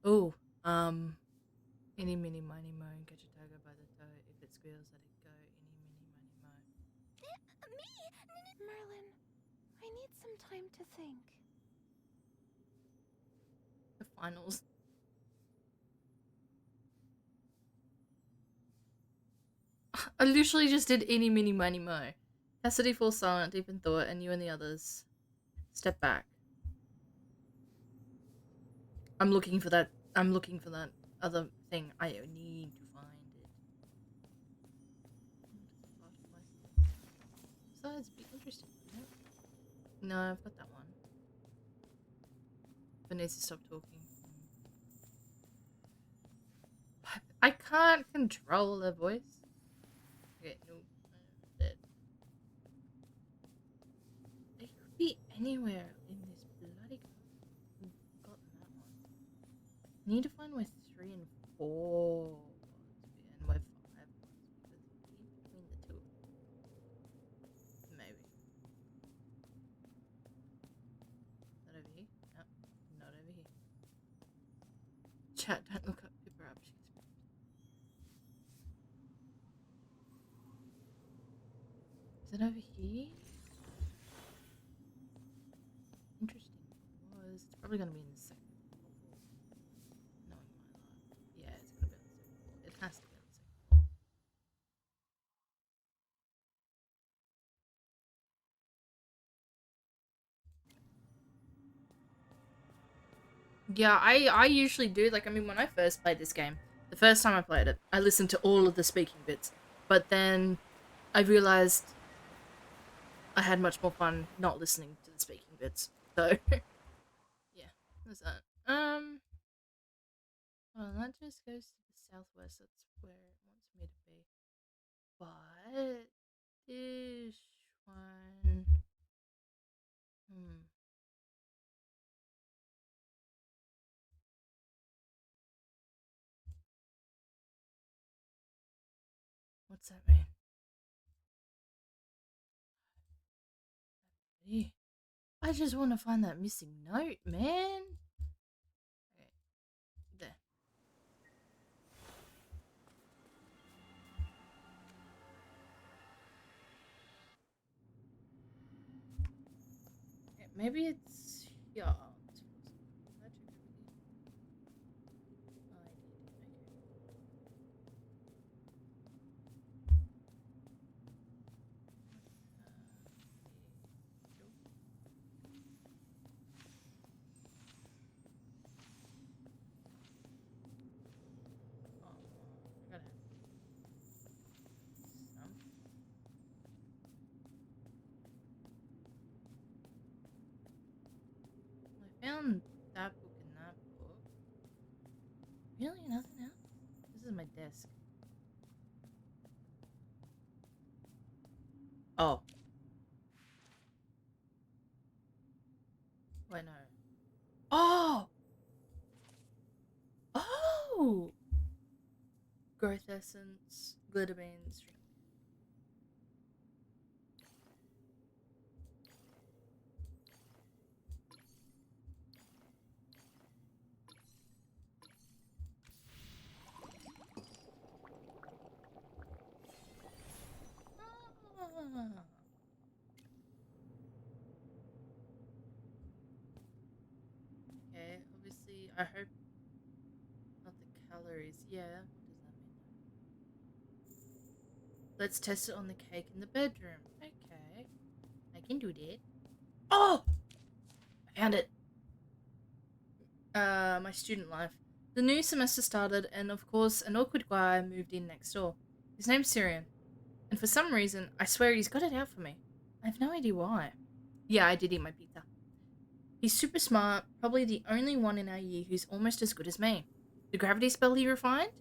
Oh, um, any mini miny mo and catch a tiger by the toe. If it squeals, let it go. Any mini miny mo. Me? Merlin, I need some time to think. The finals. I literally just did any mini miny mo. Cassidy falls silent, deep in thought, and you and the others step back. I'm looking for that. I'm looking for that other thing. I need to find it. Besides, be interesting. No, I've got that one. Vanessa, stop talking. I can't control her voice. Okay, no. Dead. They could be anywhere in this bloody. Got that one. I need to find where 3 and 4 and where 5 between the two. Maybe. Not over here? No, not over here. Chat, don't look up Pippa up. Is it over here? Interesting. It's probably gonna be in the second floor. Knowing my luck. Yeah, it's gonna be on the second floor. It has to be on the second floor. Yeah, I usually do. Like, I mean, when I first played this game, the first time I played it, I listened to all of the speaking bits. But then I realized I had much more fun not listening to the speaking bits. So, yeah, there's that. Well, that just goes to the southwest. That's where it wants me to be. But this one, what's that mean? I just want to find that missing note, man. Okay, there. Okay, maybe it's here. I found that book and that book. Really? Nothing else? This is my desk. Oh. Wait, no. Oh! Oh! Growth essence, glitter beans. Okay, obviously, I hope not the calories. Yeah, what does that mean? Let's test it on the cake in the bedroom. Okay, I can do that. Oh! I found it. My student life. The new semester started, and of course, an awkward guy moved in next door. His name's Syrian, and for some reason, I swear he's got it out for me. I have no idea why. Yeah, I did eat my pizza. He's super smart, probably the only one in our year who's almost as good as me. The gravity spell he refined?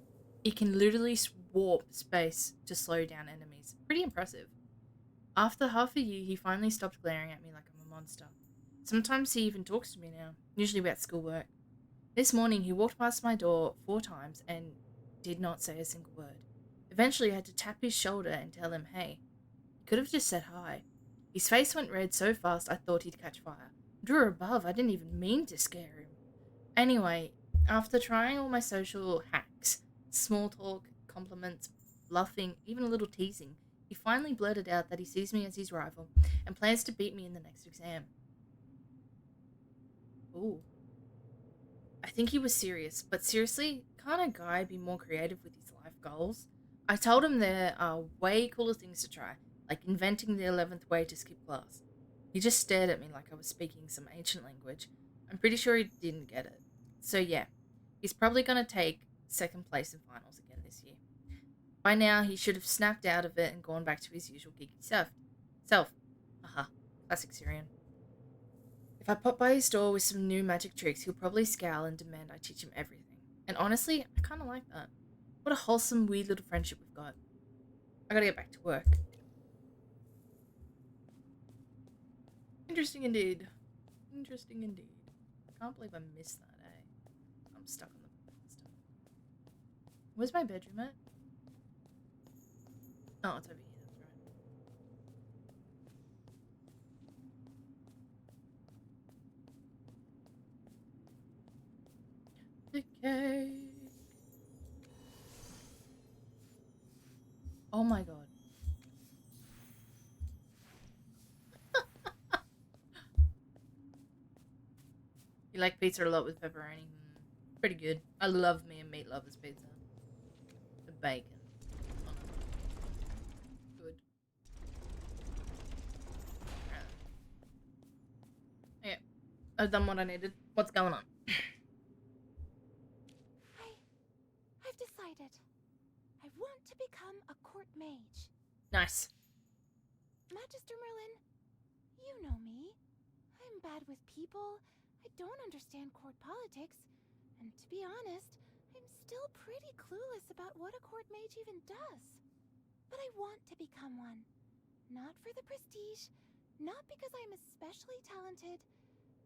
He can literally warp space to slow down enemies. Pretty impressive. After half a year, he finally stopped glaring at me like I'm a monster. Sometimes he even talks to me now, usually about schoolwork. This morning, he walked past my door 4 times and did not say a single word. Eventually, I had to tap his shoulder and tell him, hey. He could have just said hi. His face went red so fast I thought he'd catch fire. Drew above, I didn't even mean to scare him. Anyway, After trying all my social hacks, small talk, compliments, bluffing, even a little teasing, he finally blurted out that he sees me as his rival and plans to beat me in the next exam. Ooh. I think he was serious, but seriously, can't a guy be more creative with his life goals? I told him there are way cooler things to try, like inventing the 11th way to skip class. He just stared at me like I was speaking some ancient language. I'm pretty sure he didn't get it. So yeah, he's probably gonna take second place in finals again this year. By now, he should have snapped out of it and gone back to his usual geeky self. Haha, classic Syrian. If I pop by his door with some new magic tricks, he'll probably scowl and demand I teach him everything. And honestly, I kinda like that. What a wholesome, weird little friendship we've got. I gotta get back to work. Interesting indeed. Interesting indeed. I can't believe I missed that, eh? I'm stuck on the stuff. Where's my bedroom at? Oh, it's over here, that's right. The cake. Oh my god. You like pizza a lot with pepperoni? Pretty good. I love me a meat lover's pizza. The bacon. Oh, good. Yeah. I've done what I needed. What's going on? I've decided. I want to become a court mage. Nice. Magister Merlin, you know me. I'm bad with people. I don't understand court politics. And to be honest, I'm still pretty clueless about what a court mage even does. But I want to become one. Not for the prestige, not because I'm especially talented,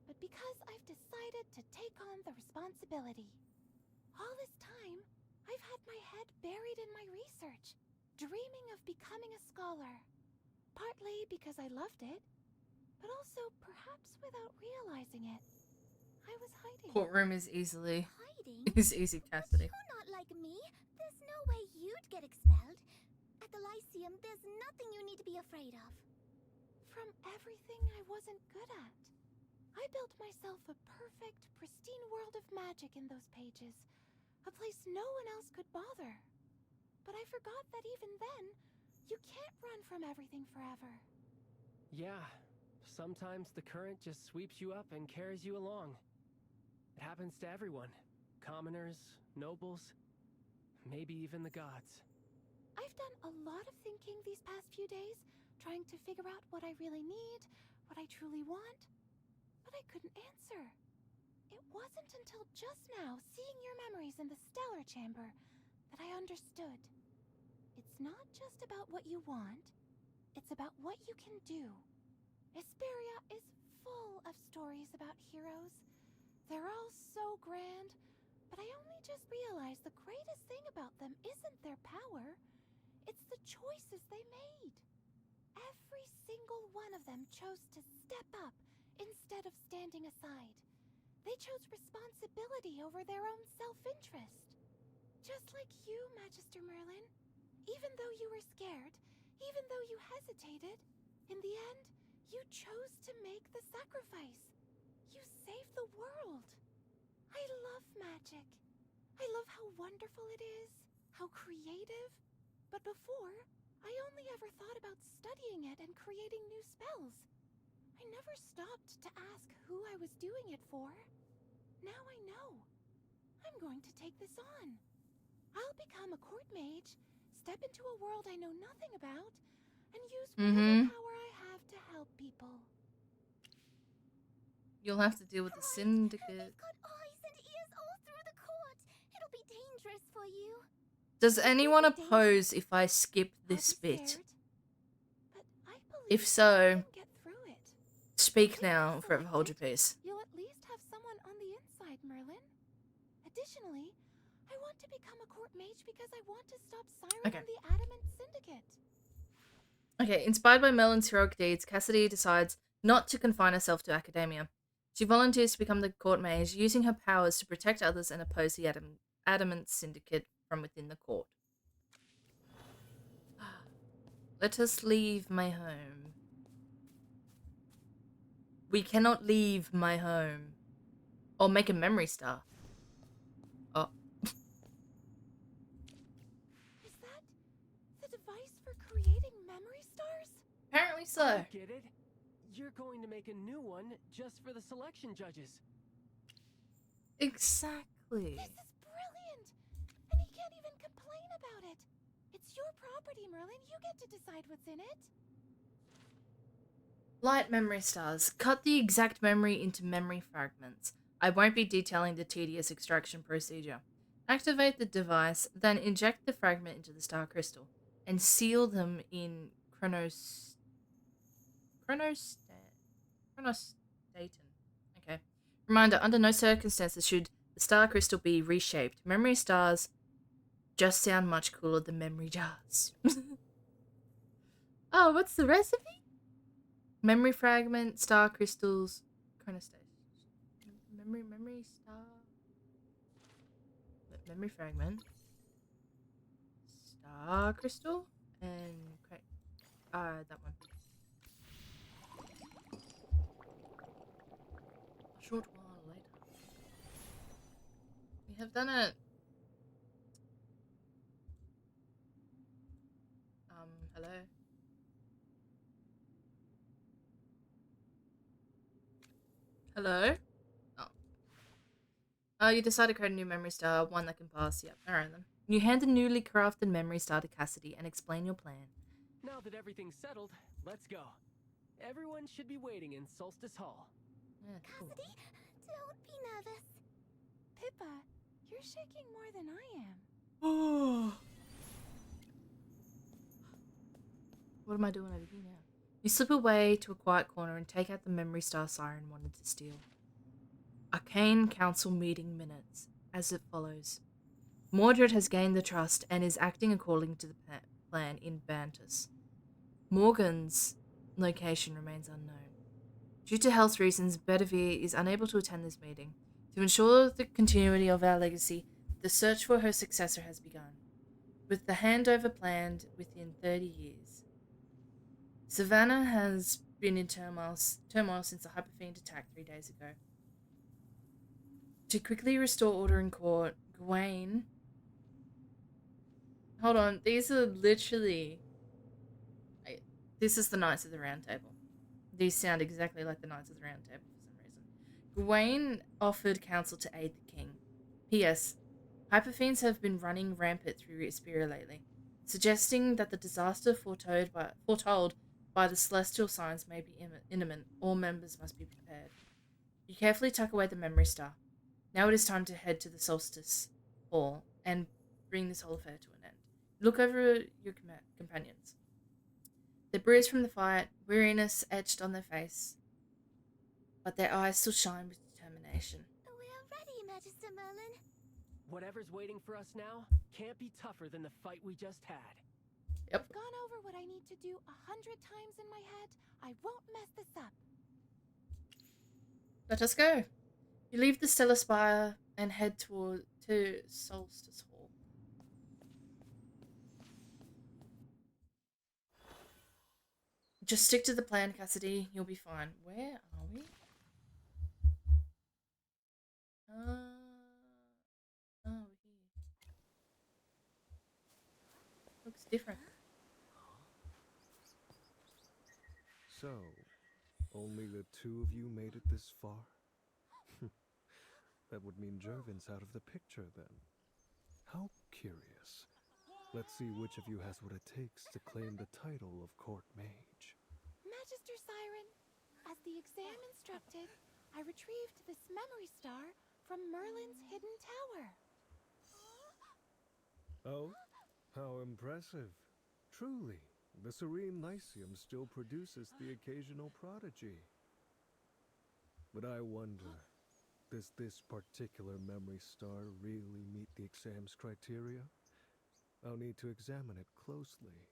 but because I've decided to take on the responsibility. All this time, I've had my head buried in my research, dreaming of becoming a scholar. Partly because I loved it, but also perhaps without realizing it. I was hiding. Courtroom is easy, But Cassidy. you're not like me. There's no way you'd get expelled. At the Lyceum, there's nothing you need to be afraid of. From everything I wasn't good at. I built myself a perfect, pristine world of magic in those pages. A place no one else could bother. But I forgot that even then, you can't run from everything forever. Yeah, sometimes the current just sweeps you up and carries you along. It happens to everyone. Commoners, nobles, maybe even the gods. I've done a lot of thinking these past few days, trying to figure out what I really need, what I truly want. But I couldn't answer. It wasn't until just now, seeing your memories in the Stellar Chamber, that I understood. It's not just about what you want, it's about what you can do. Esperia is full of stories about heroes. They're all so grand, but I only just realized the greatest thing about them isn't their power, it's the choices they made. Every single one of them chose to step up instead of standing aside. They chose responsibility over their own self-interest. Just like you, Magister Merlin. Even though you were scared, even though you hesitated, in the end, you chose to make the sacrifice. You saved the world. I love magic. I love how wonderful it is, how creative. But before, I only ever thought about studying it and creating new spells. I never stopped to ask who I was doing it for. Now I know. I'm going to take this on. I'll become a court mage, step into a world I know nothing about, and use whatever power I have to help people. You'll have to deal with the syndicate. They've got eyes and ears all through the court. It'll be dangerous for you. Does anyone oppose if I skip this bit? If so, speak now, forever hold your peace. You'll at least have someone on the inside, Merlin. Additionally, I want to become a court mage because I want to stop Siren and the Adamant Syndicate. Okay, inspired by Merlin's heroic deeds, Cassidy decides not to confine herself to academia. She volunteers to become the court mage, using her powers to protect others and oppose the Adamant Syndicate from within the court. Let us leave my home. We cannot leave my home. Or make a memory star. Oh. Is that the device for creating memory stars? Apparently so. I get it. You're going to make a new one just for the selection judges. Exactly. This is brilliant! And he can't even complain about it. It's your property, Merlin. You get to decide what's in it. Light memory stars. Cut the exact memory into memory fragments. I won't be detailing the tedious extraction procedure. Activate the device, then inject the fragment into the star crystal, and seal them in chronostatin. Okay. Reminder, under no circumstances should the star crystal be reshaped. Memory stars just sound much cooler than memory jars. Oh, what's the recipe? Memory fragment, star crystals, chronostasis. Memory star. Memory fragment, star crystal, and that one. A short while later, we have done it. Hello. Hello. Oh, you decided to create a new memory star, one that can pass. Yep. All right then. You hand the newly crafted memory star to Cassidy and explain your plan. Now that everything's settled, let's go. Everyone should be waiting in Solstice Hall. Yeah, cool. Cassidy, don't be nervous. Pippa, you're shaking more than I am. Oh. What am I doing over here now? You slip away to a quiet corner and take out the memory star Siren wanted to steal. Arcane Council meeting minutes, as it follows. Mordred has gained the trust and is acting according to the plan in Bantus. Morgan's location remains unknown. Due to health reasons, Bedivere is unable to attend this meeting. To ensure the continuity of our legacy, the search for her successor has begun, with the handover planned within 30 years. Savannah has been in turmoil since the Hyperfiend attack 3 days ago. To quickly restore order in court, Gawain... Hold on, these are literally... This is the Knights of the Round Table. These sound exactly like the Knights of the Round Table for some reason. Gawain offered counsel to aid the king. P.S. Hyperfiends have been running rampant through Isperia lately, suggesting that the disaster foretold by the celestial signs may be imminent. All members must be prepared. You carefully tuck away the memory star. Now it is time to head to the Solstice Hall and bring this whole affair to an end. Look over your companions. They're bruised from the fight, weariness etched on their face, but their eyes still shine with determination. We're ready, Magister Merlin. Whatever's waiting for us now can't be tougher than the fight we just had. Yep. I've gone over what I need to do 100 times in my head. I won't mess this up. Let us go. You leave the Stellar Spire and head to Solstice Hall. Just stick to the plan, Cassidy. You'll be fine. Where are we? Oh, here. Looks different. So, only the two of you made it this far? That would mean Jervin's out of the picture then. How curious. Let's see which of you has what it takes to claim the title of Court Mage. Magister Siren, as the exam instructed, I retrieved this memory star from Merlin's hidden tower. Oh, how impressive. Truly, the Serene Lyceum still produces the occasional prodigy. But I wonder, does this particular memory star really meet the exam's criteria? I'll need to examine it closely.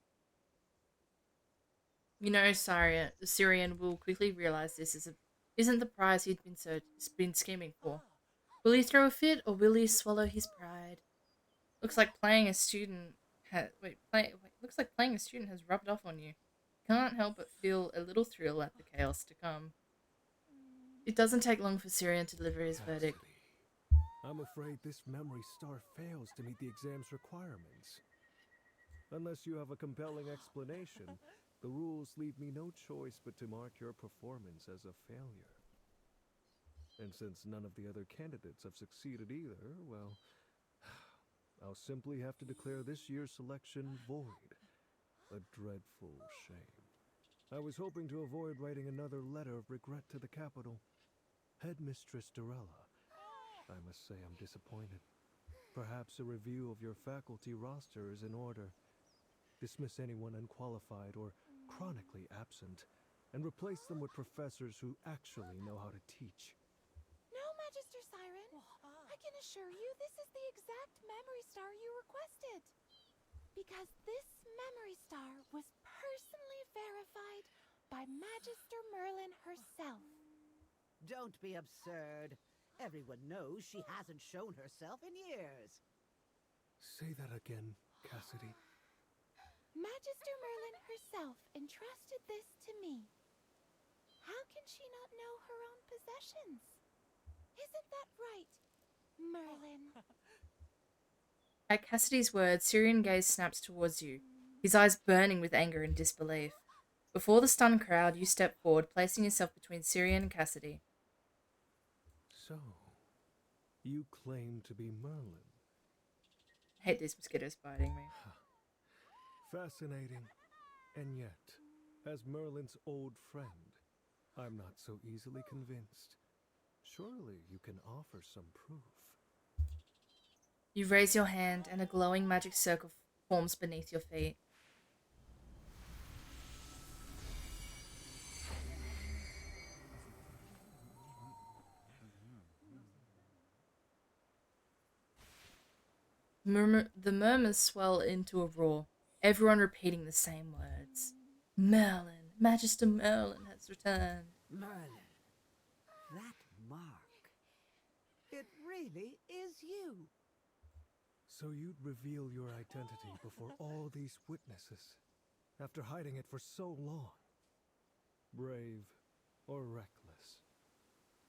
You know, Syrian will quickly realize this is a isn't the prize he'd been scheming for. Will he throw a fit or will he swallow his pride? Looks like playing a student looks like playing a student has rubbed off on you. Can't help but feel a little thrill at the chaos to come. It doesn't take long for Syrian to deliver his verdict. I'm afraid this memory star fails to meet the exam's requirements. Unless you have a compelling explanation, the rules leave me no choice but to mark your performance as a failure. And since none of the other candidates have succeeded either, well, I'll simply have to declare this year's selection void. A dreadful shame. I was hoping to avoid writing another letter of regret to the capital. Headmistress Dorella, I must say I'm disappointed. Perhaps a review of your faculty roster is in order. Dismiss anyone unqualified or chronically absent, and replace them with professors who actually know how to teach. No, Magister Siren. I can assure you this is the exact memory star you requested. Because this memory star was personally verified by Magister Merlin herself. Don't be absurd. Everyone knows she hasn't shown herself in years. Say that again, Cassidy. Magister Merlin herself entrusted this to me. How can she not know her own possessions? Isn't that right, Merlin? At Cassidy's words, Syrian gaze snaps towards you, his eyes burning with anger and disbelief. Before the stunned crowd, you step forward, placing yourself between Syrian and Cassidy. So, you claim to be Merlin? I hate these mosquitoes biting me. Fascinating. And yet, as Merlin's old friend, I'm not so easily convinced. Surely you can offer some proof. You raise your hand and a glowing magic circle forms beneath your feet. The murmurs swell into a roar, everyone repeating the same words. Merlin, Magister Merlin has returned. Merlin, that mark. It really is you. So you'd reveal your identity before all these witnesses, after hiding it for so long. Brave or reckless?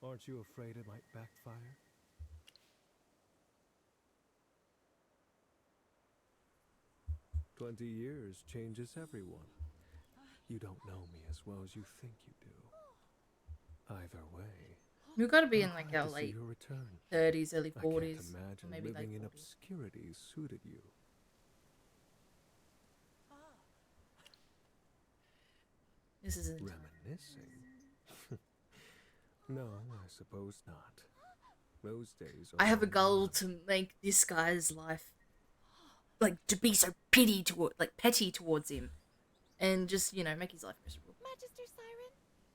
Aren't you afraid it might backfire? "20 years changes everyone. You don't know me as well as you think you do. Either way, We've got to be I'm in like glad our to see late your return. 30s, early I 40s, can't imagine maybe late living in 40s. obscurity suited you. This is Reminiscing? No, I suppose not. Those days I are have a long goal gone. to make this guy's life to be so petty towards him, and just make his life miserable. Magister Siren,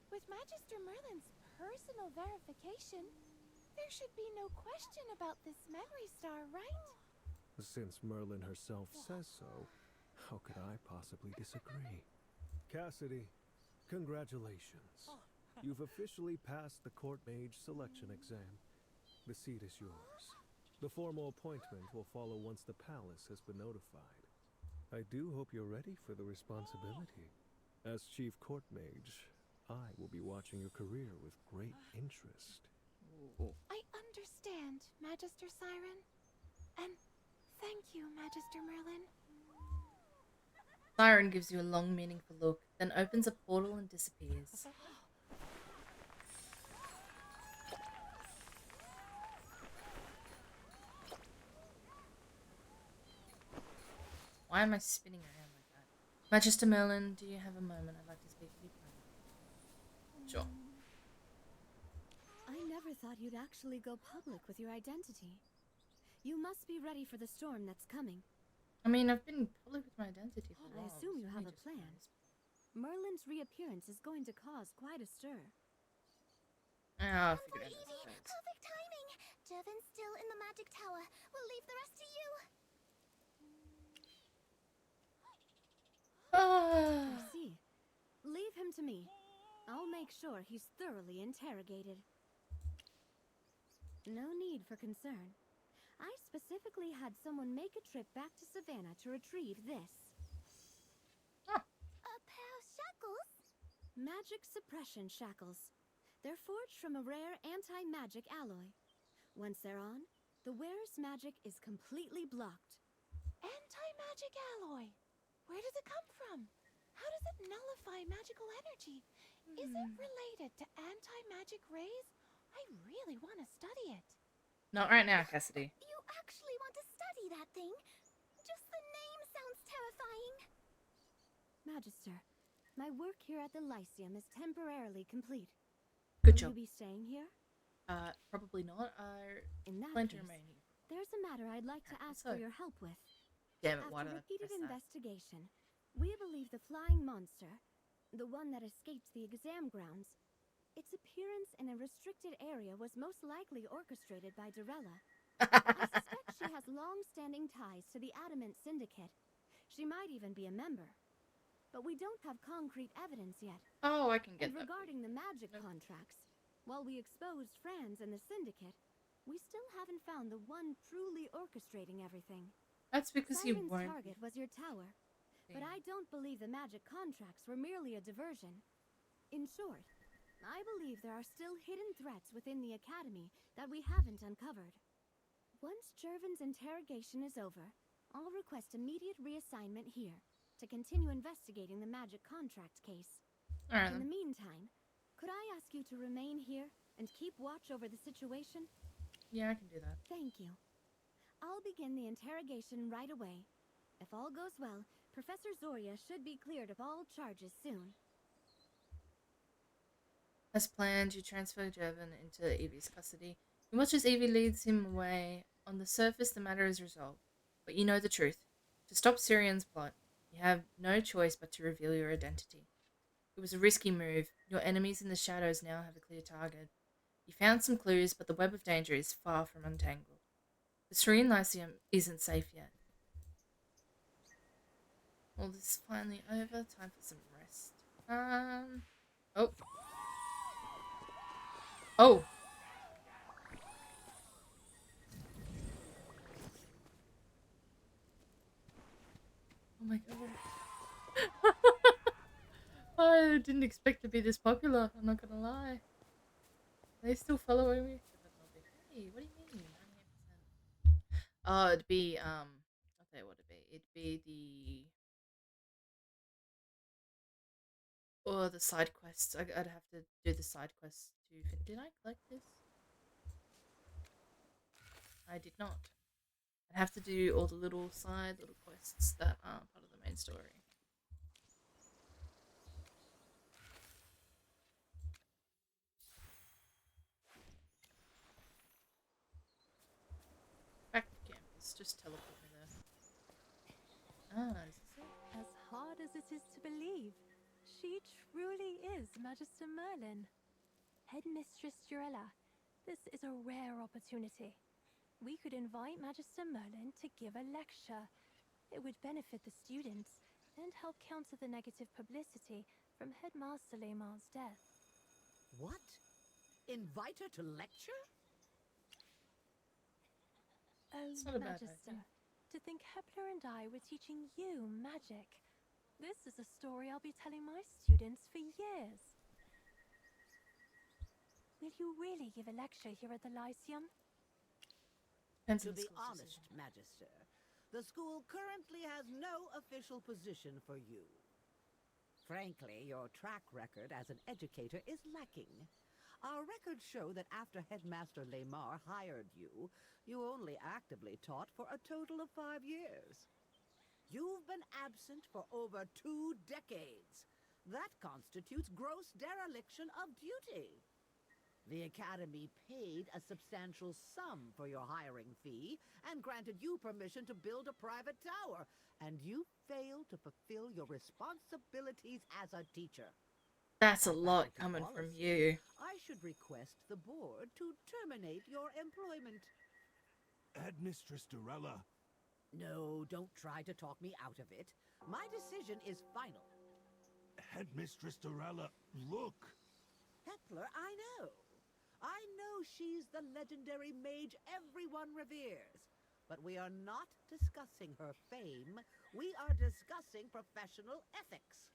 with Magister Merlin's personal verification, there should be no question about this memory star, right? Since Merlin herself says so, how could I possibly disagree? Cassidy, congratulations. You've officially passed the court mage selection exam. The seat is yours. The formal appointment will follow once the palace has been notified. I do hope you're ready for the responsibility. As chief court mage, I will be watching your career with great interest. I understand, Magister Siren. And thank you, Magister Merlin. Siren gives you a long, meaningful look, then opens a portal and disappears. Why am I spinning around like that? Magister Merlin, do you have a moment? I'd like to speak with you privately. Sure. I never thought you'd actually go public with your identity. You must be ready for the storm that's coming. I mean, I've been public with my identity for a I while. assume you It's have only a just plan. nice. Merlin's reappearance is going to cause quite a stir. Ah, I figured it out. Perfect timing! Jevon's still in the magic tower. We'll leave the rest to you. I see. Leave him to me. I'll make sure he's thoroughly interrogated. No need for concern. I specifically had someone make a trip back to Savannah to retrieve this. Huh. A pair of shackles? Magic suppression shackles. They're forged from a rare anti-magic alloy. Once they're on, the wearer's magic is completely blocked. Anti-magic alloy? Where does it come from? How does it nullify magical energy? Is it related to anti-magic rays? I really want to study it. Not right now, Cassidy. You actually want to study that thing? Just the name sounds terrifying. Magister, my work here at the Lyceum is temporarily complete. Good Will job. you be staying here? Probably not. In that Plan to case, remain here. there's a matter I'd like to ask So- for your help with. Damn it, why After did I repeated press that? investigation, we believe the flying monster, the one that escaped the exam grounds, its appearance in a restricted area was most likely orchestrated by Dorella. I suspect she has long-standing ties to the Adamant Syndicate. She might even be a member. But we don't have concrete evidence yet. Oh, I can get And that. regarding the magic contracts, while we exposed Franz and the Syndicate, we still haven't found the one truly orchestrating everything. That's because you Siren's won't. target was your tower, but I don't believe the magic contracts were merely a diversion. In short, I believe there are still hidden threats within the Academy that we haven't uncovered. Once Jervin's interrogation is over, I'll request immediate reassignment here to continue investigating the magic contract case. Alright In the then. meantime, could I ask you to remain here and keep watch over the situation? Yeah, I can do that. Thank you. I'll begin the interrogation right away. If all goes well, Professor Zoria should be cleared of all charges soon. As planned, you transfer Jevon into Evie's custody. You watch as Evie leads him away. On the surface, the matter is resolved. But you know the truth. To stop Syrian's plot, you have no choice but to reveal your identity. It was a risky move. Your enemies in the shadows now have a clear target. You found some clues, but the web of danger is far from untangled. The Syrian Lyceum isn't safe yet. Well, this is finally over. Time for some rest. Oh. Oh. Oh my god. I didn't expect to be this popular, I'm not gonna lie. Are they still following me? Hey, what do you mean? 98%. Oh, it'd be, I'll tell you what it'd be. It'd be the side quests. I'd have to do the side quests to. Did I collect this? I did not. I'd have to do all the little quests that aren't part of the main story. Back to campus. Just teleport me there. Ah, is this it? As hard as it is to believe, she truly is Magister Merlin. Headmistress Durella, this is a rare opportunity. We could invite Magister Merlin to give a lecture. It would benefit the students and help counter the negative publicity from Headmaster Lemar's death. What? Invite her to lecture? Oh, It's not a bad Magister, idea. to think Hepler and I were teaching you magic. This is a story I'll be telling my students for years. Will you really give a lecture here at the Lyceum? Depends To on the be school's honest, decision. Magister, the school currently has no official position for you. Frankly, your track record as an educator is lacking. Our records show that after Headmaster Lemar hired you, you only actively taught for a total of 5 years. You've been absent for over 2 decades. That constitutes gross dereliction of duty. The Academy paid a substantial sum for your hiring fee and granted you permission to build a private tower, and you failed to fulfill your responsibilities as a teacher. That's a As lot faculty coming from policy, you. I should request the board to terminate your employment. Headmistress Durella. No, don't try to talk me out of it. My decision is final. Headmistress Dorella, look! Heckler, I know. I know she's the legendary mage everyone reveres. But we are not discussing her fame. We are discussing professional ethics.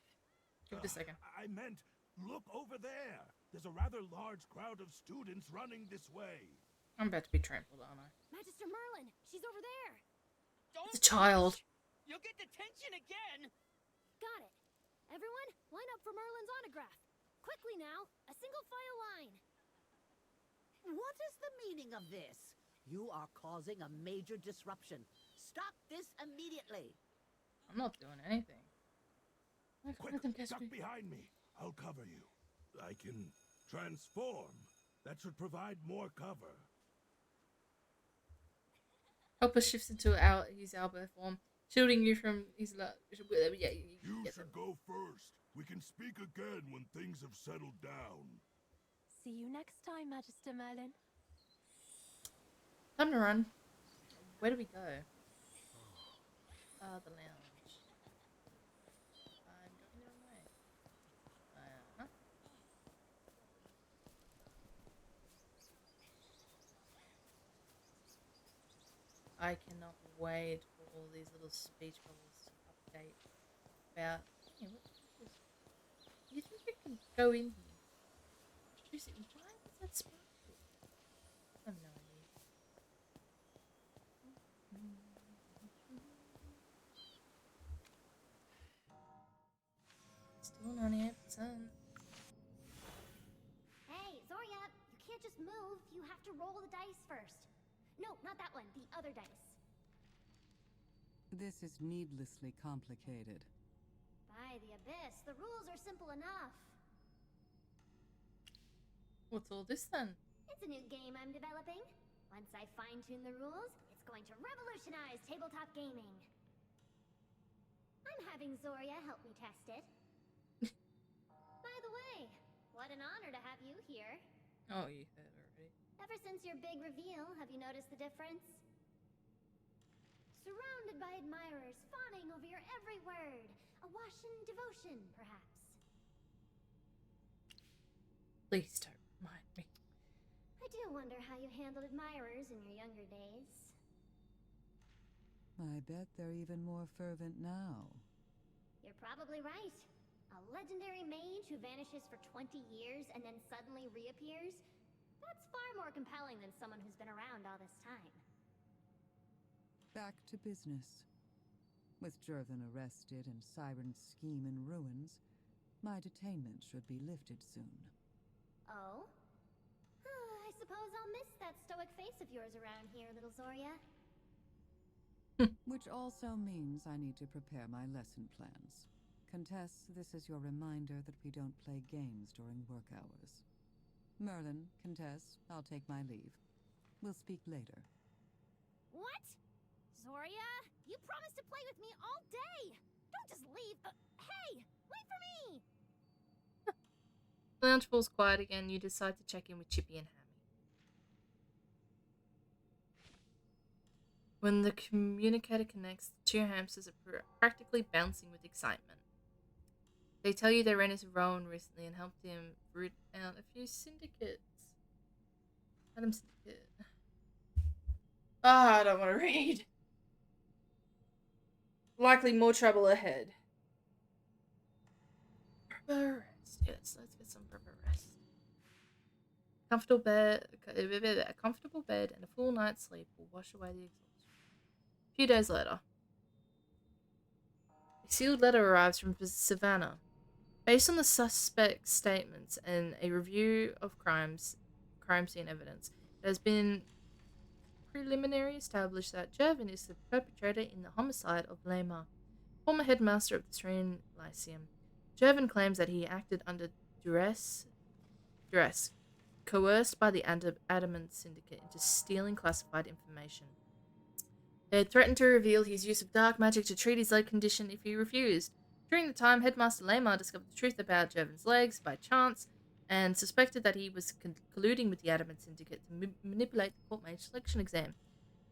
Give it a second. I meant, look over there. There's a rather large crowd of students running this way. I'm about to be trampled, aren't I? Magister Merlin, she's over there. It's a child. You'll get detention again. Got it. Everyone, line up for Merlin's autograph. Quickly now, a single file line. What is the meaning of this? You are causing a major disruption. Stop this immediately. I'm not doing anything. Quick, duck behind me. I'll cover you. I can transform. That should provide more cover. Hopper shifts into his Albert form, shielding you from his yeah, you should go first. We can speak again when things have settled down. See you next time, Magister Merlin. Time to run. Where do we go? The lounge. I'm going the wrong way. Uh-huh. I cannot wait for all these little speech bubbles to update about. Hey, what is this? Do you think we can go in here? Seriously, why is that sparkle? I have no idea. Still 98%. Hey, Zoria, you can't just move. You have to roll the dice first. No, not that one. The other dice. This is needlessly complicated. By the abyss, the rules are simple enough. What's all this then? It's a new game I'm developing. Once I fine-tune the rules, it's going to revolutionize tabletop gaming. I'm having Zoria help me test it. By the way, what an honor to have you here. Oh, you heard already. Ever since your big reveal, have you noticed the difference? Surrounded by admirers, fawning over your every word. Awash in devotion, perhaps. Please don't remind me. I do wonder how you handled admirers in your younger days. I bet they're even more fervent now. You're probably right. A legendary mage who vanishes for 20 years and then suddenly reappears? That's far more compelling than someone who's been around all this time. Back to business. With Jervin arrested and Siren's scheme in ruins, my detainment should be lifted soon. Oh? I suppose I'll miss that stoic face of yours around here, little Zoria. Which also means I need to prepare my lesson plans. Contess, this is your reminder that we don't play games during work hours. Merlin, Contess, I'll take my leave. We'll speak later. What? Zoria? You promised to play with me all day! Don't just leave! Hey! Wait for me! The lounge falls quiet again. You decide to check in with Chippy and Hammy. When the communicator connects, the two hamsters are practically bouncing with excitement. They tell you they ran into Rowan recently and helped him root out a few syndicates. Adam Syndicate. I don't want to read. Likely more trouble ahead. Proper rest. Yes, let's get some proper rest. A comfortable bed and a full night's sleep will wash away the exhaustion. A few days later, a sealed letter arrives from Savannah. Based on the suspect's statements and a review of crime scene evidence, it has been preliminary established that Jervin is the perpetrator in the homicide of Lamar, former headmaster of the Serene Lyceum. Jervin claims that he acted under duress, coerced by the Adamant Syndicate into stealing classified information. They had threatened to reveal his use of dark magic to treat his leg condition if he refused. During the time, Headmaster Lamar discovered the truth about Jervin's legs by chance and suspected that he was colluding with the Adamant Syndicate to manipulate the court mage selection exam.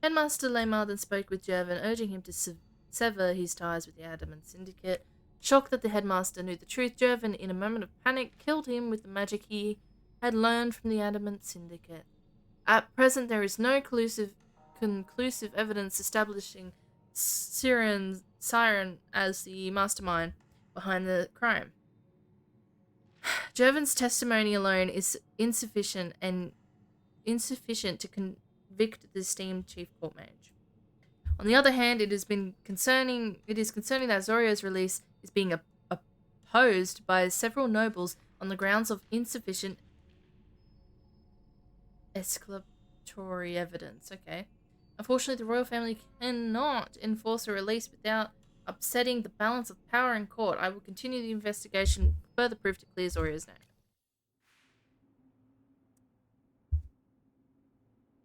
Headmaster Lamar then spoke with Jervin, urging him to sever his ties with the Adamant Syndicate. Shocked that the headmaster knew the truth, Jervin, in a moment of panic, killed him with the magic he had learned from the Adamant Syndicate. At present, there is no conclusive evidence establishing Siren as the mastermind behind the crime. Jervin's testimony alone is insufficient to convict the esteemed chief court mage. On the other hand, it is concerning that Zorio's release is being opposed by several nobles on the grounds of insufficient exculpatory evidence. Okay. Unfortunately, the royal family cannot enforce a release without upsetting the balance of power in court. I will continue the investigation for further proof to clear Zorio's name.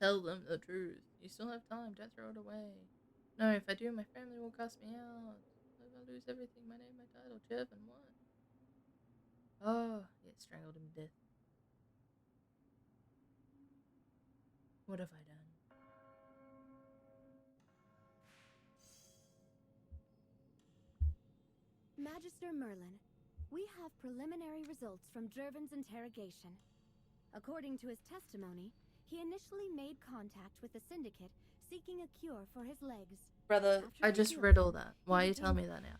Tell them the truth. You still have time. Don't throw it away. No, if I do, my family will cast me out. I will lose everything. My name, my title, Jervin, what? Oh, yeah, strangled him to death. What have I done? Magister Merlin, we have preliminary results from Jervin's interrogation. According to his testimony, he initially made contact with the Syndicate, seeking a cure for his legs. Brother, I just read all that. Why are you telling me that now?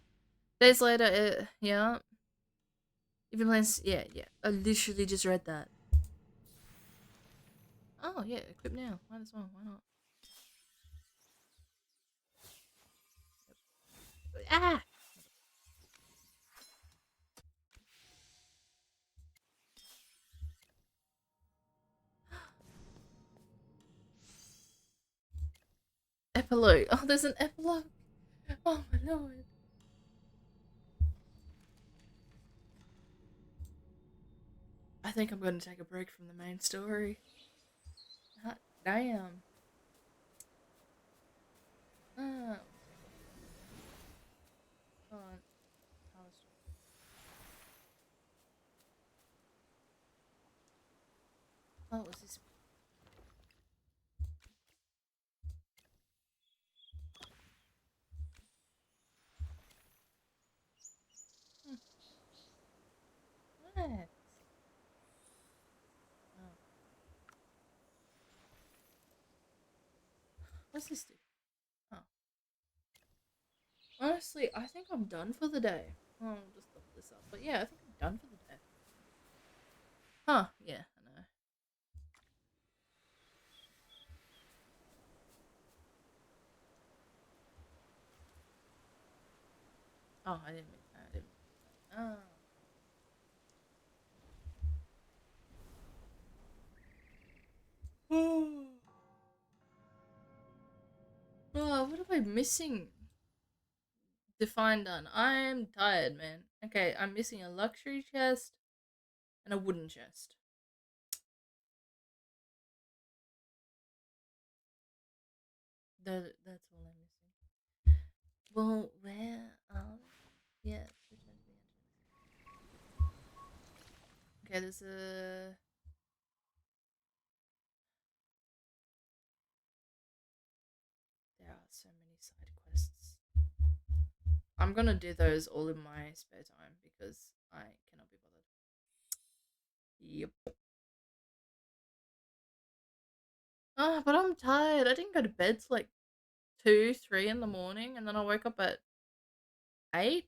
Days later, yeah. Even plans, yeah. I literally just read that. Oh, yeah, equip now. Might as well, why not? Ah! Epilogue. Oh, there's an epilogue. Oh my lord. I think I'm going to take a break from the main story. Hot damn. Oh. Hold on. Oh, was this? What? Oh. What's this do? Oh. Honestly, I think I'm done for the day. Oh, I'll just look this up. But yeah, I think I'm done for the day. Huh, yeah, I know. Oh, I didn't make that. Oh. Oh, what am I missing? Define done. I'm tired, man. Okay, I'm missing a luxury chest and a wooden chest. That's all I'm missing. Well, where are they? Yeah, return to the engine. Okay, there's a... There are so many side quests. I'm gonna do those all in my spare time because I cannot be bothered. Yep. Ah, but I'm tired. I didn't go to bed till like 2, 3 in the morning, and then I woke up at 8.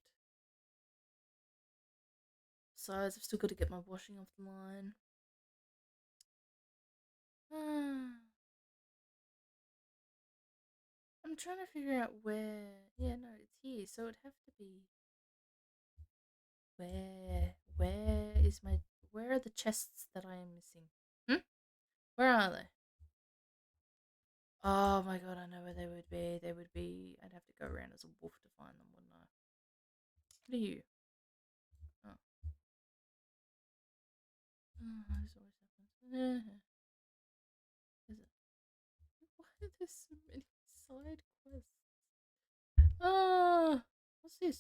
Besides, I've still got to get my washing off the line. I'm trying to figure out where... Yeah, no, it's here, so it'd have to be... Where is my... Where are the chests that I am missing? Where are they? Oh my god, I know where they would be. They would be... I'd have to go around as a wolf to find them, wouldn't I? What are you? Oh. Oh, this always happens. Is it? Why are there so many side quests? What's this?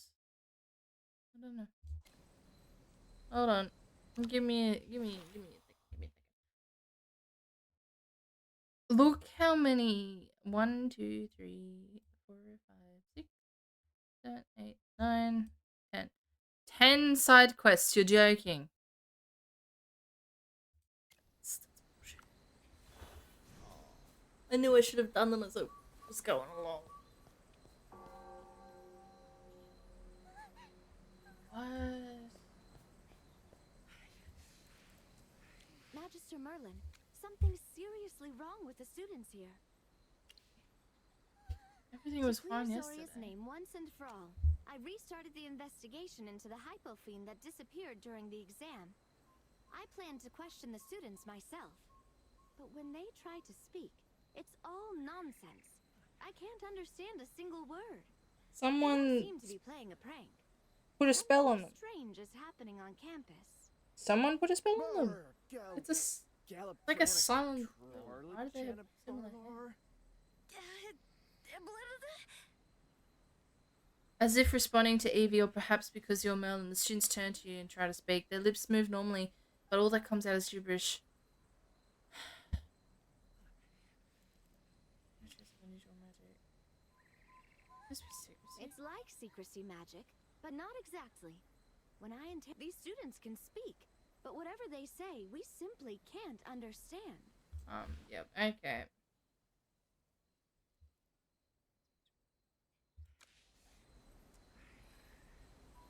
I don't know. Hold on. Give me a second. Look how many. 1, 2, 3, 4, 5, 6, 7, 8, 9, 10. 10 side quests. You're joking. I knew I should have done them as I was going along. What? Magister Merlin, something's seriously wrong with the students here. Everything was To clear fine Zoria's yesterday. name once and for all, I restarted the investigation into the hypofiend that disappeared during the exam. I planned to question the students myself, but when they try to speak, it's all nonsense. I can't understand a single word. Someone They seem to be playing a prank. put a spell on them. Strange is happening on campus. Someone put a spell on them. It's like a silent. Why do they have similar hair? As if responding to Evie, or perhaps because you're Merlin, the students turn to you and try to speak. Their lips move normally, but all that comes out is gibberish. It's like secrecy magic, but not exactly. When I these students can speak, but whatever they say, we simply can't understand. Yep, okay.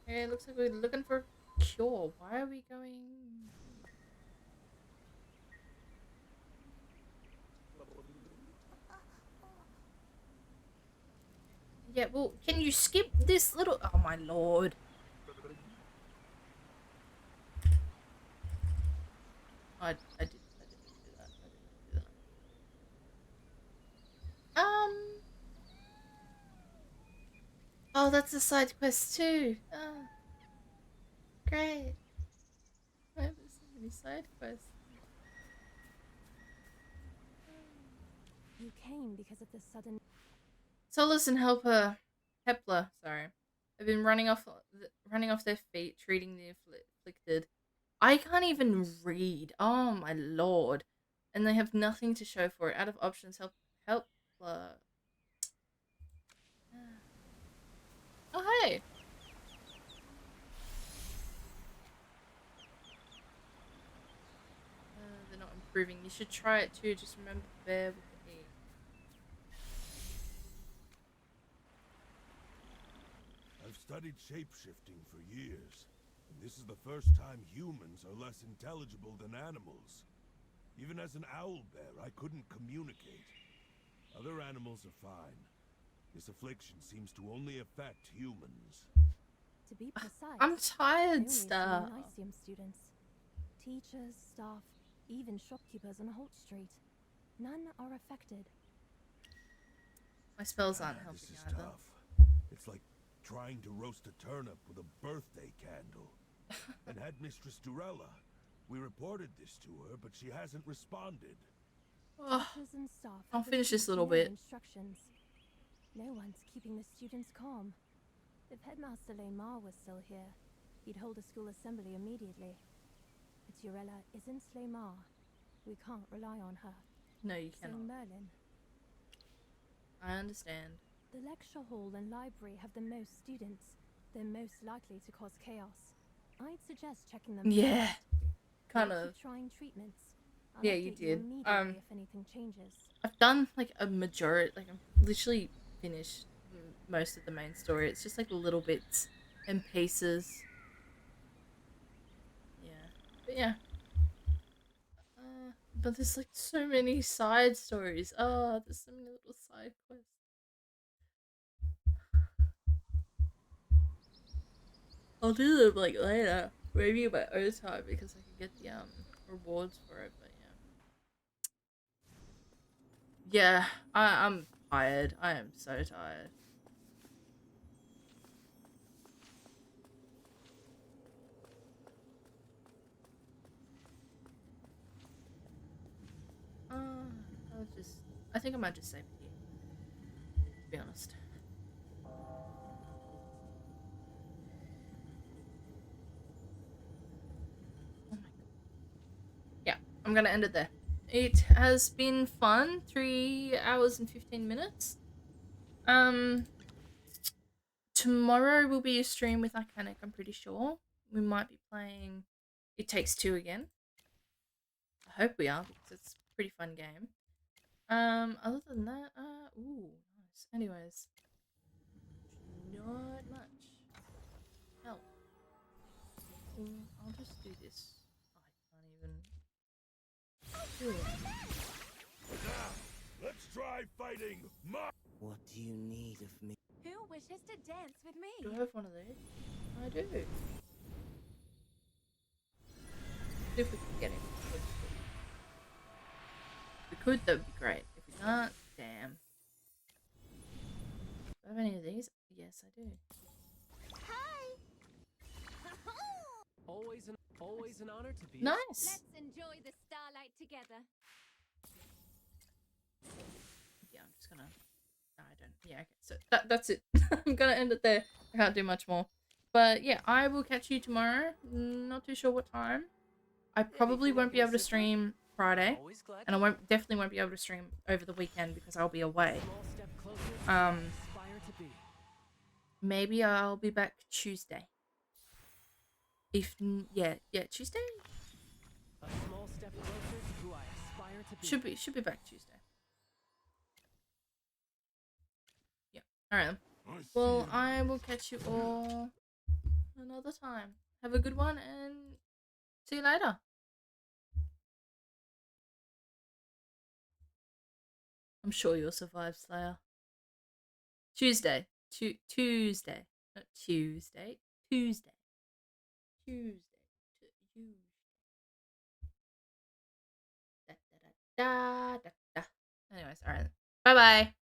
Okay, it looks like we're looking for a cure. Why are we going? Yeah, well, can you skip this little... Oh, my lord. I didn't do that. I didn't do that. Oh, that's a side quest too. Oh, great. I have so many side quests. You came because of the sudden... Solace and Helper, Hepler, sorry, have been running off their feet, treating the afflicted. I can't even read. Oh my lord! And they have nothing to show for it. Out of options, Helpler. Oh hey. They're not improving. You should try it too. Just remember the bear with the E. I've studied shapeshifting for years, and this is the first time humans are less intelligible than animals. Even as an owl bear, I couldn't communicate. Other animals are fine. This affliction seems to only affect humans. To be precise, I'm tired, Star. Lyceum students, teachers, staff, even shopkeepers on Holt Street. None are affected. My spells aren't helping This is either. tough. It's like trying to roast a turnip with a birthday candle. And Headmistress Durella, we reported this to her, but she hasn't responded. Teachers and staff I'll have finish this received little no bit. Instructions. No one's keeping the students calm. If Headmaster Lamar was still here, he'd hold a school assembly immediately. But Durella isn't Lamar. We can't rely on her. No, you So cannot. Merlin. I understand. The lecture hall and library have the most students. They're most likely to cause chaos. I'd suggest checking them. Yeah, first. kind We'll of. keep trying treatments. I'll Yeah, you update did. immediately if anything changes. I've done like a majority, like I'm literally finished most of the main story. It's just like little bits and pieces. Yeah, but yeah. But there's like so many side stories. Oh, there's so many little side quests. I'll do them like later, maybe in my own time because I can get the rewards for it. But yeah, I'm tired. I am so tired. I think I might just save it here, to be honest. Oh my god. Yeah, I'm gonna end it there. It has been fun. 3 hours and 15 minutes. tomorrow will be a stream with Iconic, I'm pretty sure. We might be playing It Takes Two again. I hope we are, because it's a pretty fun game. Other than that, ooh, nice. Anyways, not much. Hell, I'll just do this. I can't even do it. Now, let's try fighting. What do you need of me? Who wishes to dance with me? Do I have one of these? I do. If we can get him. If we could, that would be great. If we can't, damn. Do I have any of these? Yes, I do. Always an honor to be. Nice. Let's enjoy the starlight together. Yeah, I'm just gonna. No, I don't. Yeah, okay. So that's it. I'm gonna end it there. I can't do much more. But yeah, I will catch you tomorrow. Not too sure what time. I probably won't be able to stream Friday, and I definitely won't be able to stream over the weekend because I'll be away. Maybe I'll be back Tuesday. Yeah, Tuesday. A small step closer to who I aspire to be. Should be back Tuesday. Yeah. All right. Well, I will catch you all another time. Have a good one and see you later. I'm sure you'll survive, Slayer. Tuesday. Tuesday. Not Tuesday. Tuesday. Tuesday. Da, da, da, da, da. Anyways, alright. Bye-bye.